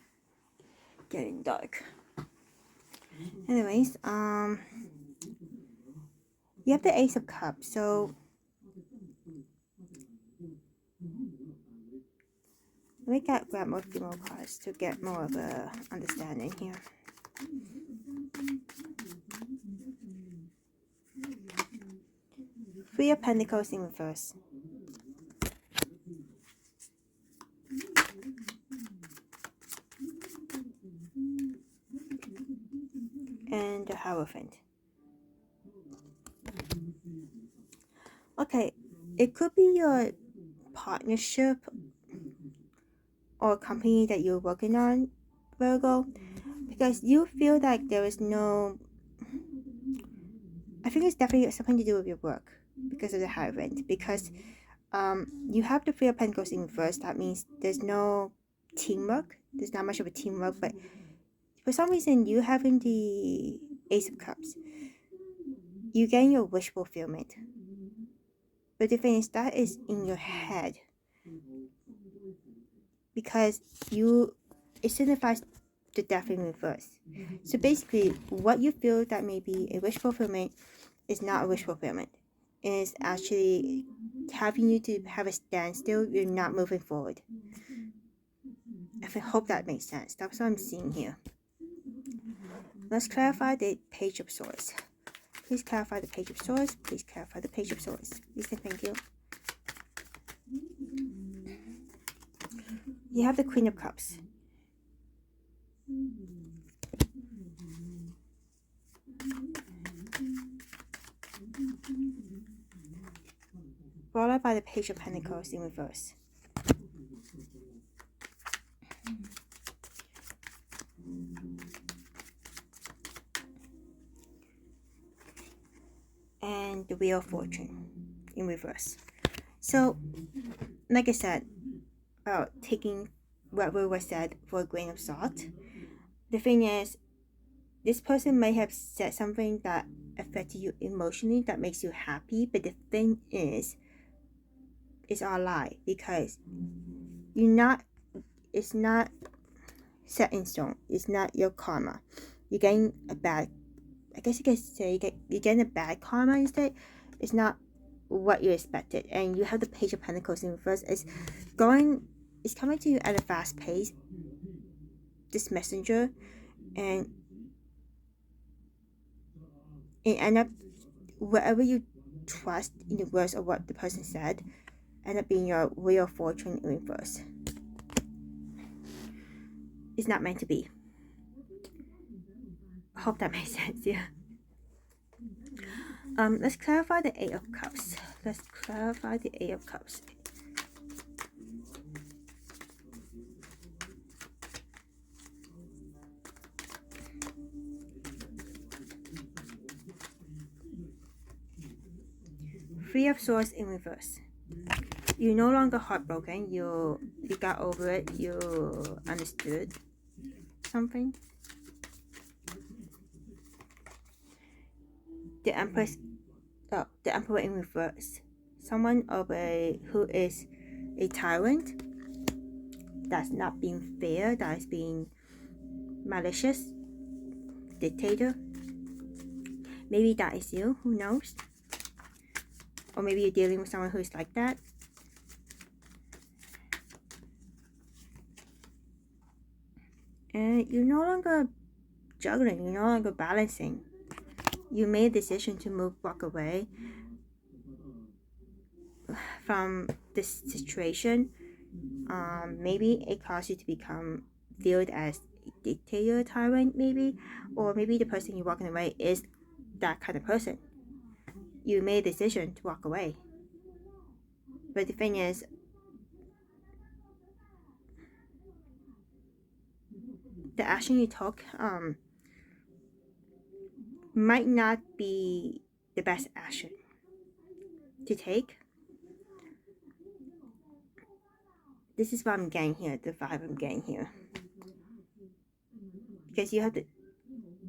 A: getting dark. Anyways, you have the Ace of Cups. So Let me grab more few more cards to get more of a understanding here. Three of Pentacles in reverse. And the Hierophant. Okay, it could be your partnership or company that you're working on, Virgo, because you feel like there is no, I think it's definitely something to do with your work because of the Hierophant, because you have the Three of Pentacles in reverse. That means there's no teamwork, there's not much of a teamwork, but for some reason you having the Ace of Cups, you getting your wish fulfillment. But the thing is, that is in your head, because it signifies the Death in reverse. So basically, what you feel that may be a wish fulfillment is not a wish fulfillment. It is actually having you to have a standstill. You're not moving forward. I hope that makes sense. That's what I'm seeing here. Let's clarify the Page of Swords. Please clarify the Page of Swords. Please clarify the Page of Swords. Please and thank you. You have the Queen of Cups. Followed by the Page of Pentacles in reverse. And the Wheel of Fortune in reverse. So, like I said, taking what was said for a grain of salt. The thing is, this person may have said something that affected you emotionally, that makes you happy, but the thing is, it's all a lie, because it's not set in stone. It's not your karma. You're getting a bad, I guess you could say you're getting a bad karma instead. It's not what you expected. And you have the Page of Pentacles in reverse. It's coming to you at a fast pace, this messenger, and it end up, whatever you trust in the words of what the person said, end up being your Wheel of Fortune in reverse. It's not meant to be. I hope that makes sense, yeah. Let's clarify the Eight of Cups. Let's clarify the Eight of Cups. Three of Swords in reverse. You're no longer heartbroken. You got over it. You understood something. The Emperor in reverse. Someone who is a tyrant, that's not being fair, that is being malicious, dictator. Maybe that is you. Who knows? Or maybe you're dealing with someone who's like that. And you're no longer juggling. You're no longer balancing. You made a decision to walk away from this situation. Maybe it caused you to become viewed as a dictator, tyrant, maybe. Or maybe the person you're walking away is that kind of person. You made a decision to walk away. But the thing is, the action you took might not be the best action to take. This is what I'm getting here, the vibe I'm getting here. Because you have to,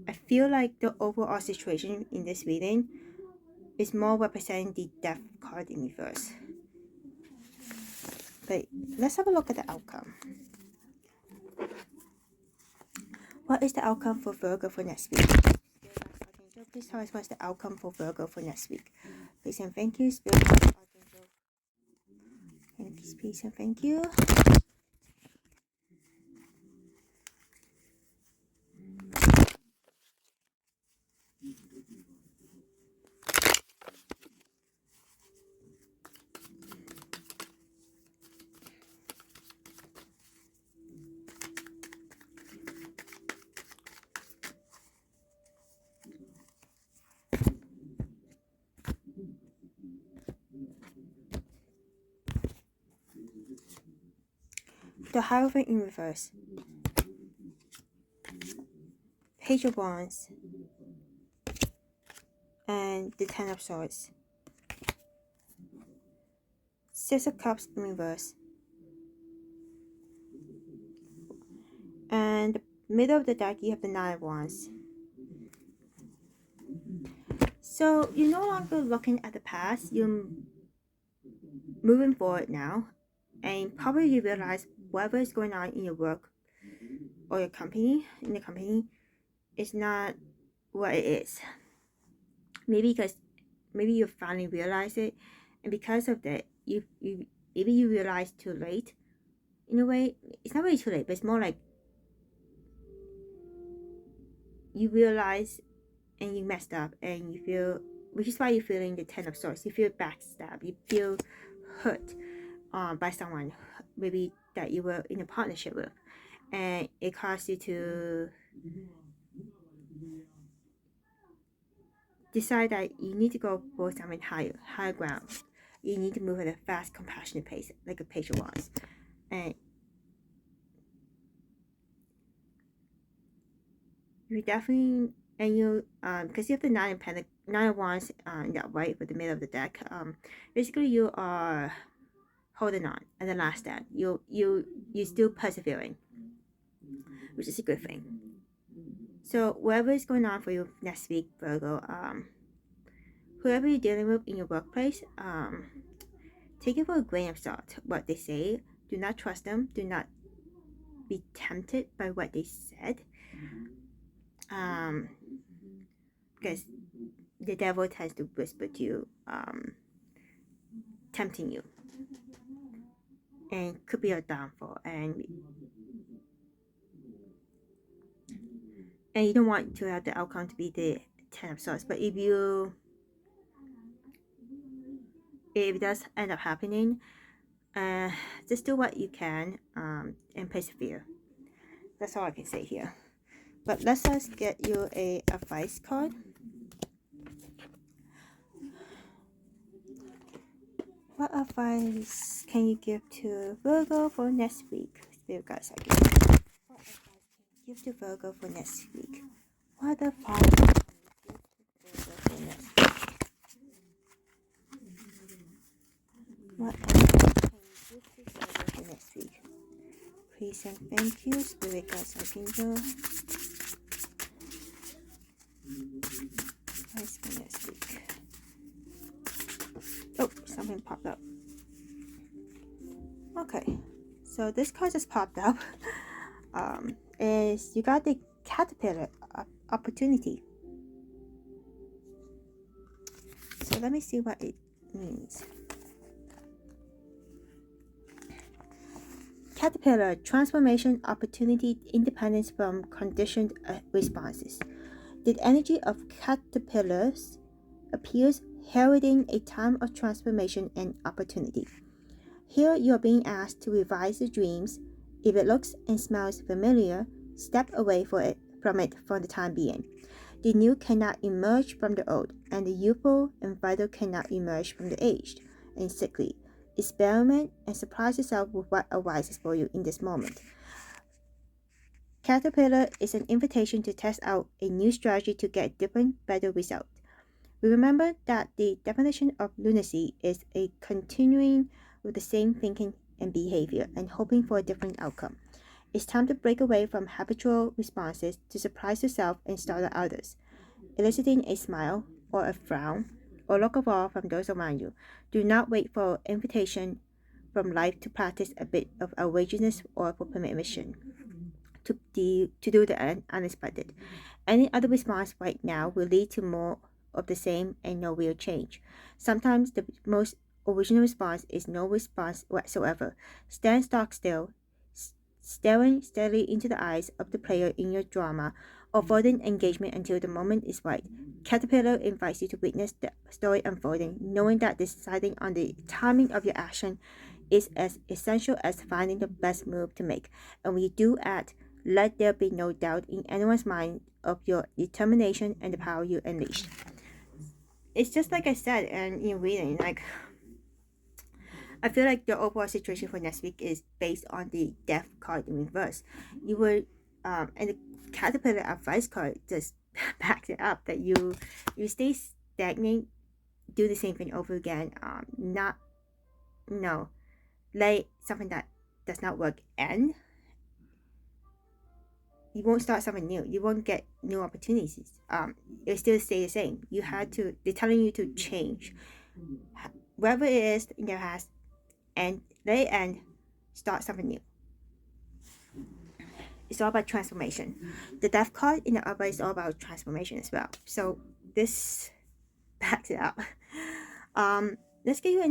A: I feel like the overall situation in this reading is more representing the Death card in reverse. But let's have a look at the outcome. What is the outcome for Virgo for next week? Please tell us what's the outcome for Virgo for next week. Please and thank you, Spirit Archangel. Please and thank you. the Hierophant in reverse, Page of Wands, and the Ten of Swords, Six of Cups in reverse, and the middle of the deck you have the Nine of Wands. So you're no longer looking at the past, you're moving forward now, and probably you realize whatever is going on in your work or your company, is not what it is. Maybe you finally realize it, and because of that, maybe you realize too late. In a way, it's not really too late, but it's more like you realize and you messed up, and you feel, which is why you're feeling the Ten of Swords. You feel backstabbed, you feel hurt by someone maybe that you were in a partnership with, and it caused you to decide that you need to go for something higher ground. You need to move at a fast, compassionate pace, like a Page of Wands. And you definitely, and you, because you have the Nine of Wands in that white with the middle of the deck. Basically you are holding on at the last stand. You're still persevering, which is a good thing. So whatever is going on for you next week, Virgo, whoever you're dealing with in your workplace, take it for a grain of salt. What they say, do not trust them. Do not be tempted by what they said, because the devil tends to whisper to you, tempting you, and could be a downfall. And you don't want to have the outcome to be the Ten of Swords. But if it does end up happening, just do what you can, and persevere. That's all I can say here. But let's just get you a advice card. What advice can you give to Virgo for next week? Spirit guides, I guess. What advice can you give to Virgo for next week? What advice can you give to Virgo for next week? What advice can you give to Virgo for next week? Please and thank you, Spirit guides, Archangel. Advice for next week. Oh, something popped up. Okay, so this card just popped up. Is you got the Caterpillar opportunity. So let me see what it means. Caterpillar, transformation, opportunity, independence from conditioned responses. The energy of caterpillars appears heralding a time of transformation and opportunity. Here you are being asked to revise your dreams. If it looks and smells familiar, step away from it for the time being. The new cannot emerge from the old, and the youthful and vital cannot emerge from the aged and sickly. Experiment and surprise yourself with what arises for you in this moment. Caterpillar is an invitation to test out a new strategy to get different, better result. We remember that the definition of lunacy is a continuing with the same thinking and behavior and hoping for a different outcome. It's time to break away from habitual responses to surprise yourself and startle others, eliciting a smile or a frown or look of awe from those around you. Do not wait for an invitation from life to practice a bit of outrageousness or for permission to do the unexpected. Any other response right now will lead to more of the same and no real change. Sometimes the most original response is no response whatsoever. Stand stock still, staring steadily into the eyes of the player in your drama, avoiding engagement until the moment is right. Caterpillar invites you to witness the story unfolding, knowing that deciding on the timing of your action is as essential as finding the best move to make. And when you do act, let there be no doubt in anyone's mind of your determination and the power you unleash. It's just like I said in reading, like, I feel like the overall situation for next week is based on the death card in reverse. You were and the caterpillar advice card just backs it up that you stay stagnant, do the same thing over again. Not no, like something that does not work, and you won't start something new. You won't get new opportunities. It'll still stay the same. You had to. They're telling you to change, whatever it is in your past, and let it end. Start something new. It's all about transformation. The death card in the upper is all about transformation as well. So this backs it up. Let's give you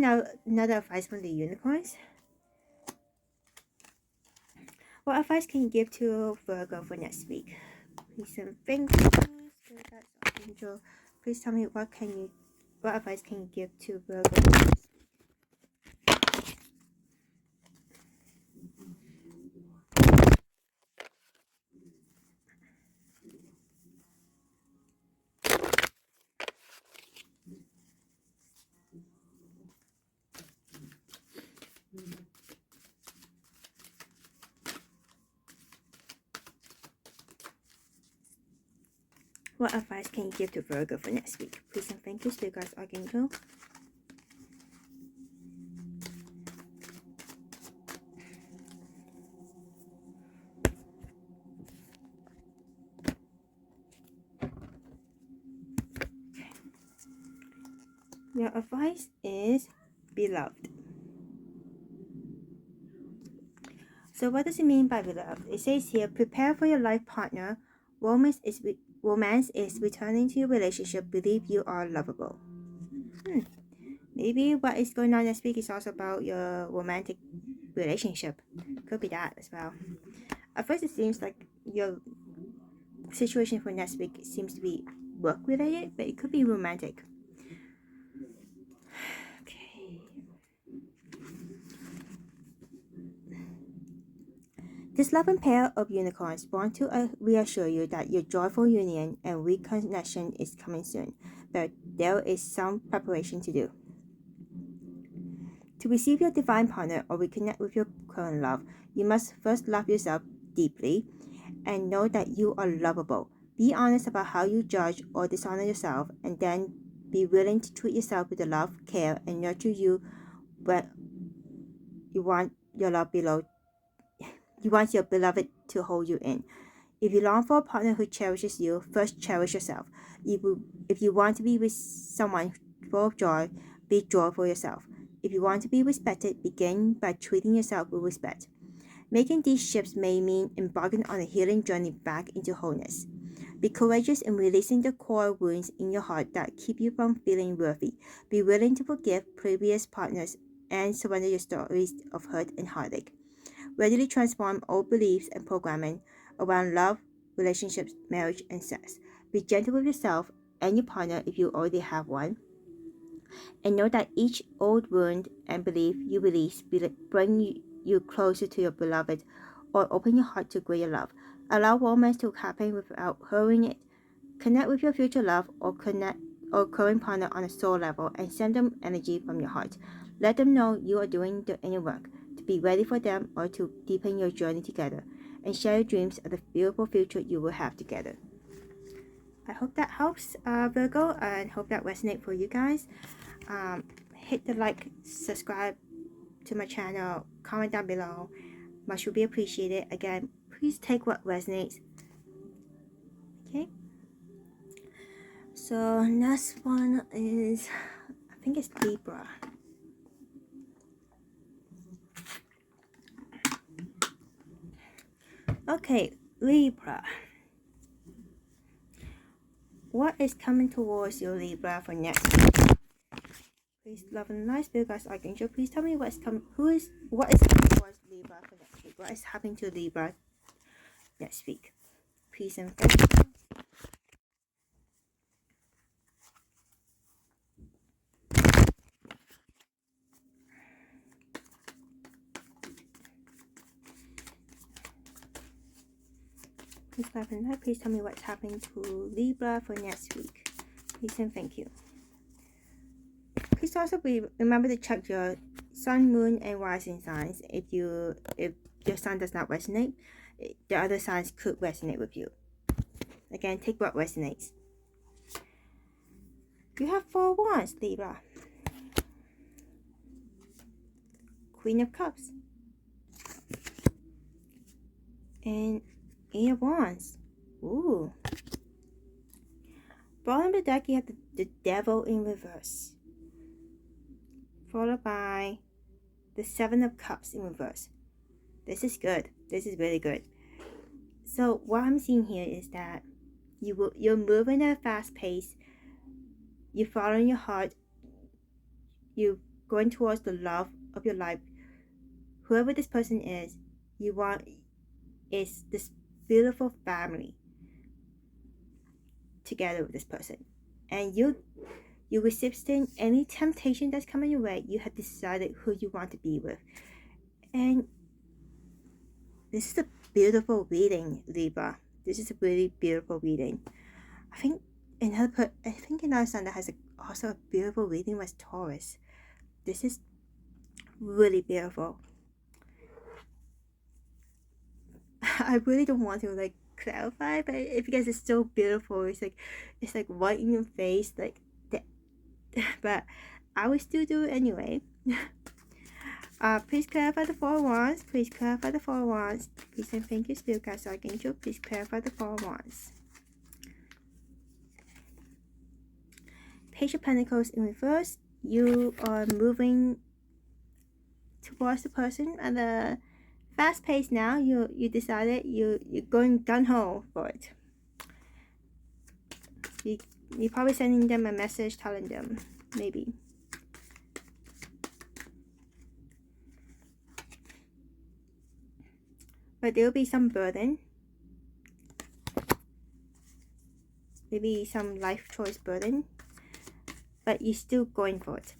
A: another advice from the unicorns. What advice can you give to Virgo for next week? Please and thank you. Please tell me what advice can you give to Virgo? What advice can you give to Virgo for next week? Please and thank you, Spirit Guides, Archangel. Your advice is beloved. So what does it mean by beloved? It says here, prepare for your life partner. Romance is returning to your relationship. Believe you are lovable. Maybe what is going on next week is also about your romantic relationship. Could be that as well. At first it seems like your situation for next week seems to be work related, but it could be romantic. Okay. This loving pair of unicorns want to reassure you that your joyful union and reconnection is coming soon, but there is some preparation to do. To receive your divine partner or reconnect with your current love, you must first love yourself deeply and know that you are lovable. Be honest about how you judge or dishonor yourself, and then be willing to treat yourself with the love, care, and nurture you when you want your beloved to hold you in. If you long for a partner who cherishes you, first cherish yourself. If you want to be with someone full of joy, be joyful yourself. If you want to be respected, begin by treating yourself with respect. Making these shifts may mean embarking on a healing journey back into wholeness. Be courageous in releasing the core wounds in your heart that keep you from feeling worthy. Be willing to forgive previous partners and surrender your stories of hurt and heartache. Readily transform old beliefs and programming around love, relationships, marriage, and sex. Be gentle with yourself and your partner if you already have one. And know that each old wound and belief you release will bring you closer to your beloved or open your heart to greater love. Allow romance to happen without hurrying it. Connect with your future love or current partner on a soul level and send them energy from your heart. Let them know you are doing the inner work to be ready for them or to deepen your journey together and share your dreams of the beautiful future you will have together. I hope that helps, Virgo, and hope that resonates for you guys. Hit the like, subscribe to my channel, comment down below. Much will be appreciated. Again, please take what resonates. Okay. So next one is, I think it's Libra. Okay, Libra. What is coming towards you, Libra, for next week? Please, love and light, Spirit Guides, Archangel, please tell me what is coming towards Libra for next week. What is happening to Libra next week? Peace and thank you. Please, love and light, please tell me what's happening to Libra for next week. Please and thank you. Please also remember to check your Sun, Moon, and Rising signs. If your sun does not resonate, the other signs could resonate with you. Again, take what resonates. You have 4 wands, Libra. Queen of Cups. And 8 of Wands. Ooh. Bottom of the deck, you have the Devil in reverse. Followed by the 7 of Cups in reverse. This is good. This is really good. So what I'm seeing here is that you're moving at a fast pace. You're following your heart. You're going towards the love of your life. Whoever this person is, you want is this beautiful family together with this person. And you're resisting any temptation that's coming your way. You have decided who you want to be with. And this is a beautiful reading, Libra. This is a really beautiful reading. I think another sign that has also a beautiful reading was Taurus. This is really beautiful. I really don't want to clarify, but because it's so beautiful, it's like right in your face, like that. But I will still do it anyway. Please clarify the 4 wands. Please clarify the 4 wands. Please and thank you, Spirit Guides, Archangel. Please clarify the 4 wands. Page of Pentacles in reverse. You are moving towards the person at a fast pace now. You decided you're going gung-ho for it. You're probably sending them a message telling them, maybe. But there will be some burden. Maybe some life choice burden. But you're still going for it.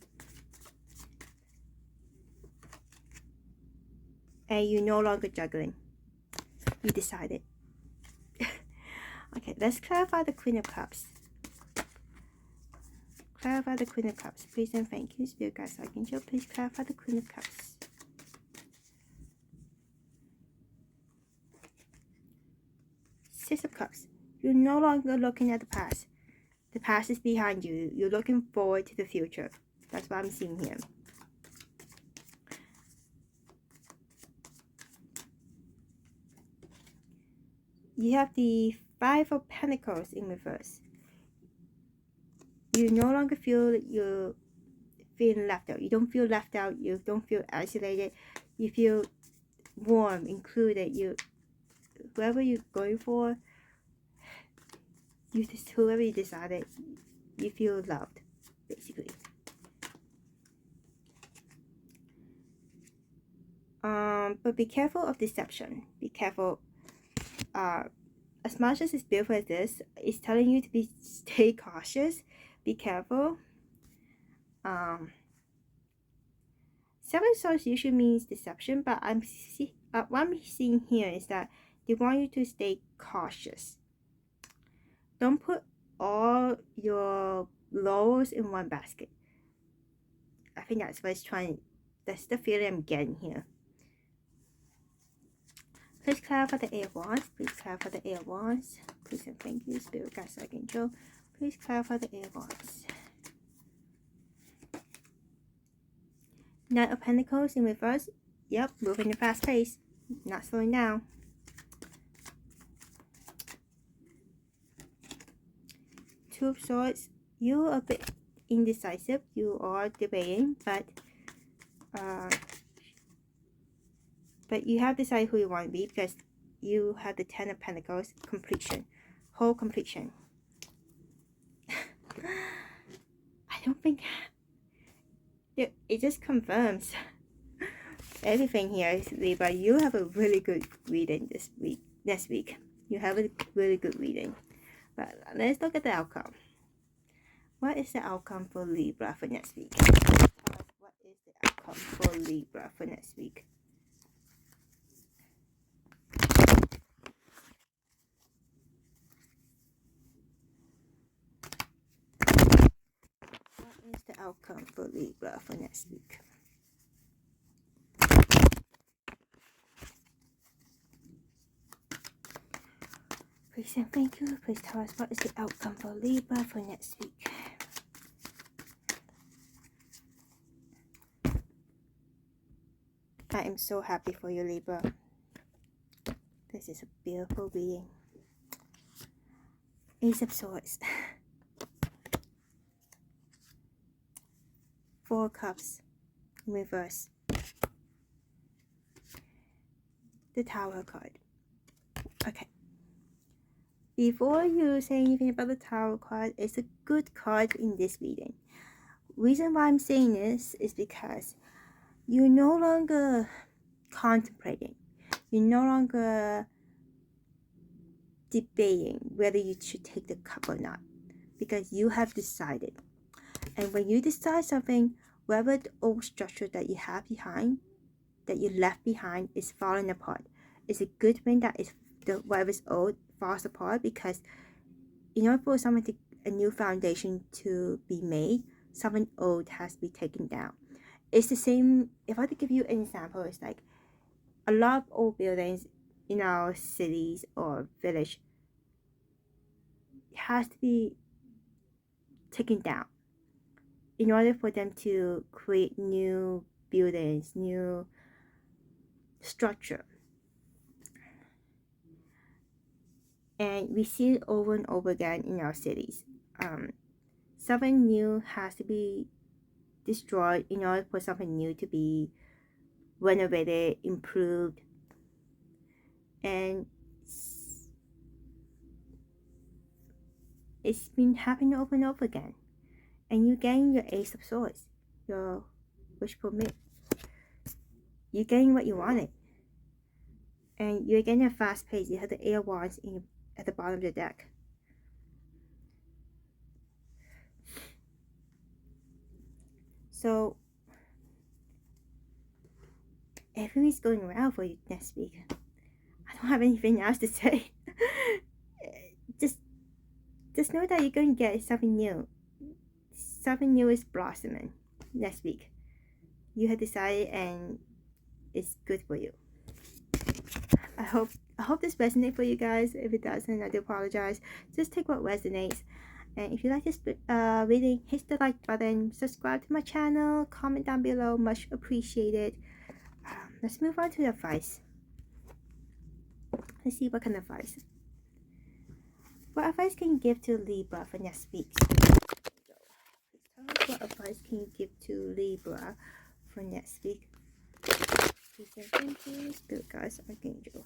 A: And you're no longer juggling. You decided. Okay, let's clarify the Queen of Cups. Clarify the Queen of Cups. Please and thank you, Spirit Guides, Archangel. Please clarify the Queen of Cups. Six of Cups. You're no longer looking at the past. The past is behind you. You're looking forward to the future. That's what I'm seeing here. You have the 5 of Pentacles in reverse. You no longer feel you're feeling left out. You don't feel left out. You don't feel isolated. You feel warm, included. Whoever you're going for, whoever you decided, you feel loved, basically. But be careful of deception. Be careful. As much as it's beautiful as this, it's telling you to stay cautious. Be careful. 7 of Swords usually means deception, but what I'm seeing here is that they want you to stay cautious. Don't put all your laurels in one basket. I think that's what it's trying. That's the feeling I'm getting here. Please clarify the 8 of Wands. Please clarify the 8 of Wands. Please and thank you, Spirit Guides, Archangel. Please clarify the 8 of Wands. Knight of Pentacles in reverse. Yep, moving at a fast pace. Not slowing down. Two of Swords. You're a bit indecisive. You are debating, but you have decided who you want to be because you have the 10 of Pentacles. Completion. Whole completion. I don't think... It just confirms everything here, Libra. You have a really good reading next week. You have a really good reading. But let's look at the outcome. What is the outcome for Libra for next week? What is the outcome for Libra for next week? What is the outcome for Libra for next week? Please and thank you. Please tell us what is the outcome for Libra for next week. I am so happy for you, Libra. This is a beautiful reading. Ace of Swords. 4 Cups in reverse. The Tower card. Okay. Before you say anything about the Tower card, it's a good card in this reading. Reason why I'm saying this is because you're no longer contemplating. You're no longer debating whether you should take the cup or not, because you have decided. And when you decide something, whether the old structure that you have behind, that you left behind, is falling apart, it's a good thing that whatever's old falls apart, because in order for something a new foundation to be made, something old has to be taken down. It's the same. If I had to give you an example, it's like a lot of old buildings in our cities or village has to be taken down in order for them to create new buildings, new structure. And we see it over and over again in our cities. Something new has to be destroyed in order for something new to be renovated, improved. And it's been happening over and over again. And you're getting your Ace of Swords, your wish permit. You're getting what you wanted. And you're getting a fast pace. You have the 8 of Wands at the bottom of the deck. So everything's going well for you next week. I don't have anything else to say. Just know that you're going to get something new. Something new is blossoming next week. You have decided, and it's good for you. I hope this resonates for you guys. If it doesn't, I do apologize. Just take what resonates. And if you like this reading, hit the like button, subscribe to my channel, comment down below, much appreciated. Let's move on to the advice. Let's see what kind of advice. What advice can you give to Libra for next week? Please tell us what advice can you give to Libra for next week. Please say thank you, Spirit Guides, Archangel.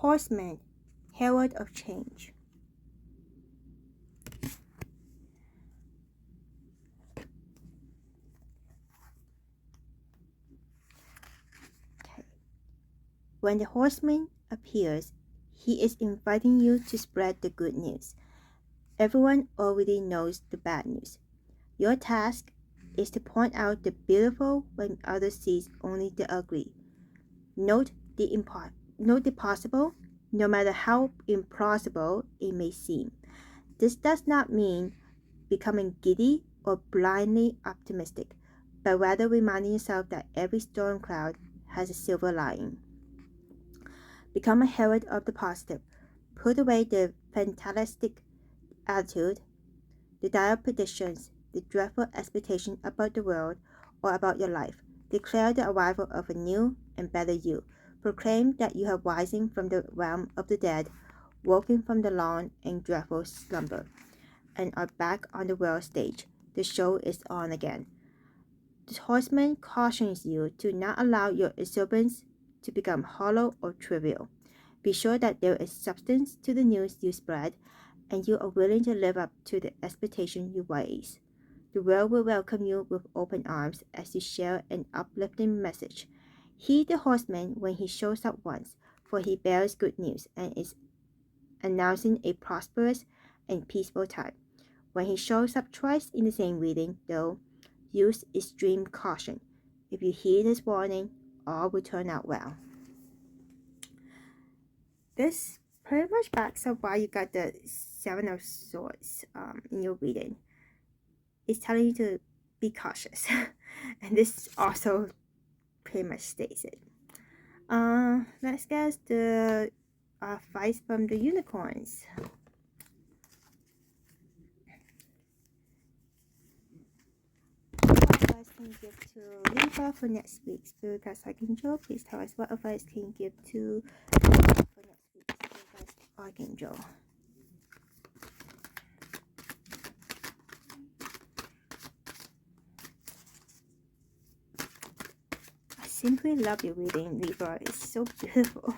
A: Horseman, herald of change. Okay. When the horseman appears, he is inviting you to spread the good news. Everyone already knows the bad news. Your task is to point out the beautiful when others see only the ugly. Note the possible, no matter how implausible it may seem. This does not mean becoming giddy or blindly optimistic, but rather reminding yourself that every storm cloud has a silver lining. Become a herald of the positive. Put away the fatalistic attitude, the dire predictions, the dreadful expectation about the world or about your life. Declare the arrival of a new and better you. Proclaim that you have risen from the realm of the dead, woken from the long and dreadful slumber, and are back on the world stage. The show is on again. The horseman cautions you to not allow your exuberance to become hollow or trivial. Be sure that there is substance to the news you spread, and you are willing to live up to the expectation you raise. The world will welcome you with open arms as you share an uplifting message. Heed the horseman when he shows up once, for he bears good news and is announcing a prosperous and peaceful time. When he shows up twice in the same reading, though, use extreme caution. If you heed his warning, all will turn out well. this pretty much backs up why you got the Seven of Swords in your reading. It's telling you to be cautious. And this also pretty much states it. Let's get the advice from the unicorns. What advice can you give to Libra for next week? Spirit Guides Archangel, please tell us what advice can you give to Libra for next week? Spirit Guides Archangel. I simply love your reading, Libra. It's so beautiful.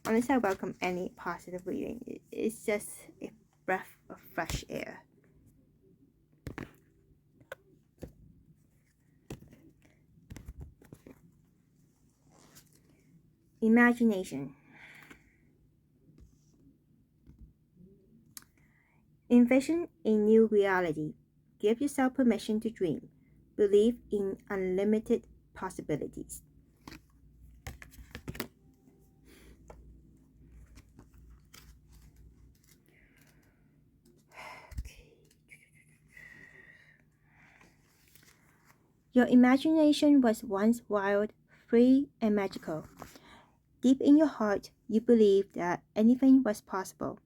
A: Honestly, I welcome any positive reading. It's just a breath of fresh air. Imagination. Envision a new reality. Give yourself permission to dream. Believe in unlimited possibilities. Your imagination was once wild, free, and magical. Deep in your heart, you believed that anything was possible.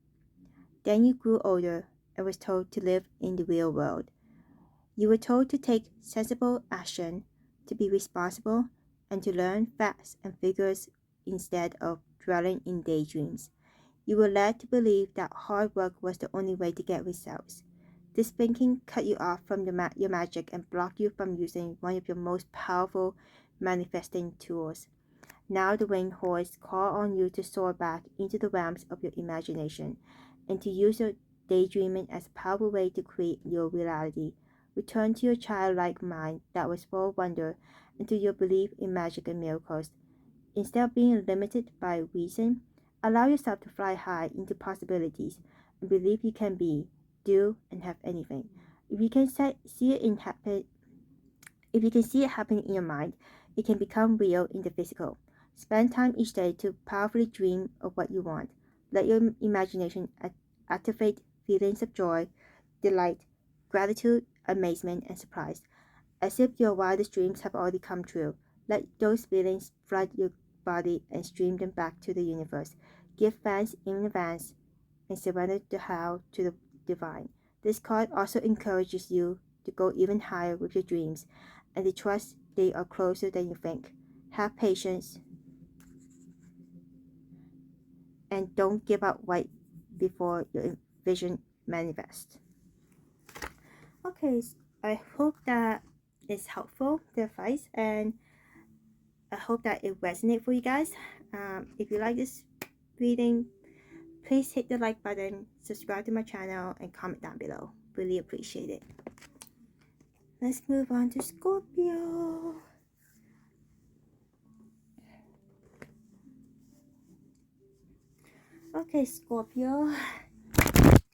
A: Then you grew older and was told to live in the real world. You were told to take sensible action, to be responsible, and to learn facts and figures instead of dwelling in daydreams. You were led to believe that hard work was the only way to get results. This thinking cut you off from your magic and blocked you from using one of your most powerful manifesting tools. Now the winged horse call on you to soar back into the realms of your imagination and to use your daydreaming as a powerful way to create your reality. Return to your childlike mind that was full of wonder and to your belief in magic and miracles. Instead of being limited by reason, allow yourself to fly high into possibilities and believe you can be, do, and have anything. If you can see it happening in your mind, it can become real in the physical. Spend time each day to powerfully dream of what you want. Let your imagination activate feelings of joy, delight, gratitude, amazement, and surprise. As if your wildest dreams have already come true. Let those feelings flood your body and stream them back to the universe. Give thanks in advance and surrender the how to the divine. This card also encourages you to go even higher with your dreams and to trust they are closer than you think. Have patience and don't give up right before your vision manifests. Okay, I hope that is helpful, the advice, and I hope that it resonates for you guys. If you like this reading, please hit the like button, subscribe to my channel, and comment down below. Really appreciate it. Let's move on to Scorpio. Okay, Scorpio.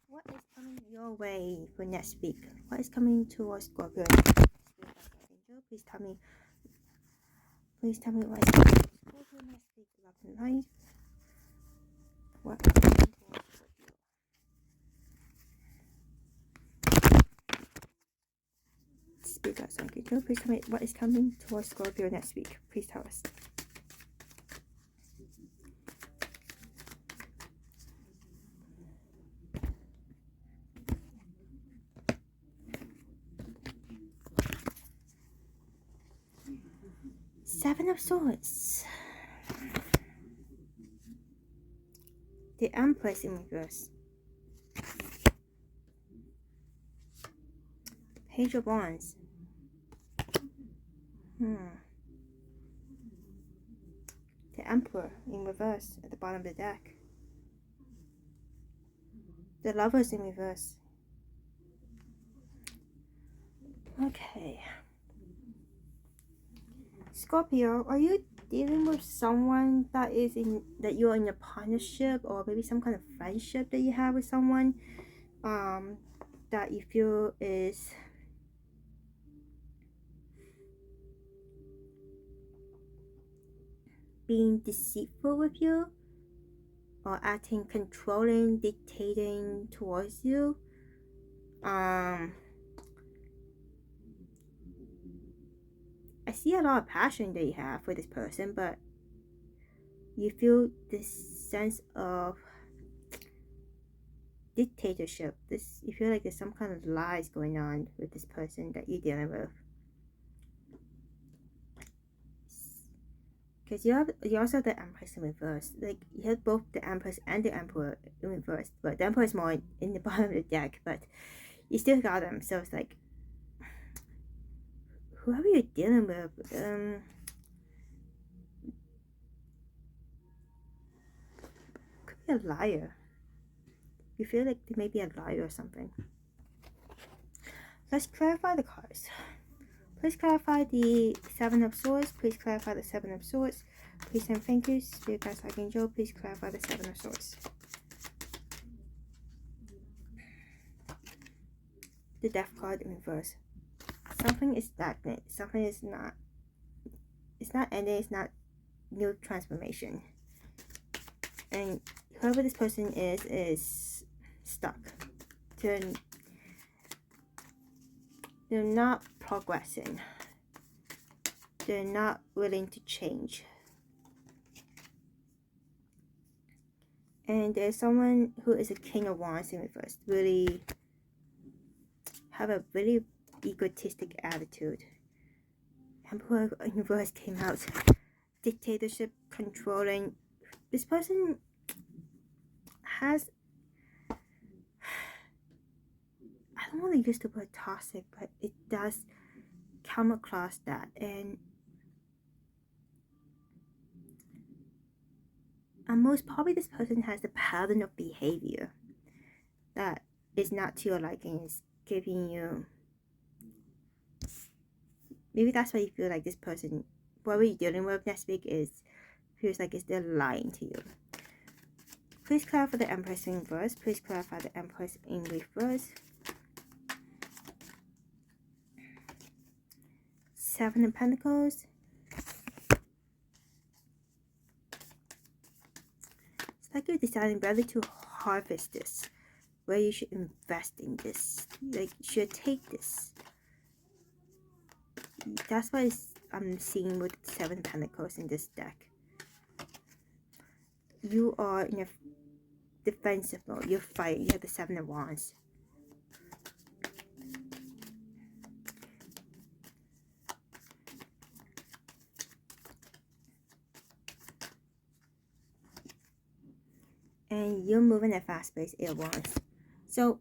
A: What is coming your way for next week? What is coming towards Scorpio? Please tell me. Please tell me what is coming towards Scorpio next week. Love and light. What is coming towards Scorpio? Spirit Guides Archangel, please tell me what is coming towards Scorpio next week. Please tell us. Seven of Swords. The Empress in reverse. Page of Wands. The Emperor in reverse at the bottom of the deck. The Lovers in reverse. Okay. Scorpio, are you dealing with someone that you're in a partnership or maybe some kind of friendship that you have with someone that you feel is being deceitful with you or acting controlling, dictating towards you. I see a lot of passion that you have for this person, but you feel this sense of dictatorship. You feel like there's some kind of lies going on with this person that you're dealing with. Because you also have the Empress in reverse. Like, you have both the Empress and the Emperor in reverse. But the Emperor is more in the bottom of the deck, but you still got them. So it's like, whoever you're dealing with, could be a liar. You feel like they may be a liar or something. Let's clarify the cards. Please clarify the Seven of Swords. Please clarify the Seven of Swords. Please and thank you. Spirit Guides, Archangel, please clarify the Seven of Swords. The Death card in reverse. Something is stagnant. Something is not. It's not ending. It's not new transformation. And whoever this person is stuck. They're not progressing. They're not willing to change. And there's someone who is a King of Wands in reverse. Really have a really egotistic attitude. Emperor in reverse came out. Dictatorship, controlling. This person has... I don't want to use the word toxic, but it does come across that. And most probably this person has a pattern of behavior that is not to your liking. Is giving you... Maybe that's why you feel like this person, whoever you're dealing with next week, feels like they're lying to you. Please clarify the Empress in reverse. Please clarify the Empress in reverse. Seven of Pentacles. It's like you're deciding whether to harvest this, where you should invest in this, like you should take this. That's why I'm seeing with Seven of Pentacles in this deck. You are in a defensive mode. You're fighting. You have the Seven of Wands. And you're moving at fast pace, Eight of Wands. So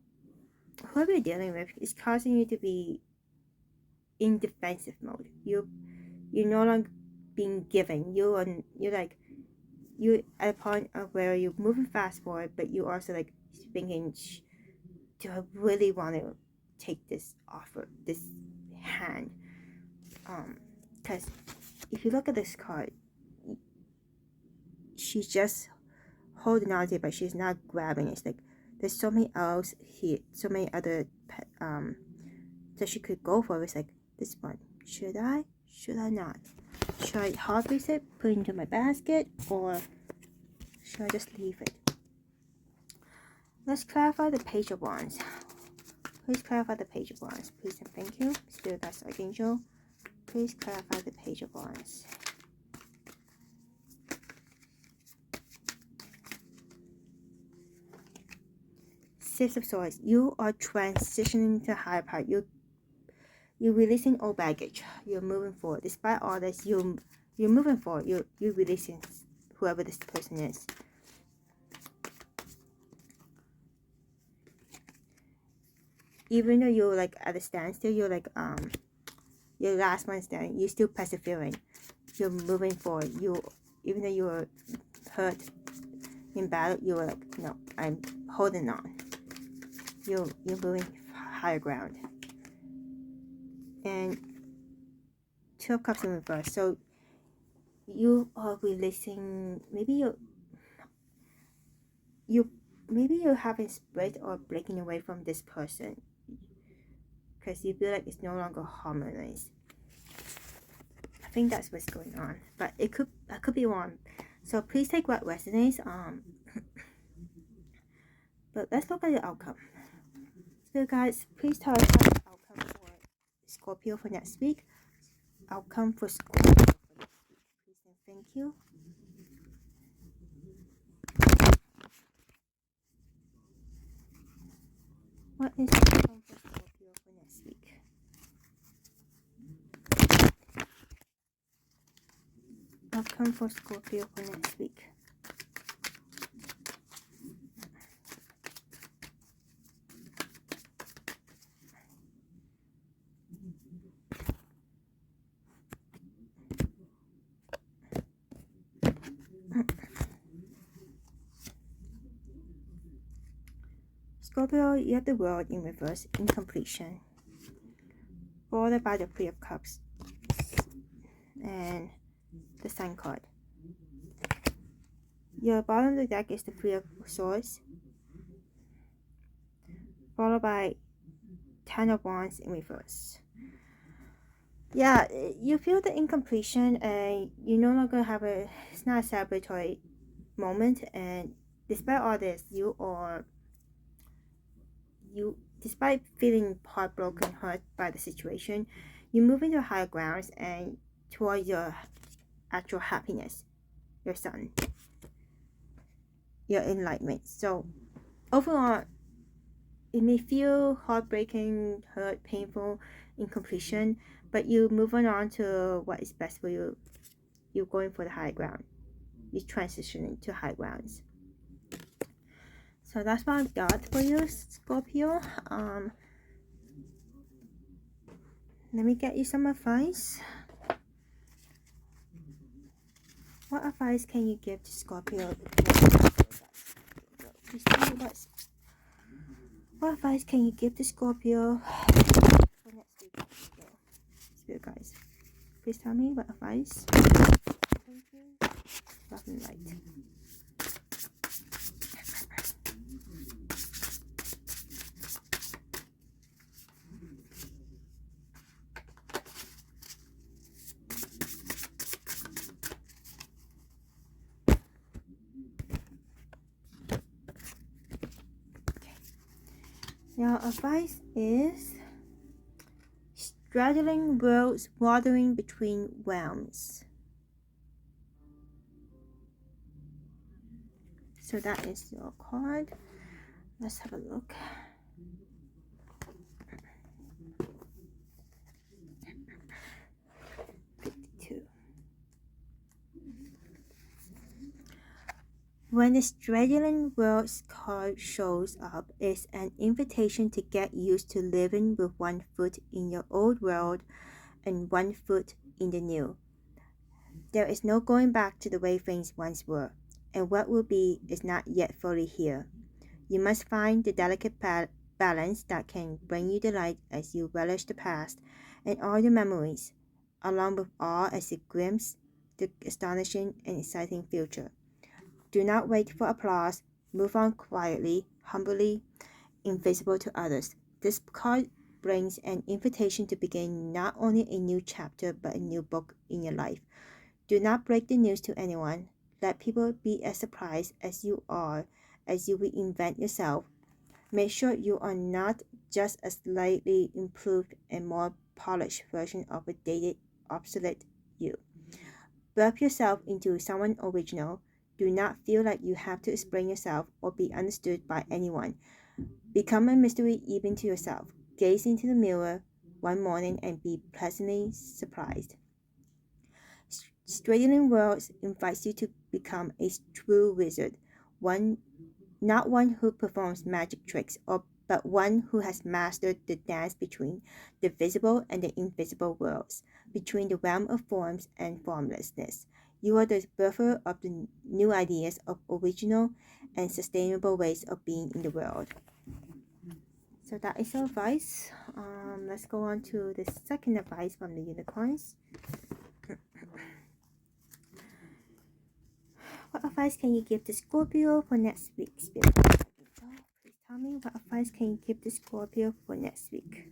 A: whoever you're dealing with is causing you to be in defensive mode. You're no longer being given. You're at a point of where you're moving fast forward, but you also like thinking, do I really want to take this offer, this hand? Because if you look at this card, she's just holding on to it, but she's not grabbing it. It's like there's so many else here, so many other that she could go for. It's like, this one, should I not? Should I harvest it, put it into my basket, or should I just leave it? Let's clarify the Page of Wands. Please clarify the Page of Wands. Please and thank you. Spirit Guides, Archangel, please clarify the Page of Wands. Six of Swords. You are transitioning to higher power. You're releasing old baggage. You're moving forward. Despite all this, you're moving forward. You're releasing whoever this person is. Even though you're like at a standstill, you're like your last one standing, you're still persevering. You're moving forward. Even though you were hurt in battle, you were like, no, I'm holding on. You're moving higher ground. And Two of Cups in reverse. So you are releasing, maybe you're having split or breaking away from this person because you feel like it's no longer harmonized. think that's what's going on, but I could be wrong. So please take what resonates. But let's look at the outcome. So guys, please tell us the outcome for Scorpio for next week. Outcome for Scorpio for next week. Please and thank you. What is the outcome for Scorpio for next week? Outcome for Scorpio for next week. Scorpio, you have the World in reverse, incompletion, followed by the Three of Cups and the Sun card. Your bottom of the deck is the Three of Swords, followed by Ten of Wands in reverse. Yeah, you feel the incompletion and you no longer have it's not a celebratory moment, and despite all this, despite feeling heartbroken, hurt by the situation, you move into higher grounds and towards your actual happiness, your sun, your enlightenment. So overall, it may feel heartbreaking, hurt, painful, incompletion, but you move on to what is best for you. You're going for the high ground. You're transitioning to high grounds. So that's what I've got for you, Scorpio. Let me get you some advice. What advice can you give to Scorpio? Please tell me what advice can you give to Scorpio for next week? Spirit guys, please tell me what advice. Thank you. Love and light. Now, advice is straddling worlds, wandering between realms. So that is your card. Let's have a look. When the straddling worlds card shows up, it's an invitation to get used to living with one foot in your old world and one foot in the new. There is no going back to the way things once were, and what will be is not yet fully here. You must find the delicate balance that can bring you delight as you relish the past and all your memories, along with awe as it glimpses the astonishing and exciting future. Do not wait for applause. Move on quietly, humbly, invisible to others. This card brings an invitation to begin not only a new chapter but a new book in your life. Do not break the news to anyone. Let people be as surprised as you are as you reinvent yourself. Make sure you are not just a slightly improved and more polished version of a dated, obsolete you. Birth yourself into someone original. Do not feel like you have to explain yourself or be understood by anyone. Become a mystery even to yourself. Gaze into the mirror one morning and be pleasantly surprised. Straightening Worlds invites you to become a true wizard, not one who performs magic tricks, but one who has mastered the dance between the visible and the invisible worlds, between the realm of forms and formlessness. You are the birther of the new ideas of original and sustainable ways of being in the world. So that is our advice. Let's go on to the second advice from the unicorns. What advice can you give to Scorpio for next week, Spirit? Please tell me what advice can you give to Scorpio for next week.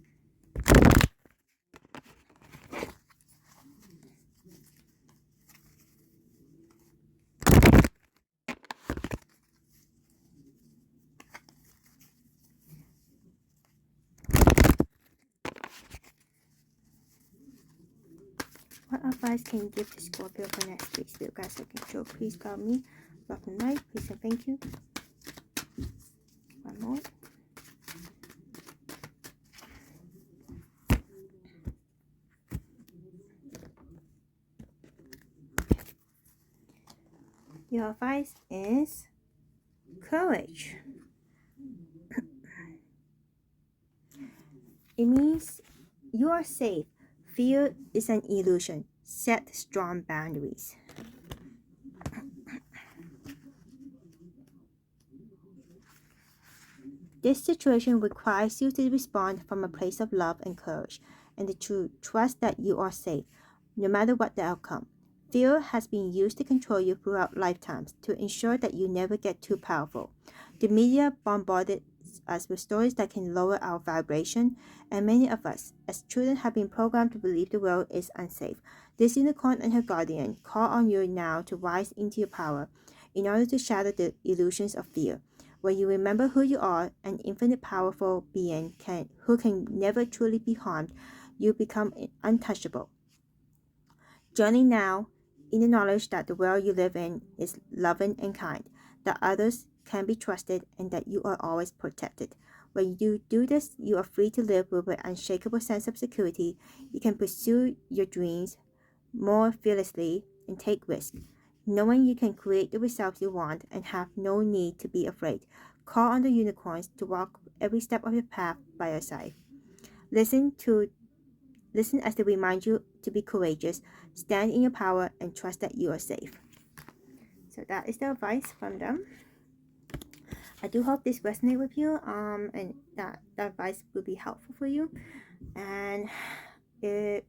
A: What advice can you give to Scorpio for next week? Spirit guides, I control. Please guide me. Love and light. Please and thank you. One more. Your advice is courage. It means you are safe. Fear is an illusion. Set strong boundaries. This situation requires you to respond from a place of love and courage, and to trust that you are safe, no matter what the outcome. Fear has been used to control you throughout lifetimes to ensure that you never get too powerful. The media bombarded us with stories that can lower our vibration, and many of us, as children, have been programmed to believe the world is unsafe. This unicorn and her guardian call on you now to rise into your power in order to shatter the illusions of fear. When you remember who you are, an infinite powerful being who can never truly be harmed, you become untouchable. Journey now in the knowledge that the world you live in is loving and kind, that others can be trusted, and that you are always protected. When you do this, you are free to live with an unshakable sense of security. You can pursue your dreams more fearlessly and take risks, knowing you can create the results you want and have no need to be afraid. Call on the unicorns to walk every step of your path by your side. Listen as they remind you to be courageous, stand in your power, and trust that you are safe. So that is the advice from them. I do hope this resonates with you, and that advice will be helpful for you. And if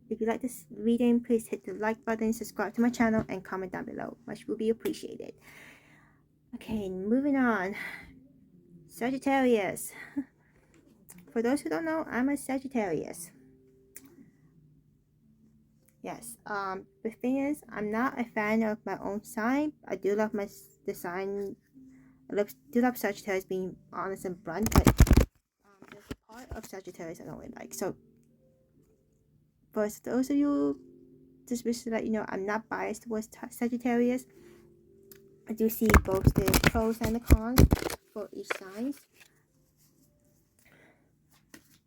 A: you like this reading, please hit the like button, subscribe to my channel, and comment down below. Much will be appreciated. Okay, moving on. Sagittarius. For those who don't know, I'm a Sagittarius. Yes, the thing is, I'm not a fan of my own sign. I do love the sign. I do love Sagittarius being honest and blunt, but there's a part of Sagittarius I don't really like. So, for those of you, just wish to let you know, I'm not biased towards Sagittarius. I do see both the pros and the cons for each sign.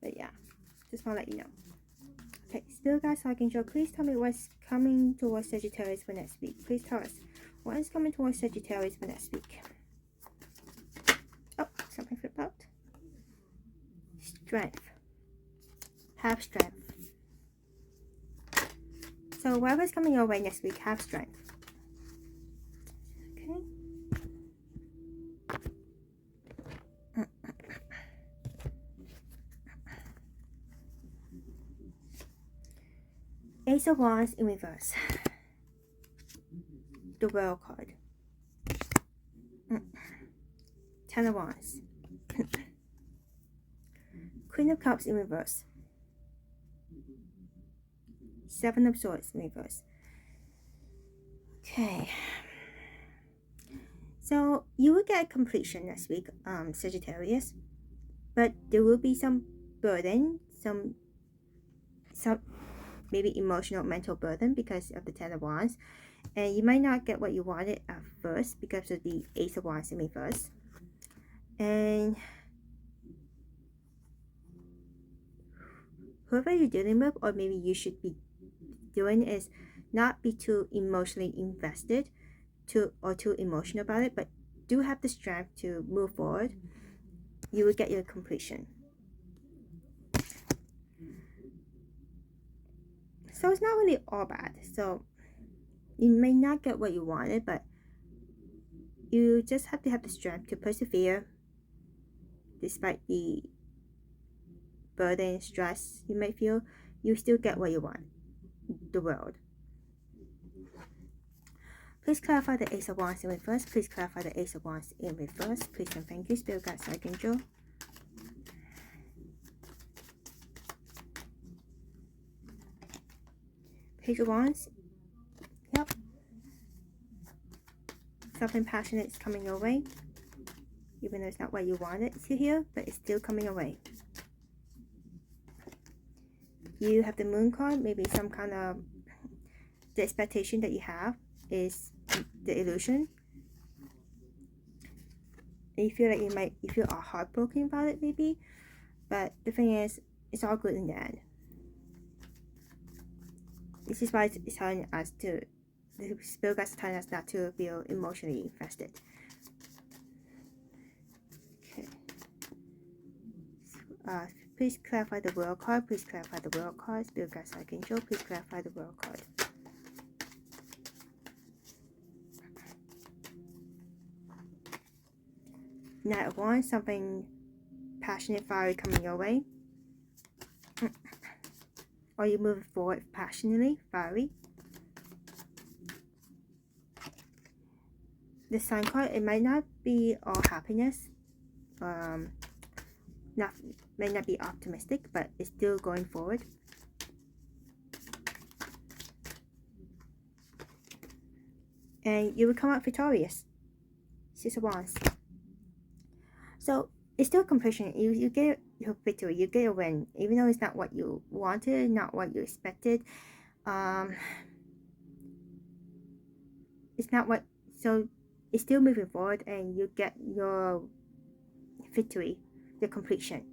A: But yeah, just want to let you know. Okay, Spirit guides, Archangel, please tell me what's coming towards Sagittarius for next week. Please tell us what is coming towards Sagittarius for next week. Oh, something flipped out. Strength. Have strength. So whatever's coming your way next week, have strength. Okay. Ace of Wands in reverse. The World card. Ten of Wands. Queen of Cups in reverse. Seven of Swords in reverse. Okay. So you will get completion next week, Sagittarius. But there will be some burden, some maybe emotional, mental burden because of the Ten of Wands. And you might not get what you wanted at first because of the Ace of Wands in reverse. And whoever you're dealing with, or maybe you should be doing, is not be too emotionally invested or too emotional about it, but do have the strength to move forward. You will get your completion. So it's not really all bad. So you may not get what you wanted, but you just have to have the strength to persevere despite the burden, stress you may feel. You still get what you want. The world. Please clarify the Ace of Wands in reverse. Please clarify the Ace of Wands in reverse. Please and thank you, Spirit Guides, Archangel. Page of Wands. Yep. Something passionate is coming your way. Even though it's not what you wanted to hear, but it's still coming your way. You have the Moon card, maybe some kind of the expectation that you have is the illusion. And you feel like you are heartbroken about it maybe, but the thing is, it's all good in the end. This is why it's telling us to, the spirit guides telling us not to feel emotionally invested. Okay. Please clarify the world card. Please clarify the world card. Spirit guides, archangel, please clarify the world card. Knight of Wands, something passionate, fiery coming your way. Or you move forward passionately, fiery. The Sun card, it might not be all happiness. May not be optimistic, but it's still going forward. And you will come out victorious. Six of Wands. So it's still completion. You get your victory. You get a win, even though it's not what you wanted, not what you expected. It's not what. So it's still moving forward, and you get your victory, the completion.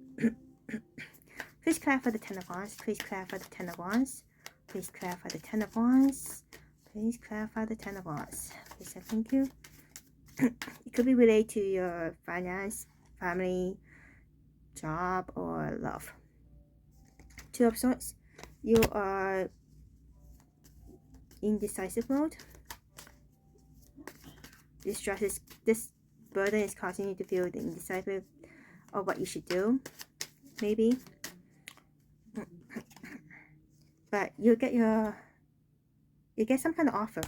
A: Please clarify the Ten of Wands. Please clarify the Ten of Wands. Please clarify the Ten of Wands. Please clarify the Ten of Wands. Please say thank you. It could be related to your finance, family, job, or love. Two of Swords. You are indecisive mode. This burden is causing you to feel indecisive of what you should do, maybe. But you get some kind of offer,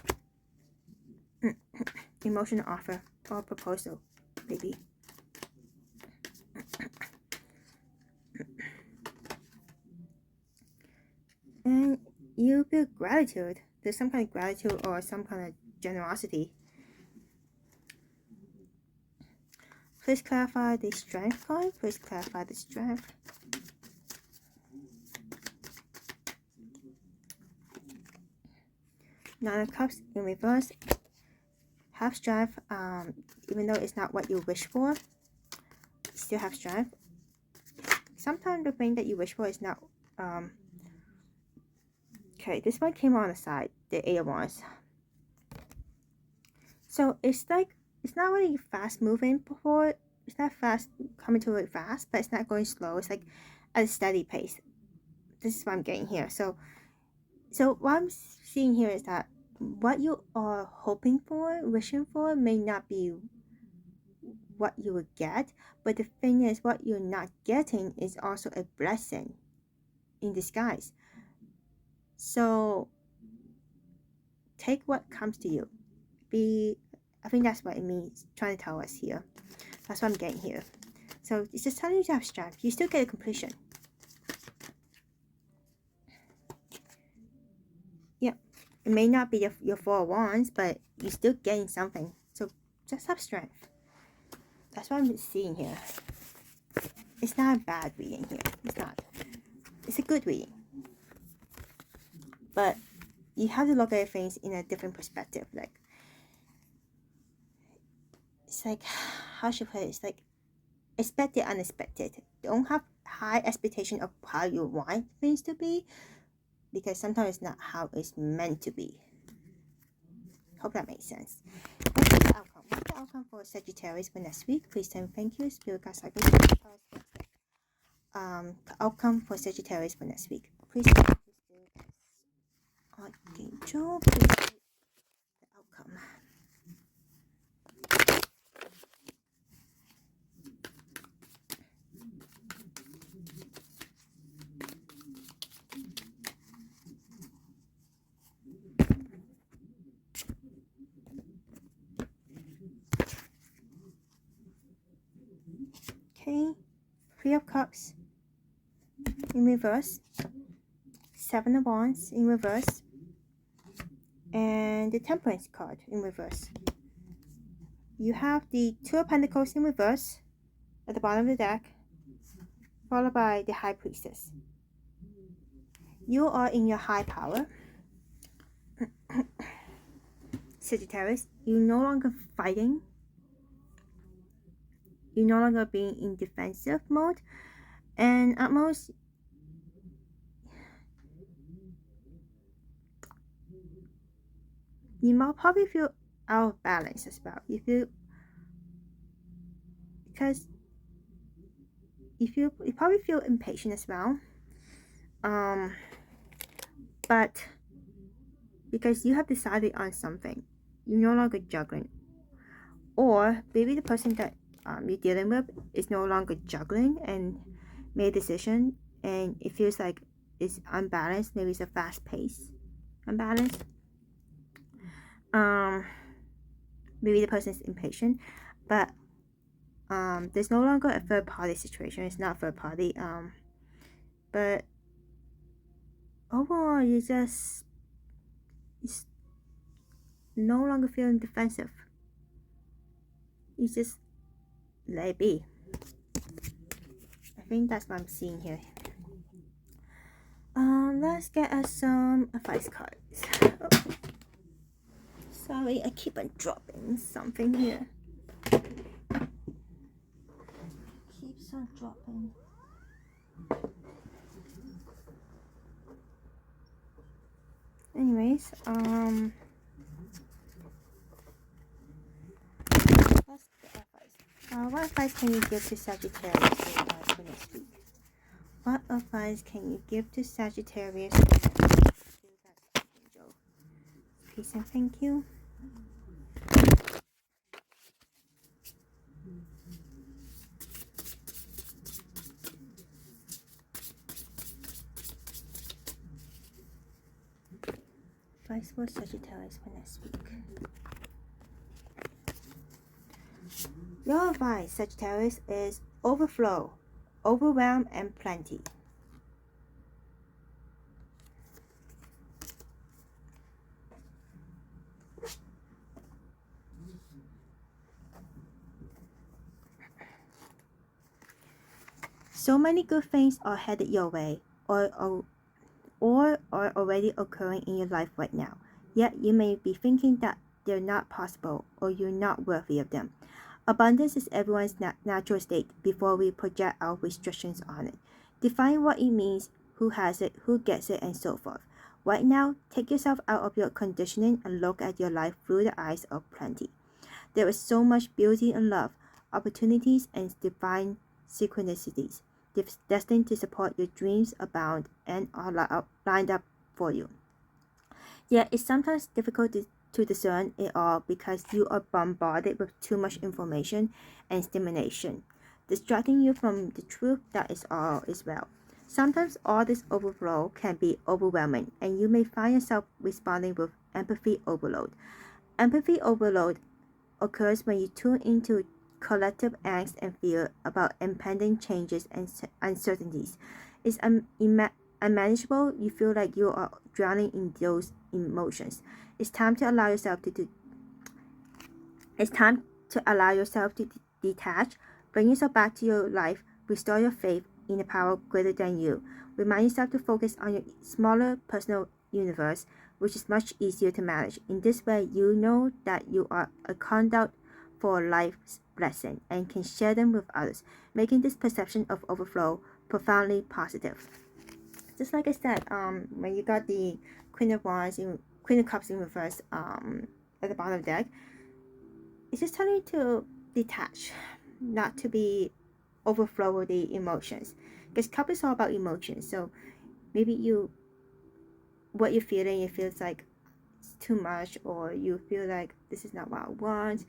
A: emotional offer or proposal, maybe. And you feel gratitude. There's some kind of gratitude or some kind of generosity. Please clarify the Strength card. Please clarify the Strength. Nine of Cups in reverse. Have strength, even though it's not what you wish for. You still have strength. Sometimes the thing that you wish for is not. Okay, this one came on the side. The Eight of Wands. So it's like, it's not really fast moving before. It's not fast coming to it fast, but it's not going slow. It's like at a steady pace. This is what I'm getting here. So what I'm seeing here is that what you are hoping for, wishing for, may not be what you will get. But the thing is, what you're not getting is also a blessing in disguise. So take what comes to you. I think that's what it means, trying to tell us here. That's what I'm getting here. So it's just telling you to have strength. You still get a completion. Yeah. It may not be your Four of Wands, but you're still getting something. So just have strength. That's what I'm seeing here. It's not a bad reading here. It's not. It's a good reading. But you have to look at things in a different perspective. Like, it's like, how should I put it? It's like expected, unexpected. Don't have high expectation of how you want things to be, because sometimes it's not how it's meant to be. Hope that makes sense. What's the outcome? What's the outcome for Sagittarius for next week? Please tell me thank you. Spirit guides, outcome for Sagittarius for next week. Please tell me, Archangel, please tell me the outcome. Okay, Three of Cups in reverse, Seven of Wands in reverse, and the Temperance card in reverse. You have the Two of Pentacles in reverse at the bottom of the deck, followed by the High Priestess. You are in your high power. Sagittarius, you're no longer fighting. You're no longer being in defensive mode. And at most, you might probably feel out of balance as well. You probably feel impatient as well. But because you have decided on something, you're no longer juggling. Or maybe the person that you're dealing with is no longer juggling and made a decision, and it feels like it's unbalanced. Maybe it's a fast pace, unbalanced. Maybe the person is impatient, but there's no longer a third party situation. It's not third party. But overall, it's no longer feeling defensive. You just let it be. I think that's what I'm seeing here. Let's get us some advice cards. Oh. Sorry, I keep on dropping something here. Keeps on dropping. Anyways, let's get advice. What advice can you give to Sagittarius for next week? What advice can you give to Sagittarius? Peace and thank you. Advice for Sagittarius for next week. Your advice, Sagittarius, is overflow, overwhelm, and plenty. So many good things are headed your way, or are already occurring in your life right now. Yet you may be thinking that they're not possible or you're not worthy of them. Abundance is everyone's natural state before we project our restrictions on it. Define what it means, who has it, who gets it, and so forth. Right now, take yourself out of your conditioning and look at your life through the eyes of plenty. There is so much beauty and love, opportunities, and divine synchronicities destined to support your dreams abound and are lined up for you. Yet it's sometimes difficult to discern it all because you are bombarded with too much information and stimulation, distracting you from the truth that is all is well. Sometimes all this overflow can be overwhelming, and you may find yourself responding with empathy overload. Empathy overload occurs when you tune into collective angst and fear about impending changes and uncertainties. It's unmanageable. You feel like you are drowning in those emotions. It's time to allow yourself to detach, bring yourself back to your life, restore your faith in a power greater than you. Remind yourself to focus on your smaller personal universe, which is much easier to manage. In this way, you know that you are a conduit for life's blessing and can share them with others, making this perception of overflow profoundly positive. Just like I said, when you got the Queen of Cups in reverse at the bottom of the deck, it's just telling you to detach, not to be overflow with the emotions, because Cup is all about emotions. So maybe what you're feeling, it feels like it's too much, or you feel like this is not what I want,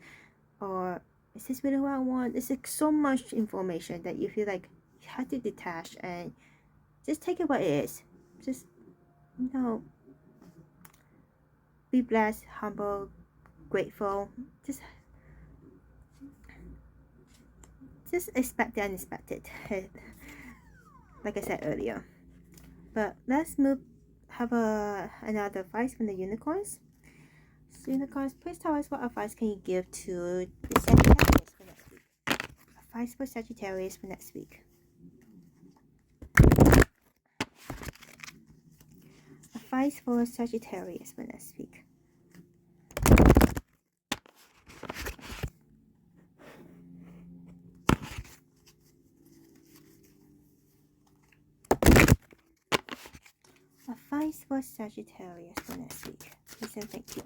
A: or is this really what I want? It's like so much information that you feel like you have to detach and just take it what it is. Just, be blessed, humble, grateful. Just expect the unexpected, like I said earlier. But let's have another advice from the unicorns. So unicorns, please tell us what advice can you give to the Sagittarius for next week. Advice for Sagittarius for next week. Advice for Sagittarius for next week. advice for Sagittarius for next week. Please and thank you.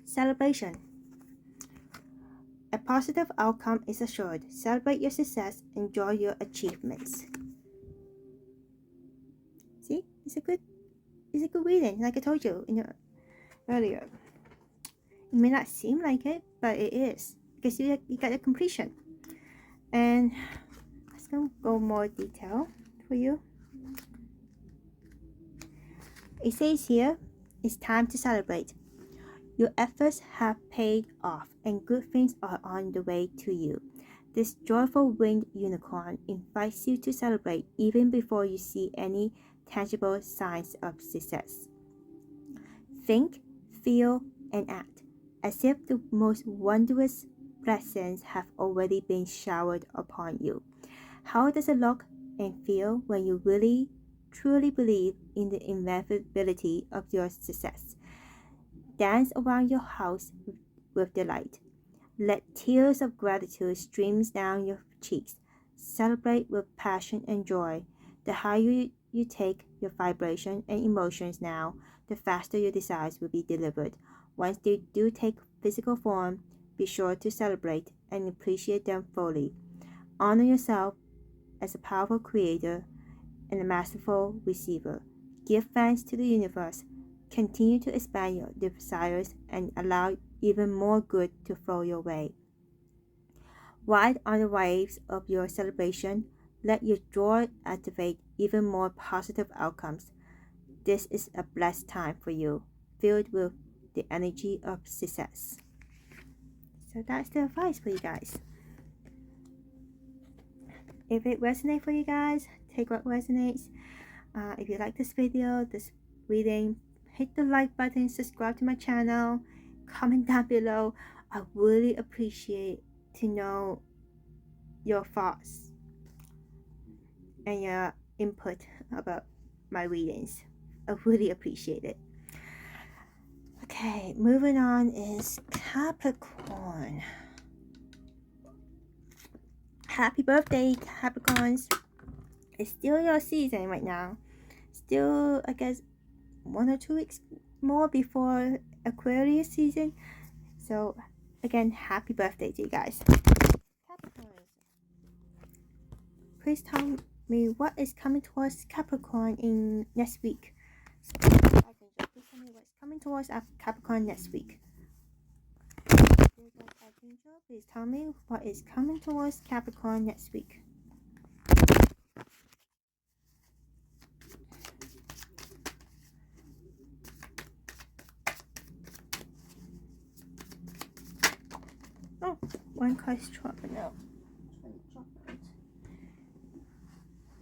A: Celebration. A positive outcome is assured. Celebrate your success. Enjoy your achievements. See, it's a good reading. Like I told you earlier, it may not seem like it, but it is, because you got a completion. And let's go more detail for you. It says here, it's time to celebrate. Your efforts have paid off and good things are on the way to you. This joyful winged unicorn invites you to celebrate even before you see any tangible signs of success. Think, feel, and act as if the most wondrous blessings have already been showered upon you. How does it look and feel when you really, truly believe in the inevitability of your success? Dance around your house with delight. Let tears of gratitude stream down your cheeks. Celebrate with passion and joy. The higher you take your vibration and emotions now, the faster your desires will be delivered. Once they do take physical form, be sure to celebrate and appreciate them fully. Honor yourself as a powerful creator and a masterful receiver. Give thanks to the universe. Continue to expand your desires and allow even more good to flow your way. Ride on the waves of your celebration. Let your joy activate even more positive outcomes. This is a blessed time for you, filled with the energy of success. So that's the advice for you guys. If it resonates for you guys, take what resonates. If you like this video, this reading, hit the like button, subscribe to my channel, comment down below. I really appreciate to know your thoughts and your input about my readings. I really appreciate it. Okay, moving on is Capricorn. Happy birthday, Capricorns. It's still your season right now. Still, I guess, 1 or 2 weeks more before Aquarius season. So again, happy birthday to you guys. Capricorn. Please tell me what is coming towards Capricorn in next week. Please tell me what's coming towards Capricorn next week. Please tell me what is coming towards Capricorn next week. Oh, one card's dropping out.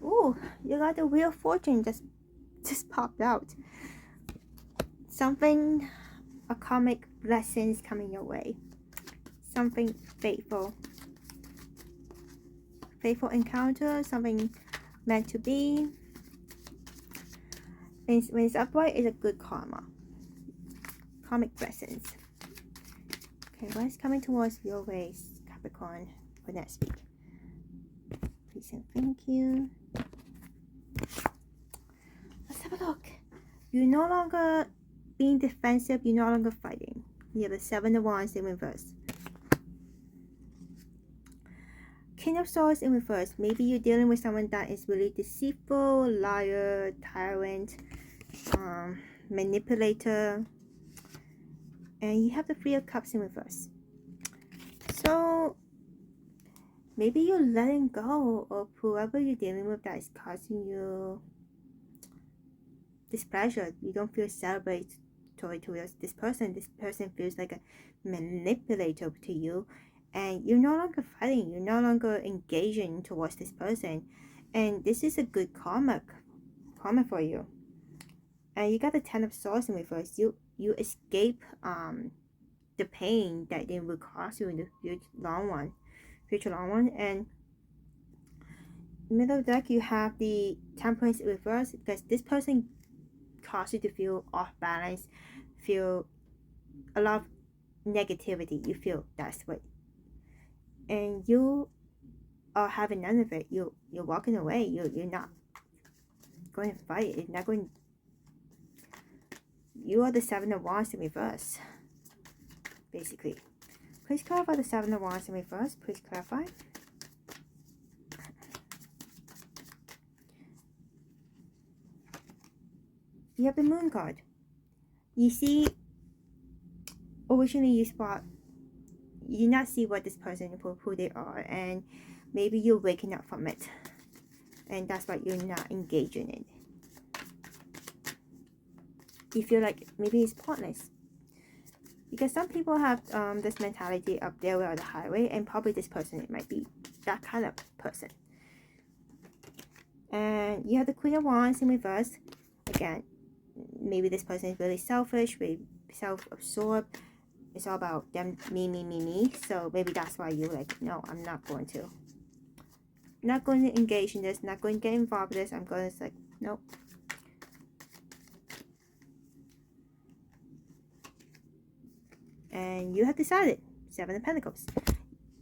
A: Ooh, you got the Wheel of Fortune just popped out. Something, a karmic blessings coming your way. Something faithful. Faithful encounter, something meant to be. When it's upright, it's a good karma. Karmic blessings. Okay, what is coming towards your ways, Capricorn, for next week? Please and thank you. Let's have a look. You're no longer being defensive, you're no longer fighting. You have the 7 of Wands in reverse. King of Swords in reverse. Maybe you're dealing with someone that is really deceitful, liar, tyrant, manipulator. And you have the 3 of Cups in reverse. So maybe you're letting go of whoever you're dealing with that is causing you displeasure. You don't feel celebratory towards this person. This person feels like a manipulator to you. And you're no longer fighting. You're no longer engaging towards this person. And this is a good karma for you. And you got the 10 of Swords in reverse. You escape the pain that they will cause you in the future long run. And middle of the deck, you have the Temperance in reverse, because this person causes you to feel off balance, feel a lot of negativity. You feel that's what, and you are having none of it. You're walking away. You're not going to fight. You're not going. You are the Seven of Wands in reverse, basically. Please clarify the Seven of Wands in reverse. Please clarify. You have the Moon card. You see, originally you did not see what this person, who they are, and maybe you're waking up from it, and that's why you're not engaging in it. You feel like maybe it's pointless, because some people have this mentality up there on the highway, and probably this person, it might be that kind of person. And you have the Queen of Wands in reverse. Again, maybe this person is really selfish, really self-absorbed. It's all about them, me. So maybe that's why you're like, no, I'm not going to engage in this, not going to get involved in this. I'm going to like, nope. And you have decided. Seven of Pentacles.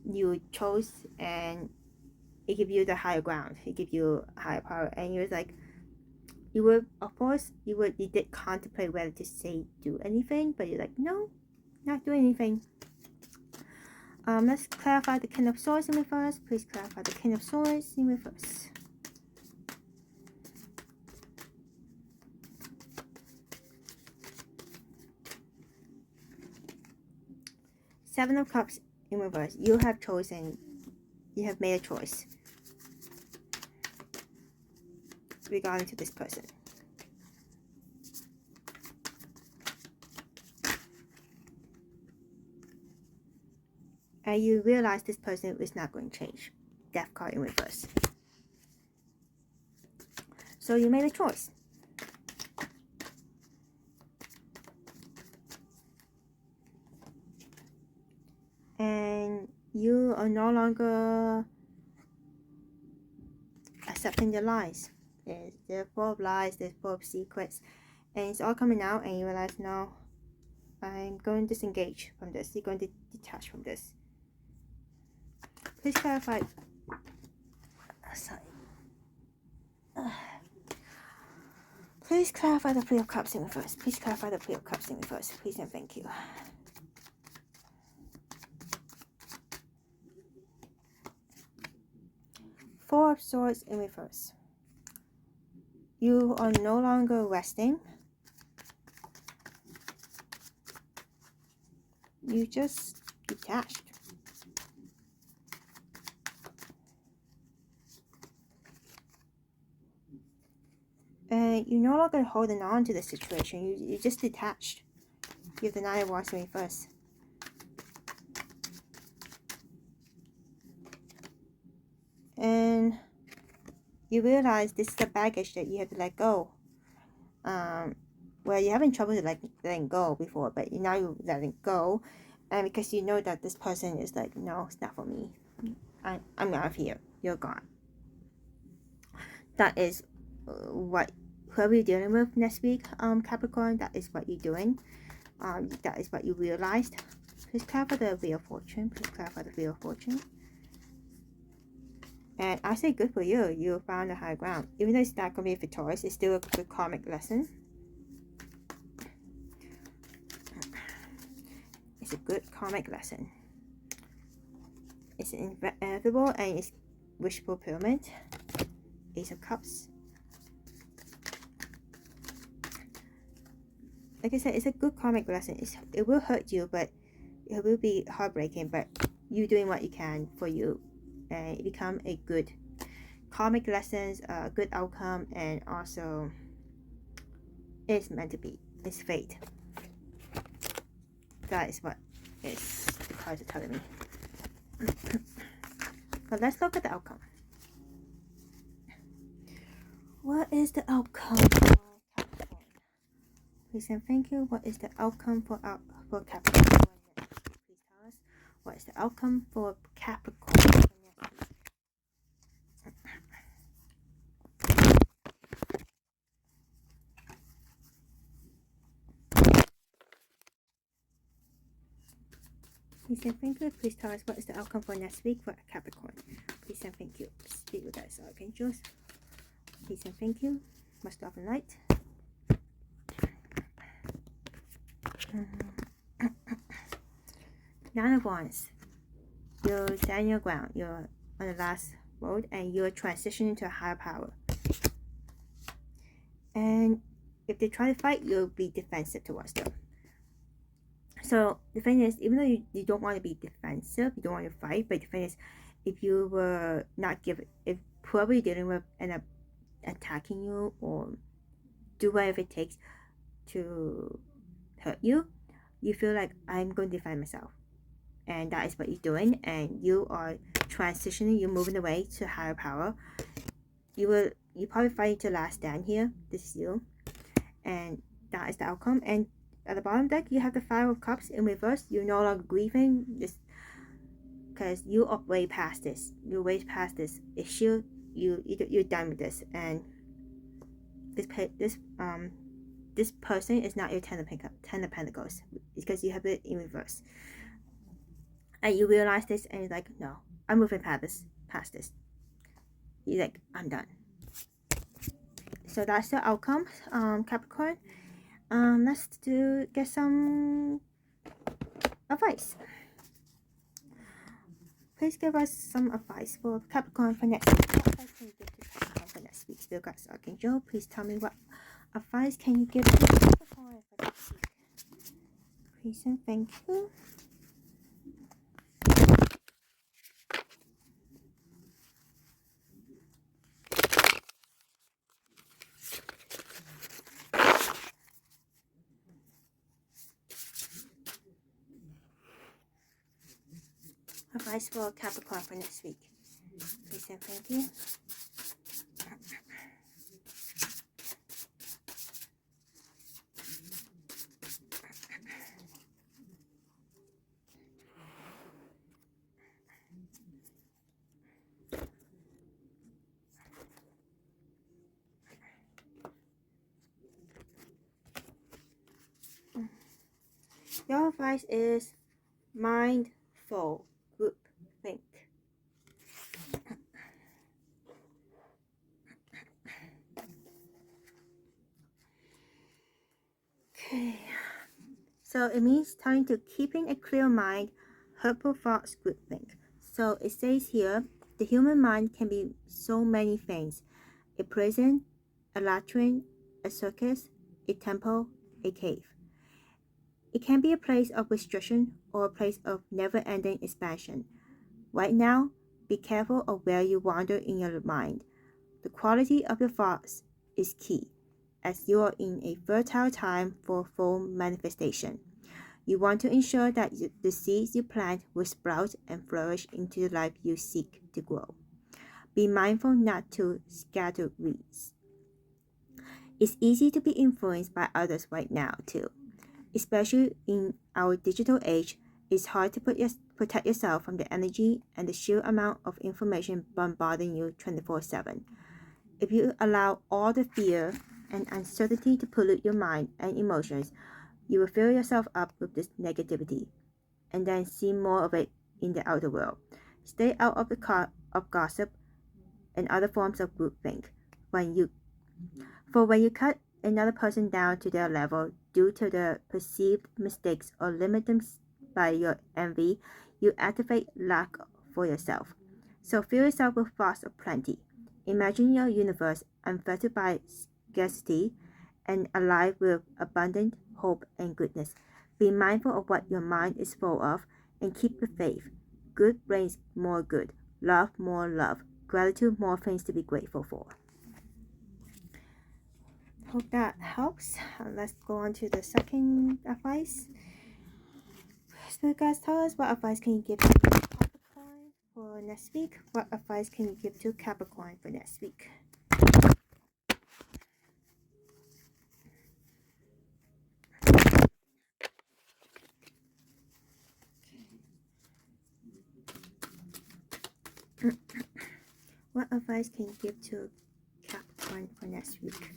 A: You chose, and it gives you the higher ground. It gives you higher power. And you're like, you would, of course, you did contemplate whether to say do anything, but you're like, no, not doing anything. Let's clarify the King of Swords in reverse. Please clarify the King of Swords in reverse. Seven of Cups in reverse. You have chosen. You have made a choice regarding to this person. And you realize this person is not going to change. Death card in reverse. So you made a choice. And you are no longer accepting the lies. They're full of lies, they're full of secrets. And it's all coming out, and you realize, no, I'm going to disengage from this. You're going to detach from this. Please clarify. Sorry. Please clarify the Three of Cups in reverse. Please clarify the Three of Cups in reverse. Please and thank you. Four of Swords in reverse. You are no longer resting. You just detached. And you're no longer holding on to the situation. You just detached. You have the Nine of Wands in reverse. And you realize this is the baggage that you have to let go. Well, you're having trouble with letting go before, but now you're letting go. And because you know that this person is like, no, it's not for me. I'm out of here. You're gone. That is what whoever you're dealing with next week, Capricorn, that is what you're doing. That is what you realized. Please clarify the Wheel of Fortune. Please clarify the Wheel of Fortune. And I say good for you. You found the high ground. Even though it's not going to be victorious, it's still a good karmic lesson. It's a good karmic lesson. It's inevitable and it's wish fulfillment. Ace of Cups. Like I said, it's a good karmic lesson. It will hurt you, but it will be heartbreaking. But you doing what you can for you, and it become a good karmic lessons, a good outcome, and also it's meant to be. It's fate. That is what the cards are telling me. But let's look at the outcome. What is the outcome for Capricorn? Please and thank you. What is the outcome for Capricorn? Please tell us. What is the outcome for Capricorn? Please and thank you. Please tell us what is the outcome for next week for Capricorn. Please and thank you. Speak with us, Archangels. Please and thank you. Much love and light. Nine of Wands. You're standing your ground. You're on the last road and you're transitioning to a higher power. And if they try to fight, you'll be defensive towards them. So the thing is, even though you don't want to be defensive, you don't want to fight, but the thing is, if you were not given, if whoever you're dealing with end up attacking you or do whatever it takes to hurt you, you feel like I'm going to defend myself. And that is what you're doing, and you are transitioning, you're moving away to higher power. You probably fight to last stand here. This is you. And that is the outcome. And at the bottom deck, you have the Five of Cups in reverse. You're no longer grieving this because you are way past this. You're way past this issue. You're done with this. And this person is not your Ten of Pentacles because you have it in reverse. And you realize this, and you're like, no, I'm moving past this. You're like, I'm done. So that's the outcome, Capricorn. Let's get some advice. Please give us some advice for Capricorn for next week. What advice can you give to Capricorn for next week? Spirit Guides, Archangel, please tell me what advice can you give to Capricorn for next week. Please and thank you. Advice for Capricorn for next week. Please and thank you. Your advice is mindful group think. Okay. So it means time to keeping a clear mind, hurtful thoughts groupthink. So it says here, the human mind can be so many things. A prison, a latrine, a circus, a temple, a cave. It can be a place of restriction or a place of never-ending expansion. Right now, be careful of where you wander in your mind. The quality of your thoughts is key, as you are in a fertile time for full manifestation. You want to ensure that the seeds you plant will sprout and flourish into the life you seek to grow. Be mindful not to scatter weeds. It's easy to be influenced by others right now, too. Especially in our digital age, it's hard to protect yourself from the energy and the sheer amount of information bombarding you 24/7. If you allow all the fear and uncertainty to pollute your mind and emotions, you will fill yourself up with this negativity and then see more of it in the outer world. Stay out of the of gossip and other forms of groupthink. When you cut another person down to their level due to their perceived mistakes or limit them by your envy, you activate lack for yourself. So fill yourself with thoughts of plenty. Imagine your universe unfettered by scarcity and alive with abundant hope and goodness. Be mindful of what your mind is full of and keep the faith. Good brings more good. Love more love. Gratitude more things to be grateful for. Hope that helps. Let's go on to the second advice. Spirit guys, tell us what advice can you give to Capricorn for next week? What advice can you give to Capricorn for next week? What advice can you give to Capricorn for next week?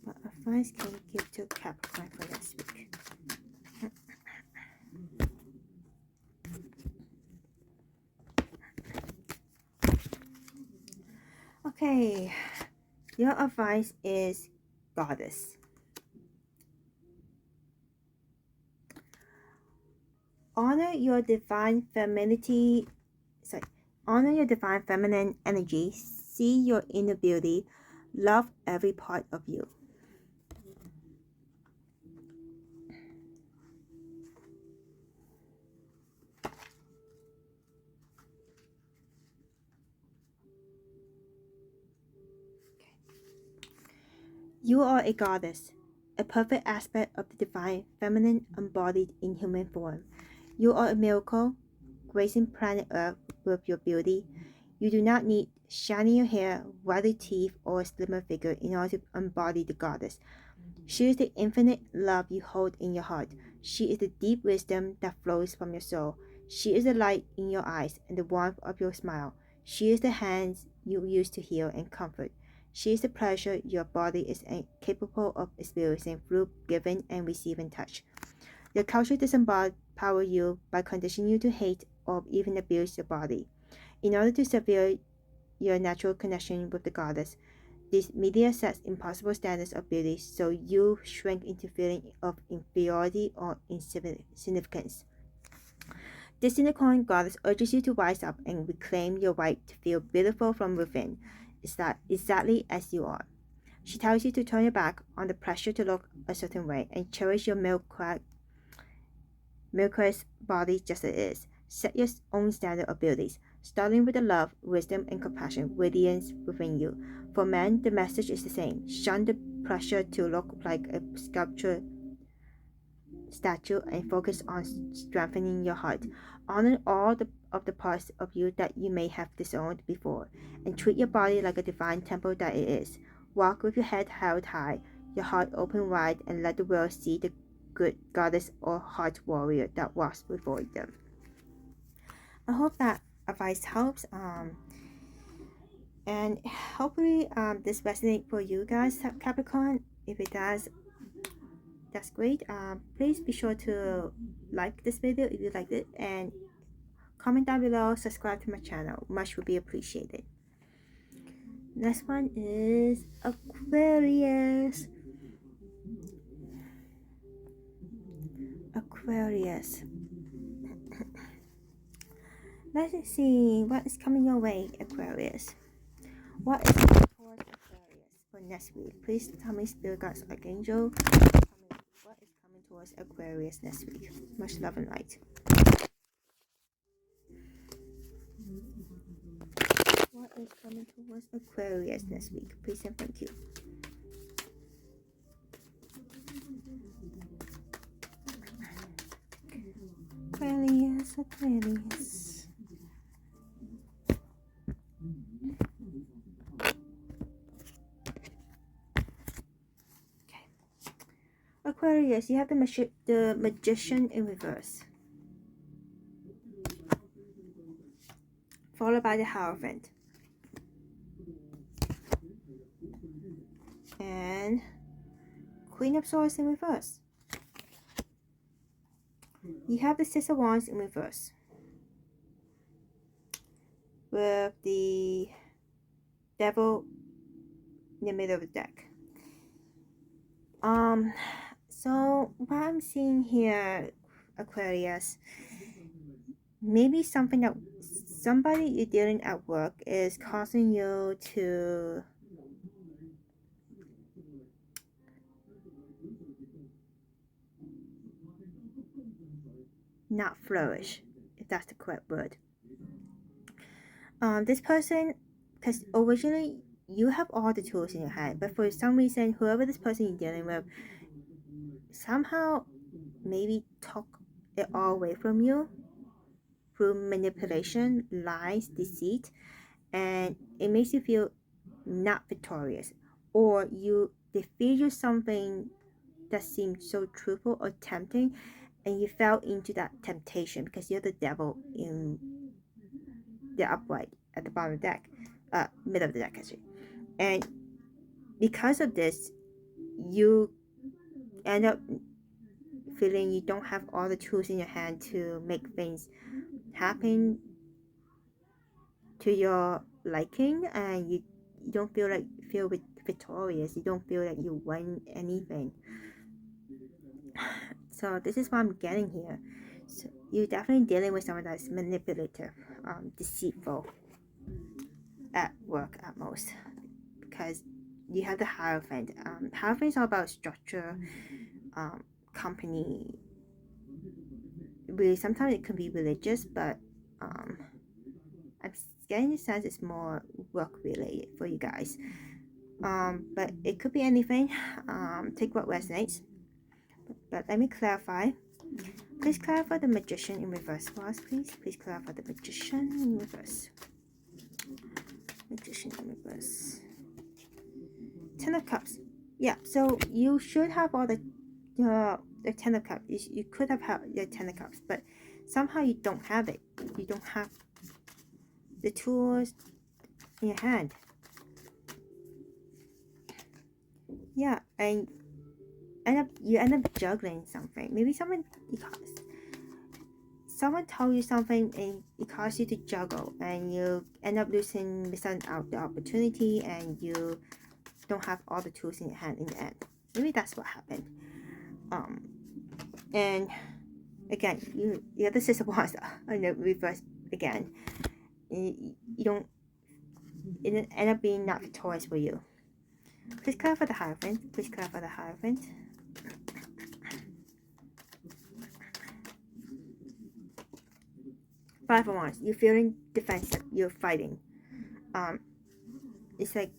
A: What advice can you give to Capricorn for next week? Okay, your advice is Goddess. Honor your divine femininity. Honor your divine feminine energy. See your inner beauty. Love every part of you. You are a goddess, a perfect aspect of the divine feminine embodied in human form. You are a miracle, gracing planet Earth with your beauty. You do not need shinier hair, whiter teeth, or a slimmer figure in order to embody the goddess. She is the infinite love you hold in your heart. She is the deep wisdom that flows from your soul. She is the light in your eyes and the warmth of your smile. She is the hands you use to heal and comfort. She is the pleasure your body is capable of experiencing through giving and receiving touch. Your culture doesn't empower you by conditioning you to hate or even abuse your body. In order to sever your natural connection with the goddess, this media sets impossible standards of beauty, so you shrink into feeling of inferiority or insignificance. This unicorn goddess urges you to rise up and reclaim your right to feel beautiful from within, exactly as you are. She tells you to turn your back on the pressure to look a certain way and cherish your milk-cracked body just as it is. Set your own standard of beauties, starting with the love, wisdom, and compassion radiance within you. For men, the message is the same. Shun the pressure to look like a sculpture statue and focus on strengthening your heart. Honor all of the parts of you that you may have disowned before, and treat your body like a divine temple that it is. Walk with your head held high, your heart open wide, and let the world see the good goddess or heart warrior that walks before them. I hope that advice helps. And hopefully this resonates for you guys, Capricorn. If it does, that's great. Please be sure to like this video if you liked it, and comment down below, subscribe to my channel, much would be appreciated. Next one is Aquarius. Let's see what is coming your way, Aquarius. What is coming towards Aquarius for next week? Please tell me, Spirit Guides, Archangel, what is coming towards Aquarius next week? Much love and light. What is coming towards Aquarius next week? Please and thank you. Aquarius. Aquarius, you have the Magician in reverse, followed by the Hierophant, and Queen of Swords in reverse. You have the Six of Wands in reverse, with the Devil in the middle of the deck. So what I'm seeing here, Aquarius, maybe something that somebody you're dealing at work is causing you to not flourish, if that's the correct word. This person, because originally you have all the tools in your hand, but for some reason, whoever this person you're dealing with somehow maybe took it all away from you through manipulation, lies, deceit, and it makes you feel not victorious, or they feed you something that seemed so truthful or tempting, and you fell into that temptation because you're the devil in the upright at the bottom of the deck, middle of the deck actually. And because of this, you end up feeling you don't have all the tools in your hand to make things happen to your liking, and you don't feel victorious. You don't feel like you won anything. So this is what I'm getting here. So you're definitely dealing with someone that's manipulative, deceitful at work at most, because you have the Hierophant. Hierophant is all about structure, company. Really, sometimes it can be religious, but I'm getting the sense it's more work related for you guys. But it could be anything. Take what resonates. But let me clarify. Please clarify the Magician in reverse for us, please. Please clarify the Magician in reverse. Magician in reverse. Ten of Cups. Yeah, so you should have all the Ten of Cups. You could have had the Ten of Cups, but somehow you don't have it. You don't have the tools in your hand. Yeah, and you end up juggling something. Maybe someone told you something and it caused you to juggle, and you end up missing out the opportunity, and you don't have all the tools in your hand in the end. Maybe that's what happened. And again, the other Six of Wands in the reverse again. You don't. It end up being not victorious for you. Please clarify the Hierophant. Please clarify the Hierophant. Five of Wands. You're feeling defensive. You're fighting. It's like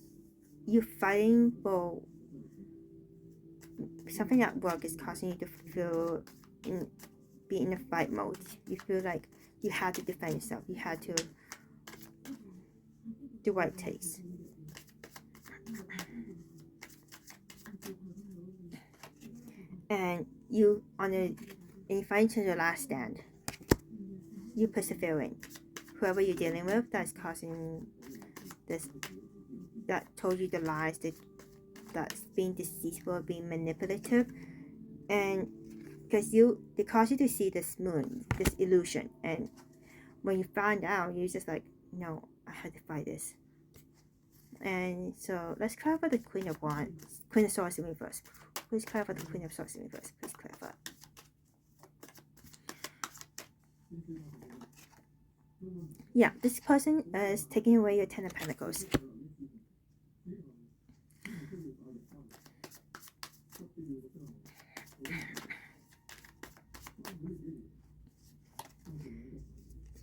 A: you're fighting for something at work is causing you to be in a fight mode. You feel like you had to defend yourself. You had to do what it takes. And you find to your last stand. You persevering. Whoever you're dealing with that's causing this, that told you the lies, that's being deceitful, being manipulative, and because they cause you to see this moon, this illusion, and when you find out, you're just like, no, I had to fight this. And so let's clarify the Queen of Wands, Queen of Swords in reverse. Please clarify the Queen of Swords in reverse. Please clarify. Yeah, this person is taking away your Ten of Pentacles.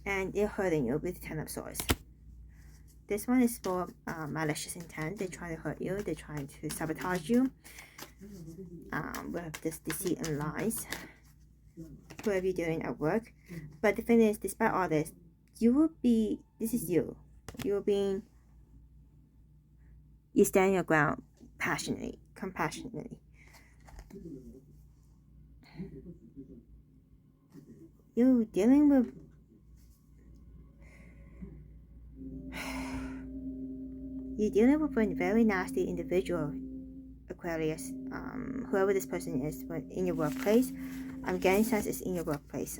A: And they're hurting you with Ten of Swords. This one is for malicious intent. They're trying to hurt you. They're trying to sabotage you with this deceit and lies. Whoever you're doing at work. But the thing is, despite all this, this is you. You're standing your ground passionately, compassionately. You're dealing with a very nasty individual, Aquarius. Whoever this person is, but in your workplace. I'm getting sense it's in your workplace.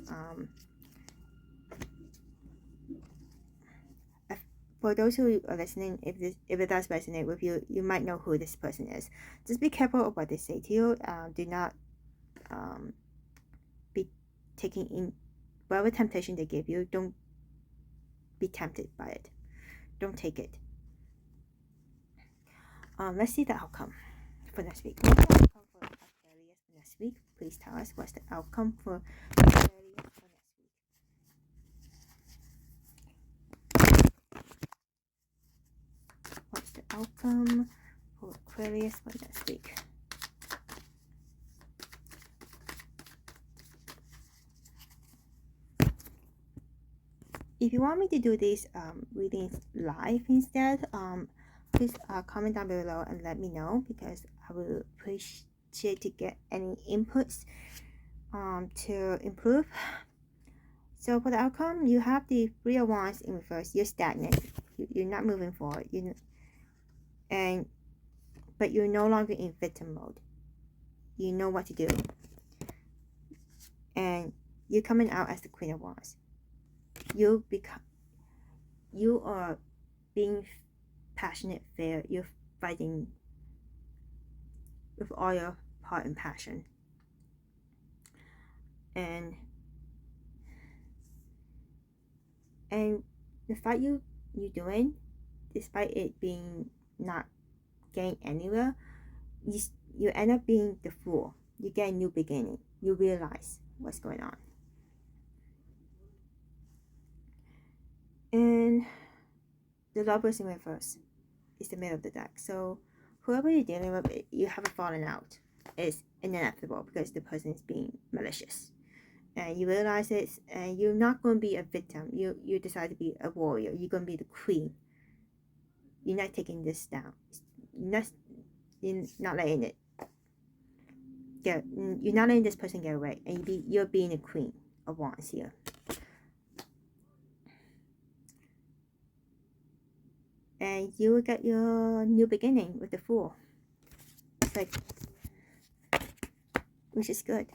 A: For those who are listening, if it does resonate with you, you might know who this person is. Just be careful of what they say to you. Do not be taking in whatever temptation they give you. Don't be tempted by it. Don't take it. Let's see the outcome for next week. What's the outcome for Aquarius for next week? Please tell us what's the outcome for Aquarius for next week. What's the outcome for Aquarius for next week? If you want me to do these readings live instead, please comment down below and let me know, because I will appreciate to get any inputs to improve. So for the outcome, you have the Three of Wands in reverse. You're stagnant. You're not moving forward. But you're no longer in victim mode. You know what to do. And you're coming out as the Queen of Wands. You are being passionate, fair. You're fighting with all your heart and passion. And the fight you're doing, despite it being not getting anywhere, you end up being the fool. You get a new beginning. You realize what's going on. And the Lovers in reverse is the middle of the deck. So whoever you're dealing with, you have a falling out. It's inevitable because the person is being malicious. And you realize it, and you're not going to be a victim. You decide to be a warrior. You're going to be the queen. You're not taking this down. You're not letting it get. You're not letting this person get away. And you're being a queen of wands here. And you will get your new beginning with the Fool. Like, which is good.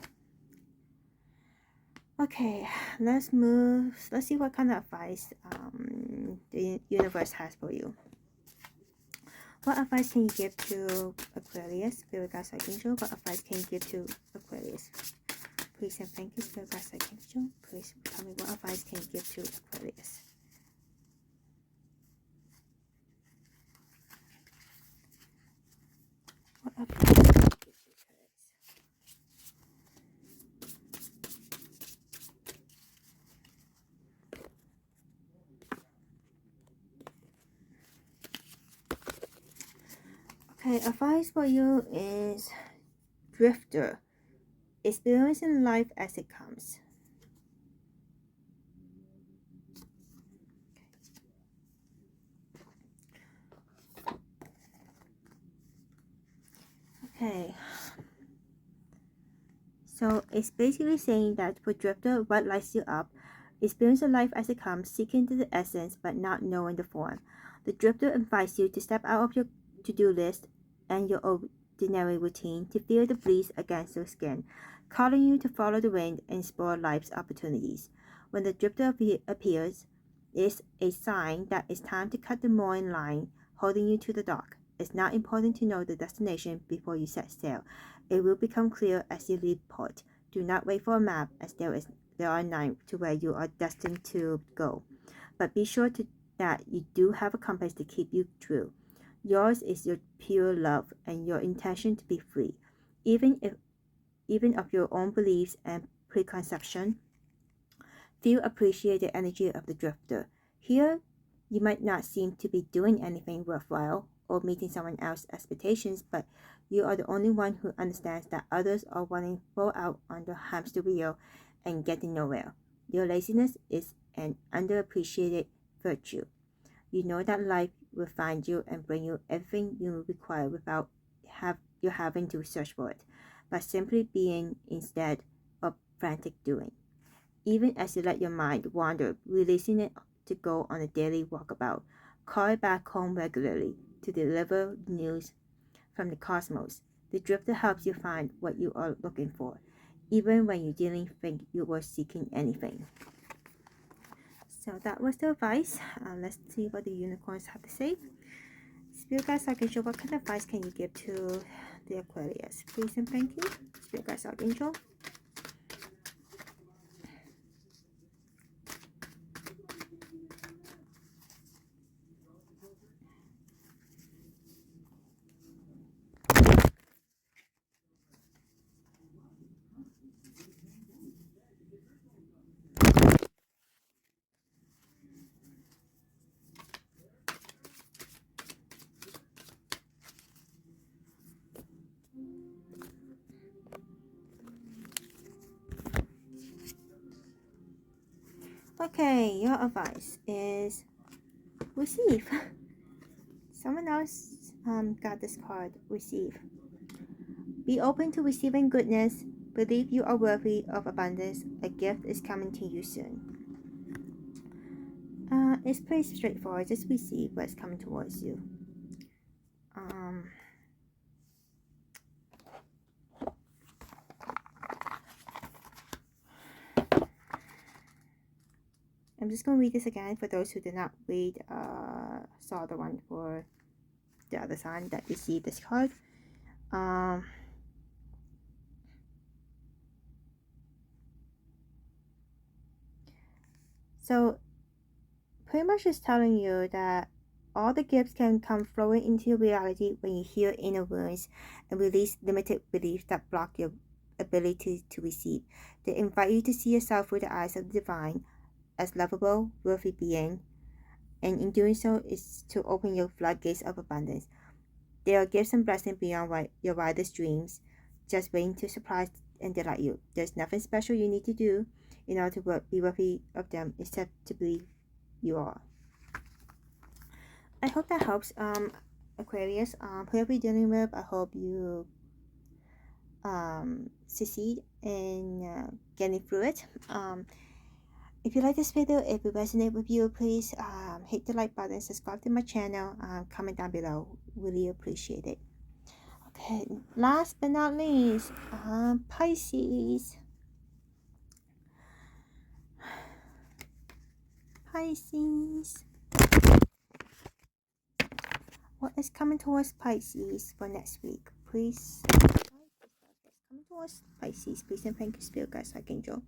A: Okay, let's move. Let's see what kind of advice the universe has for you. What advice can you give to Aquarius? Spirit Guide Archangel. What advice can you give to Aquarius? Please and thank you, Spirit Guide Archangel. Please tell me what advice can you give to Aquarius. What advice can you give to Aquarius? Okay, advice for you is drifter, experiencing life as it comes. Okay, so it's basically saying that for drifter, what lights you up, experiencing life as it comes, seeking to the essence but not knowing the form. The drifter invites you to step out of your to-do list and your ordinary routine, to feel the breeze against your skin, calling you to follow the wind and explore life's opportunities. When the drifter appears, it's a sign that it's time to cut the mooring line holding you to the dock. It's not important to know the destination before you set sail. It will become clear as you leave port. Do not wait for a map, as there are none to where you are destined to go. But be sure that you do have a compass to keep you true. Yours is your pure love and your intention to be free, even of your own beliefs and preconception. Appreciate the energy of the drifter. Here, you might not seem to be doing anything worthwhile or meeting someone else's expectations, but you are the only one who understands that others are running full out on the hamster wheel and getting nowhere. Your laziness is an underappreciated virtue. You know that life will find you and bring you everything you require without you having to search for it, but simply being instead of frantic doing. Even as you let your mind wander, releasing it to go on a daily walkabout, call it back home regularly to deliver news from the cosmos. The drifter helps you find what you are looking for, even when you didn't think you were seeking anything. So that was the advice. Let's see what the unicorns have to say. Spirit Guides Archangel, what kind of advice can you give to the Aquarius? Please and thank you. Spirit Guides Archangel. Okay, your advice is receive. Someone else got this card, receive. Be open to receiving goodness. Believe you are worthy of abundance. A gift is coming to you soon. It's pretty straightforward. Just receive what's coming towards you. I'm just going to read this again for those who did not read, saw the one for the other sign that received this card. So pretty much it's telling you that all the gifts can come flowing into your reality when you heal inner wounds and release limited beliefs that block your ability to receive. They invite you to see yourself through the eyes of the divine as lovable, worthy being, and in doing so is to open your floodgates of abundance. There are gifts and blessings beyond your wildest dreams, just waiting to surprise and delight you. There's nothing special you need to do in order to be worthy of them except to believe you are. I hope that helps, Aquarius. Whoever you're dealing with, I hope you succeed in getting through it. If you like this video, if it resonates with you, please hit the like button, subscribe to my channel, comment down below. Really appreciate it. Okay, last but not least, Pisces. Pisces. What is coming towards Pisces for next week? Please. Coming towards Pisces, please, and thank you, Spirit Guides, Archangel.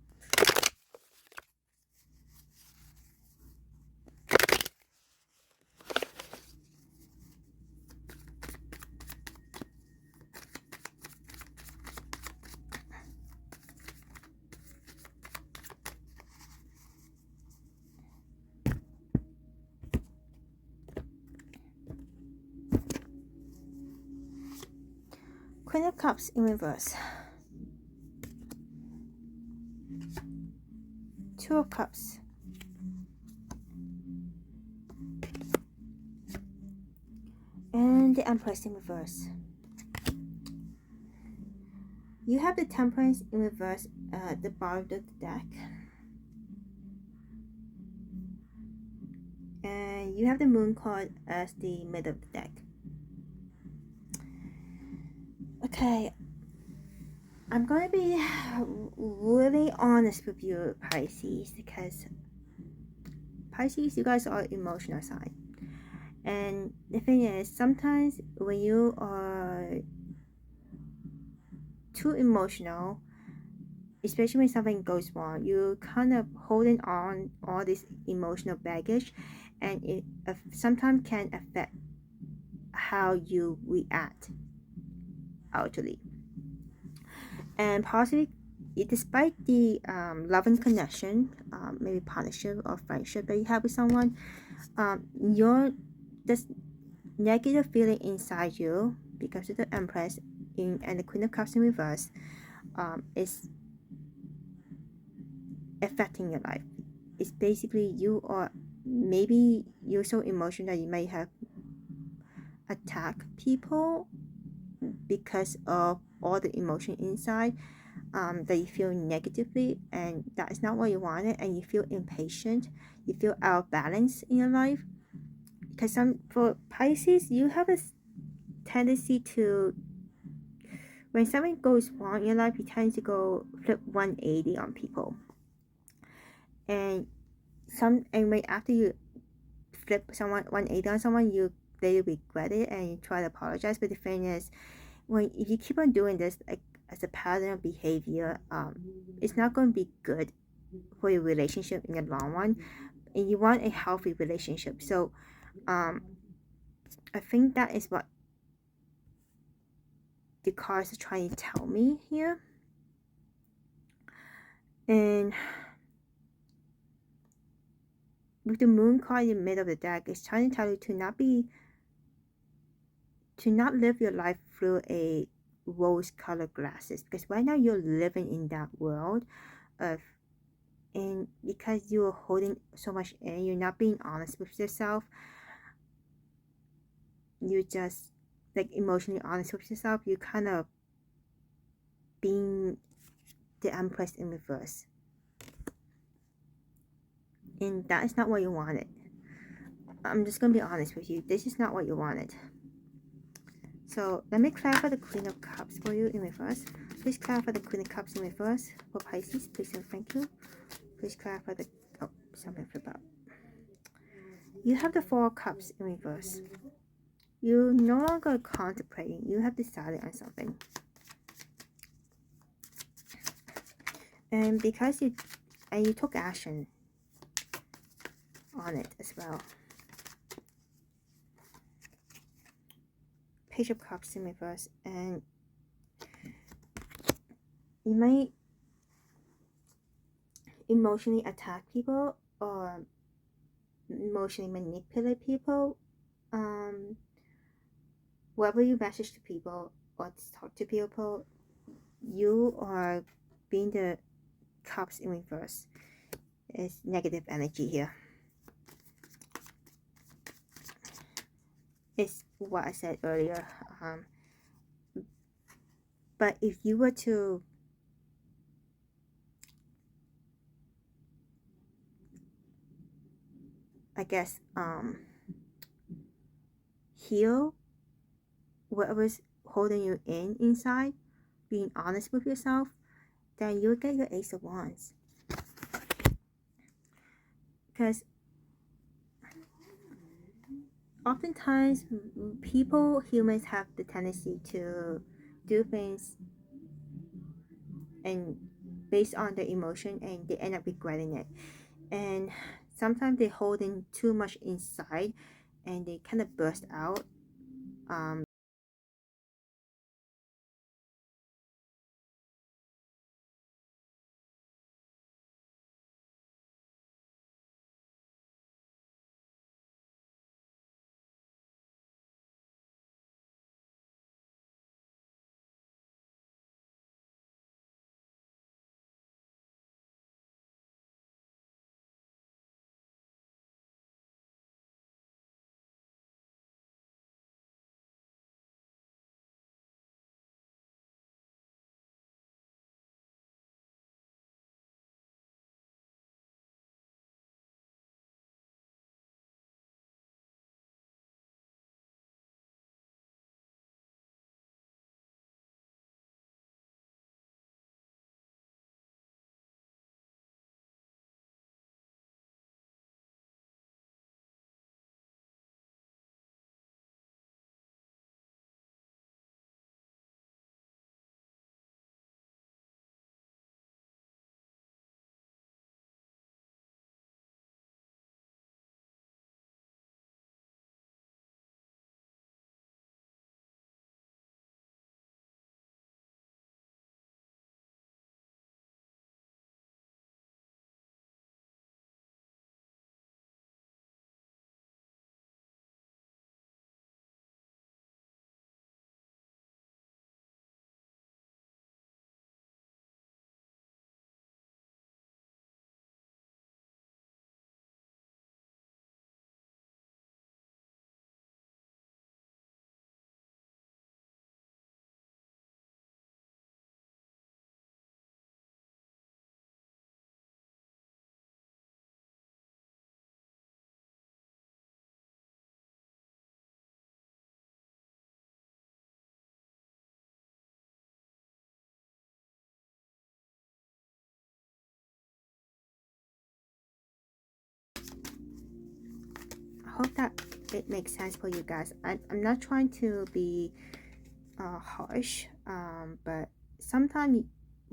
A: Queen of Cups in reverse. Two of Cups. And the Empress in reverse. You have the Temperance in reverse at the bottom of the deck. And you have the Moon card as the middle of the deck. Okay, I'm going to be really honest with you, Pisces, because Pisces, you guys are emotional sign. And the thing is, sometimes when you are too emotional, especially when something goes wrong, you kind of holding on all this emotional baggage, and it sometimes can affect how you react outwardly. And possibly, despite the loving connection, maybe partnership or friendship that you have with someone, this negative feeling inside you because of the Empress and the Queen of Cups in reverse is affecting your life. It's basically maybe you're so emotional that you may have attacked people because of all the emotion inside, that you feel negatively, and that is not what you wanted, and you feel impatient, you feel out of balance in your life. Because for Pisces, you have a tendency to, when something goes wrong in your life, you tend to go flip 180 on people. And after you flip someone 180 on someone, you later regret it and you try to apologize. But the thing is, if you keep on doing this as a pattern of behavior, it's not going to be good for your relationship in the long run. And you want a healthy relationship. So I think that is what the cards are trying to tell me here. And with the Moon card in the middle of the deck, it's trying to tell you to not live your life through a rose-colored glasses, because right now you're living in that world and because you're holding so much in, you're not being honest with yourself. You're just like emotionally honest with yourself. You kind of being the Empress in reverse, and that is not what you wanted. I'm just gonna be honest with you. This is not what you wanted. So let me clarify the Queen of Cups for you in reverse. Please clarify the Queen of Cups in reverse for Pisces. Please and thank you. Please clarify the something flip up. You have the Four of Cups in reverse. You're no longer contemplating. You have decided on something. And because you took action on it as well. Page of Cups in reverse, and you might emotionally attack people or emotionally manipulate people. Whenever you message to people or talk to people, you are being the Cups in reverse. It's negative energy here. It's what I said earlier. But if you were to heal whatever's holding you inside, being honest with yourself, then you'll get your Ace of Wands. Because oftentimes humans have the tendency to do things and based on their emotion, and they end up regretting it. And sometimes they hold in too much inside and they kind of burst out. I hope that it makes sense for you guys. I'm not trying to be harsh, but sometimes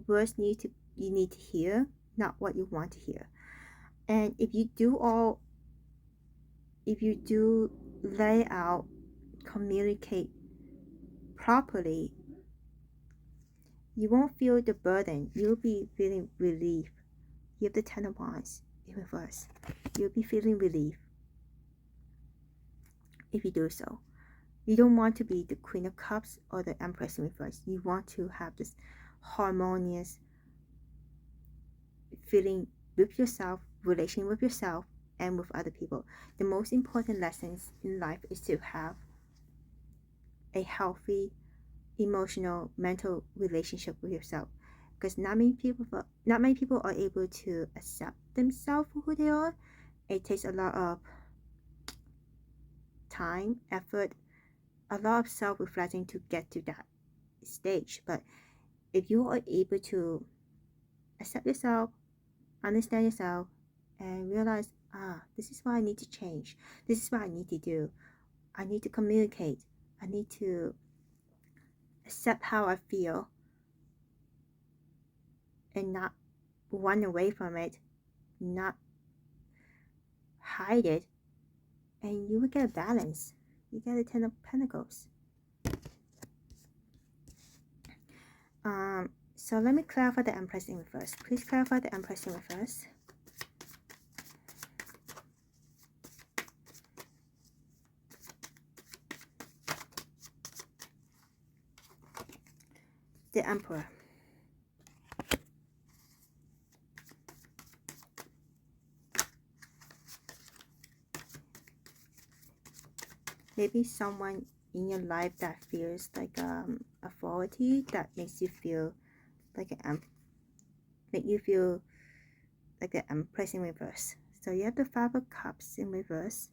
A: words you need to hear, not what you want to hear. And if you do lay out, communicate properly, you won't feel the burden. You'll be feeling relief. You have the Ten of Wands in reverse. You'll be feeling relief if you do so. You don't want to be the Queen of Cups or the Empress in reverse. You want to have this harmonious feeling with yourself, relation with yourself, and with other people. The most important lessons in life is to have a healthy, emotional, mental relationship with yourself. Because not many people are able to accept themselves for who they are. It takes a lot of time, effort, a lot of self-reflecting to get to that stage. But if you are able to accept yourself, understand yourself, and realize, this is what I need to change. This is what I need to do. I need to communicate. I need to accept how I feel and not run away from it, not hide it, and you will get a balance. You get a 10 of Pentacles. So let me clarify the Empress in reverse. Please clarify the Empress in reverse. The Emperor. Maybe someone in your life that feels like authority, that makes you feel like make you feel like the Empress in reverse. So you have the Five of Cups in reverse.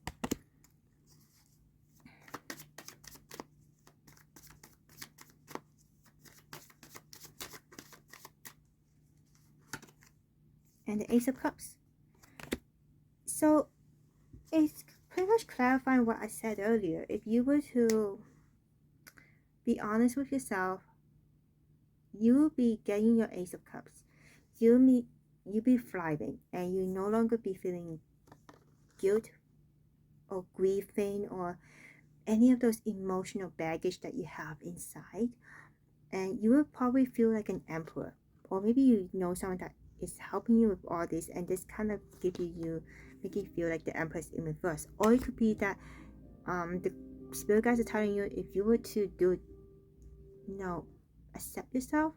A: And the Ace of Cups. So it's pretty much clarifying what I said earlier. If you were to be honest with yourself, you'll be getting your Ace of Cups. You'll be thriving, and you no longer be feeling guilt or grieving or any of those emotional baggage that you have inside. And you will probably feel like an emperor, or maybe you know someone that is helping you with all this, and this kind of make you feel like the Empress in reverse. Or it could be that the spirit guides are telling you, if you were to accept yourself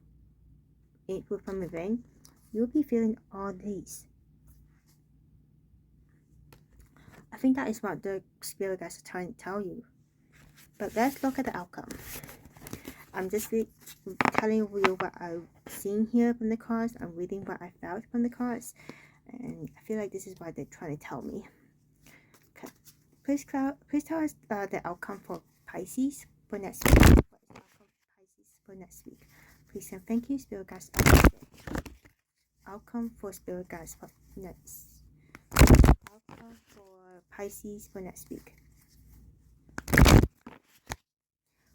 A: from within, you'll be feeling all these. I think that is what the spirit guides are trying to tell you. But let's look at the outcome. I'm just telling you what I've seen here from the cards. I'm reading what I felt from the cards, and I feel like this is what they're trying to tell me. Okay, please tell us the outcome for Pisces for next week. What is the outcome for Pisces for next week? Please and thank you, spirit guides. Outcome for spirit guides for next. Outcome for Pisces for next week.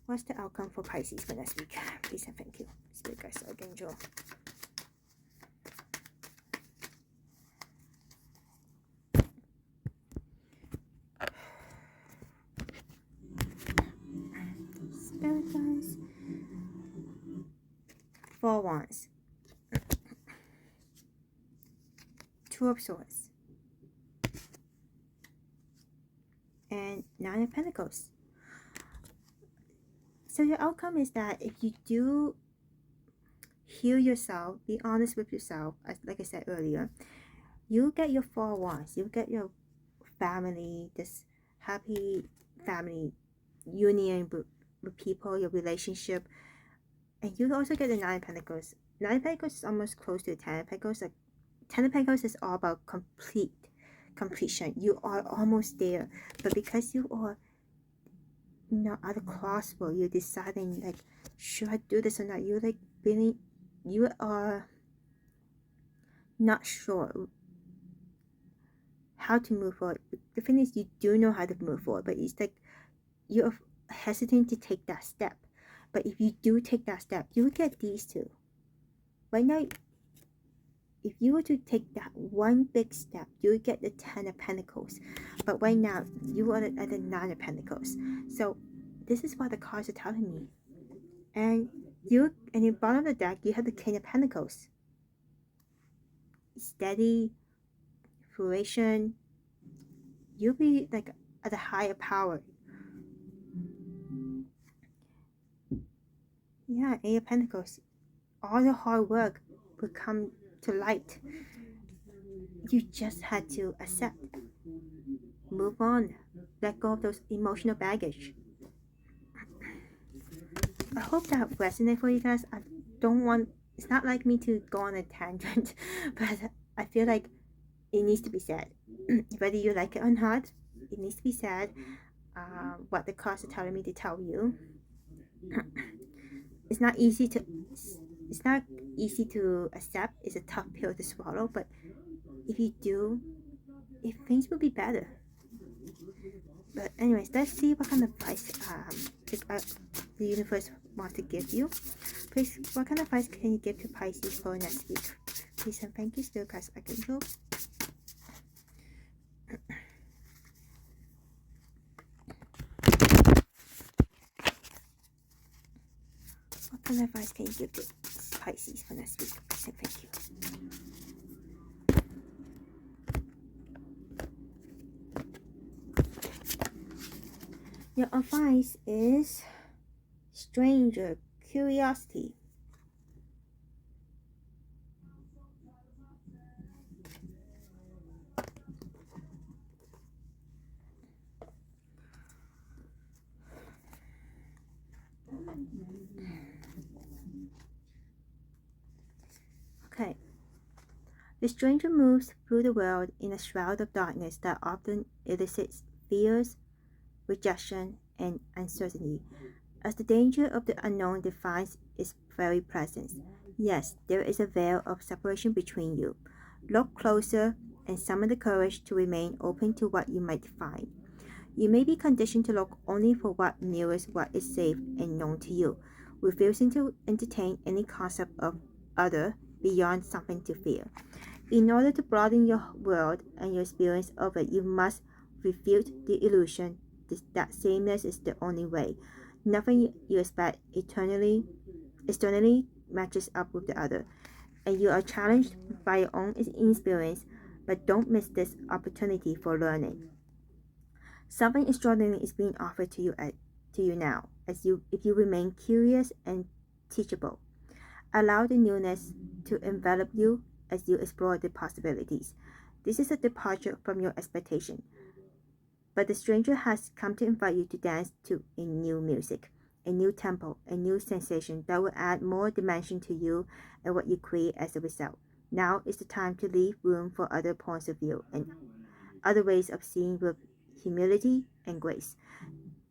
A: What's the outcome for Pisces for next week? Please and thank you, spirit guides, Archangel. Spirit guides. 4 Wands. 2 of Swords. And 9 of Pentacles. So your outcome is that if you do heal yourself, be honest with yourself, like I said earlier, you'll get your 4 Wands. You'll get your family, this happy family union with people, your relationship. And you'll also get the 9 of Pentacles. 9 of Pentacles is almost close to the 10 of Pentacles. Like 10 of Pentacles is all about completion. You are almost there. But because you are not at a crossroad, you're deciding, like, should I do this or not? You're like feeling, you are not sure how to move forward. The thing is, you do know how to move forward, but it's like you're hesitant to take that step. But if you do take that step, you will get these two. Right now, if you were to take that one big step, you would get the 10 of Pentacles. But right now, you are at the 9 of Pentacles. So this is what the cards are telling me. And in the bottom of the deck, you have the King of Pentacles. Steady, fruition. You'll be like at a higher power. Yeah, 8 of Pentacles. All the hard work will come to light. You just had to accept, move on, let go of those emotional baggage. I hope that resonates for you guys. It's not like me to go on a tangent, but I feel like it needs to be said. Whether you like it or not, it needs to be said. What the cards are telling me to tell you. It's not easy to accept. It's a tough pill to swallow, but if you do if things will be better. But anyways, let's see what kind of advice the universe wants to give you. Please, what kind of advice can you give to Pisces for next week? Please and thank you, Spirit Guides, Archangel. What kind of advice can you give to Pisces for next week? Please and thank you. Your advice is stranger curiosity. Okay. The stranger moves through the world in a shroud of darkness that often elicits fears, rejection, and uncertainty. As the danger of the unknown defines its very presence, yes, there is a veil of separation between you. Look closer and summon the courage to remain open to what you might find. You may be conditioned to look only for what mirrors what is safe and known to you, refusing to entertain any concept of other beyond something to fear. In order to broaden your world and your experience of it, you must refute the illusion that sameness is the only way. Nothing you expect externally matches up with the other, and you are challenged by your own experience, but don't miss this opportunity for learning. Something extraordinary is being offered to you now, if you remain curious and teachable. Allow the newness to envelop you as you explore the possibilities. This is a departure from your expectation, but the stranger has come to invite you to dance to a new music, a new tempo, a new sensation that will add more dimension to you and what you create as a result. Now is the time to leave room for other points of view and other ways of seeing with humility and grace.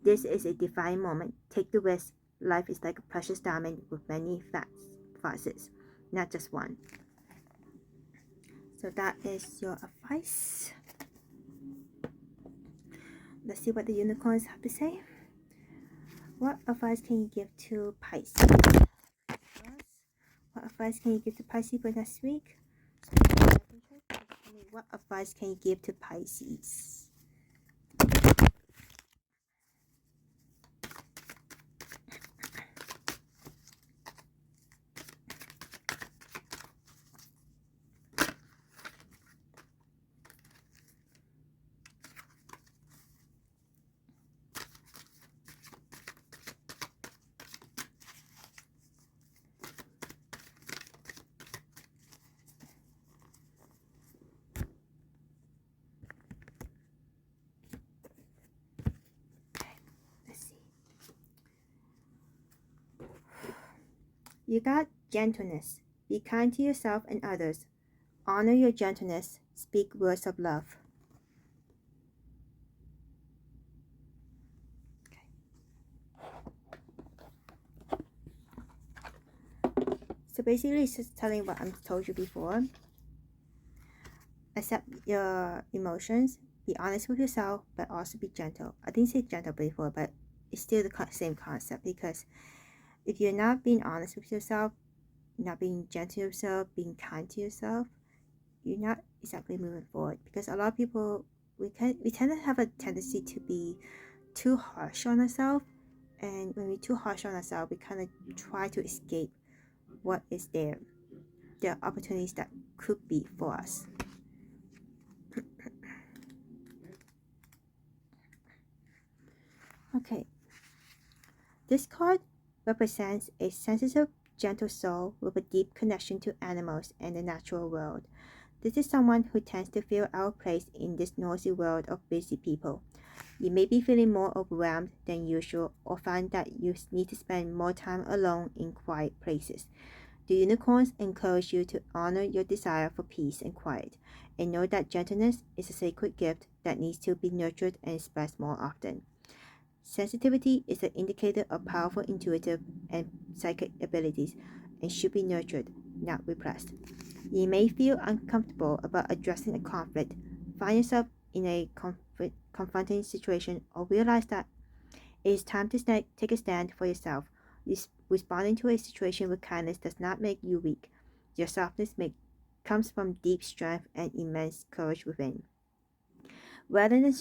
A: This is a divine moment. Take the risk. Life is like a precious diamond with many facets, not just one. So that is your advice. Let's see what the unicorns have to say. What advice can you give to Pisces? What advice can you give to Pisces for next week? What advice can you give to Pisces? You got gentleness. Be kind to yourself and others. Honor your gentleness. Speak words of love. So basically, it's just telling what I told you before. Accept your emotions. Be honest with yourself, but also be gentle. I didn't say gentle before, but it's still the same concept, because if you're not being honest with yourself, not being gentle to yourself, being kind to yourself, you're not exactly moving forward. Because a lot of people, we tend to have a tendency to be too harsh on ourselves, and when we're too harsh on ourselves, we kind of try to escape what is there, the opportunities that could be for us. Okay, this card represents a sensitive, gentle soul with a deep connection to animals and the natural world. This is someone who tends to feel out of place in this noisy world of busy people. You may be feeling more overwhelmed than usual, or find that you need to spend more time alone in quiet places. The unicorns encourage you to honor your desire for peace and quiet, and know that gentleness is a sacred gift that needs to be nurtured and expressed more often. Sensitivity is an indicator of powerful intuitive and psychic abilities and should be nurtured, not repressed. You may feel uncomfortable about addressing a conflict, find yourself in a confronting situation, or realize that it is time to take a stand for yourself. Responding to a situation with kindness does not make you weak. Your softness comes from deep strength and immense courage within. Rather than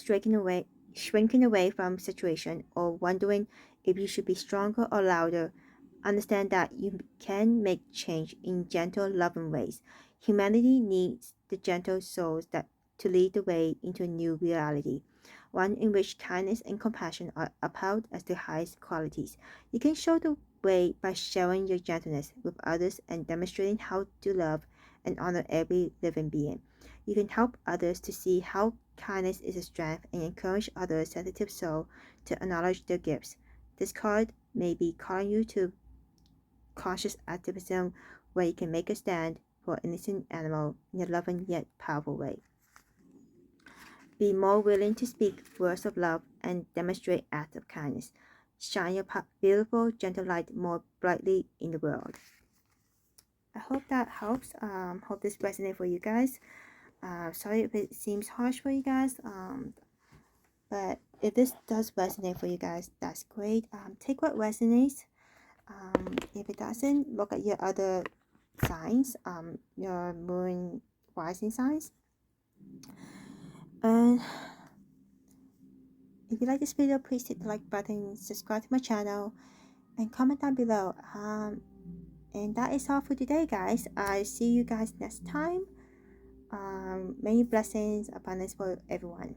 A: shrinking away from situation or wondering if you should be stronger or louder, understand that you can make change in gentle, loving ways. Humanity needs the gentle souls that to lead the way into a new reality, one in which kindness and compassion are upheld as the highest qualities. You can show the way by sharing your gentleness with others and demonstrating how to love and honor every living being. You can help others to see how kindness is a strength and encourage other sensitive souls to acknowledge their gifts. This card may be calling you to conscious activism where you can make a stand for an innocent animal in a loving yet powerful way. Be more willing to speak words of love and demonstrate acts of kindness. Shine your beautiful, gentle light more brightly in the world. I hope that helps. Hope this resonates for you guys. Sorry if it seems harsh for you guys. But if this does resonate for you guys, that's great. Take what resonates. If it doesn't, look at your other signs, your moon rising signs. And if you like this video, please hit the like button, subscribe to my channel, and comment down below. And that is all for today, guys. I see you guys next time. Many blessings, abundance for everyone.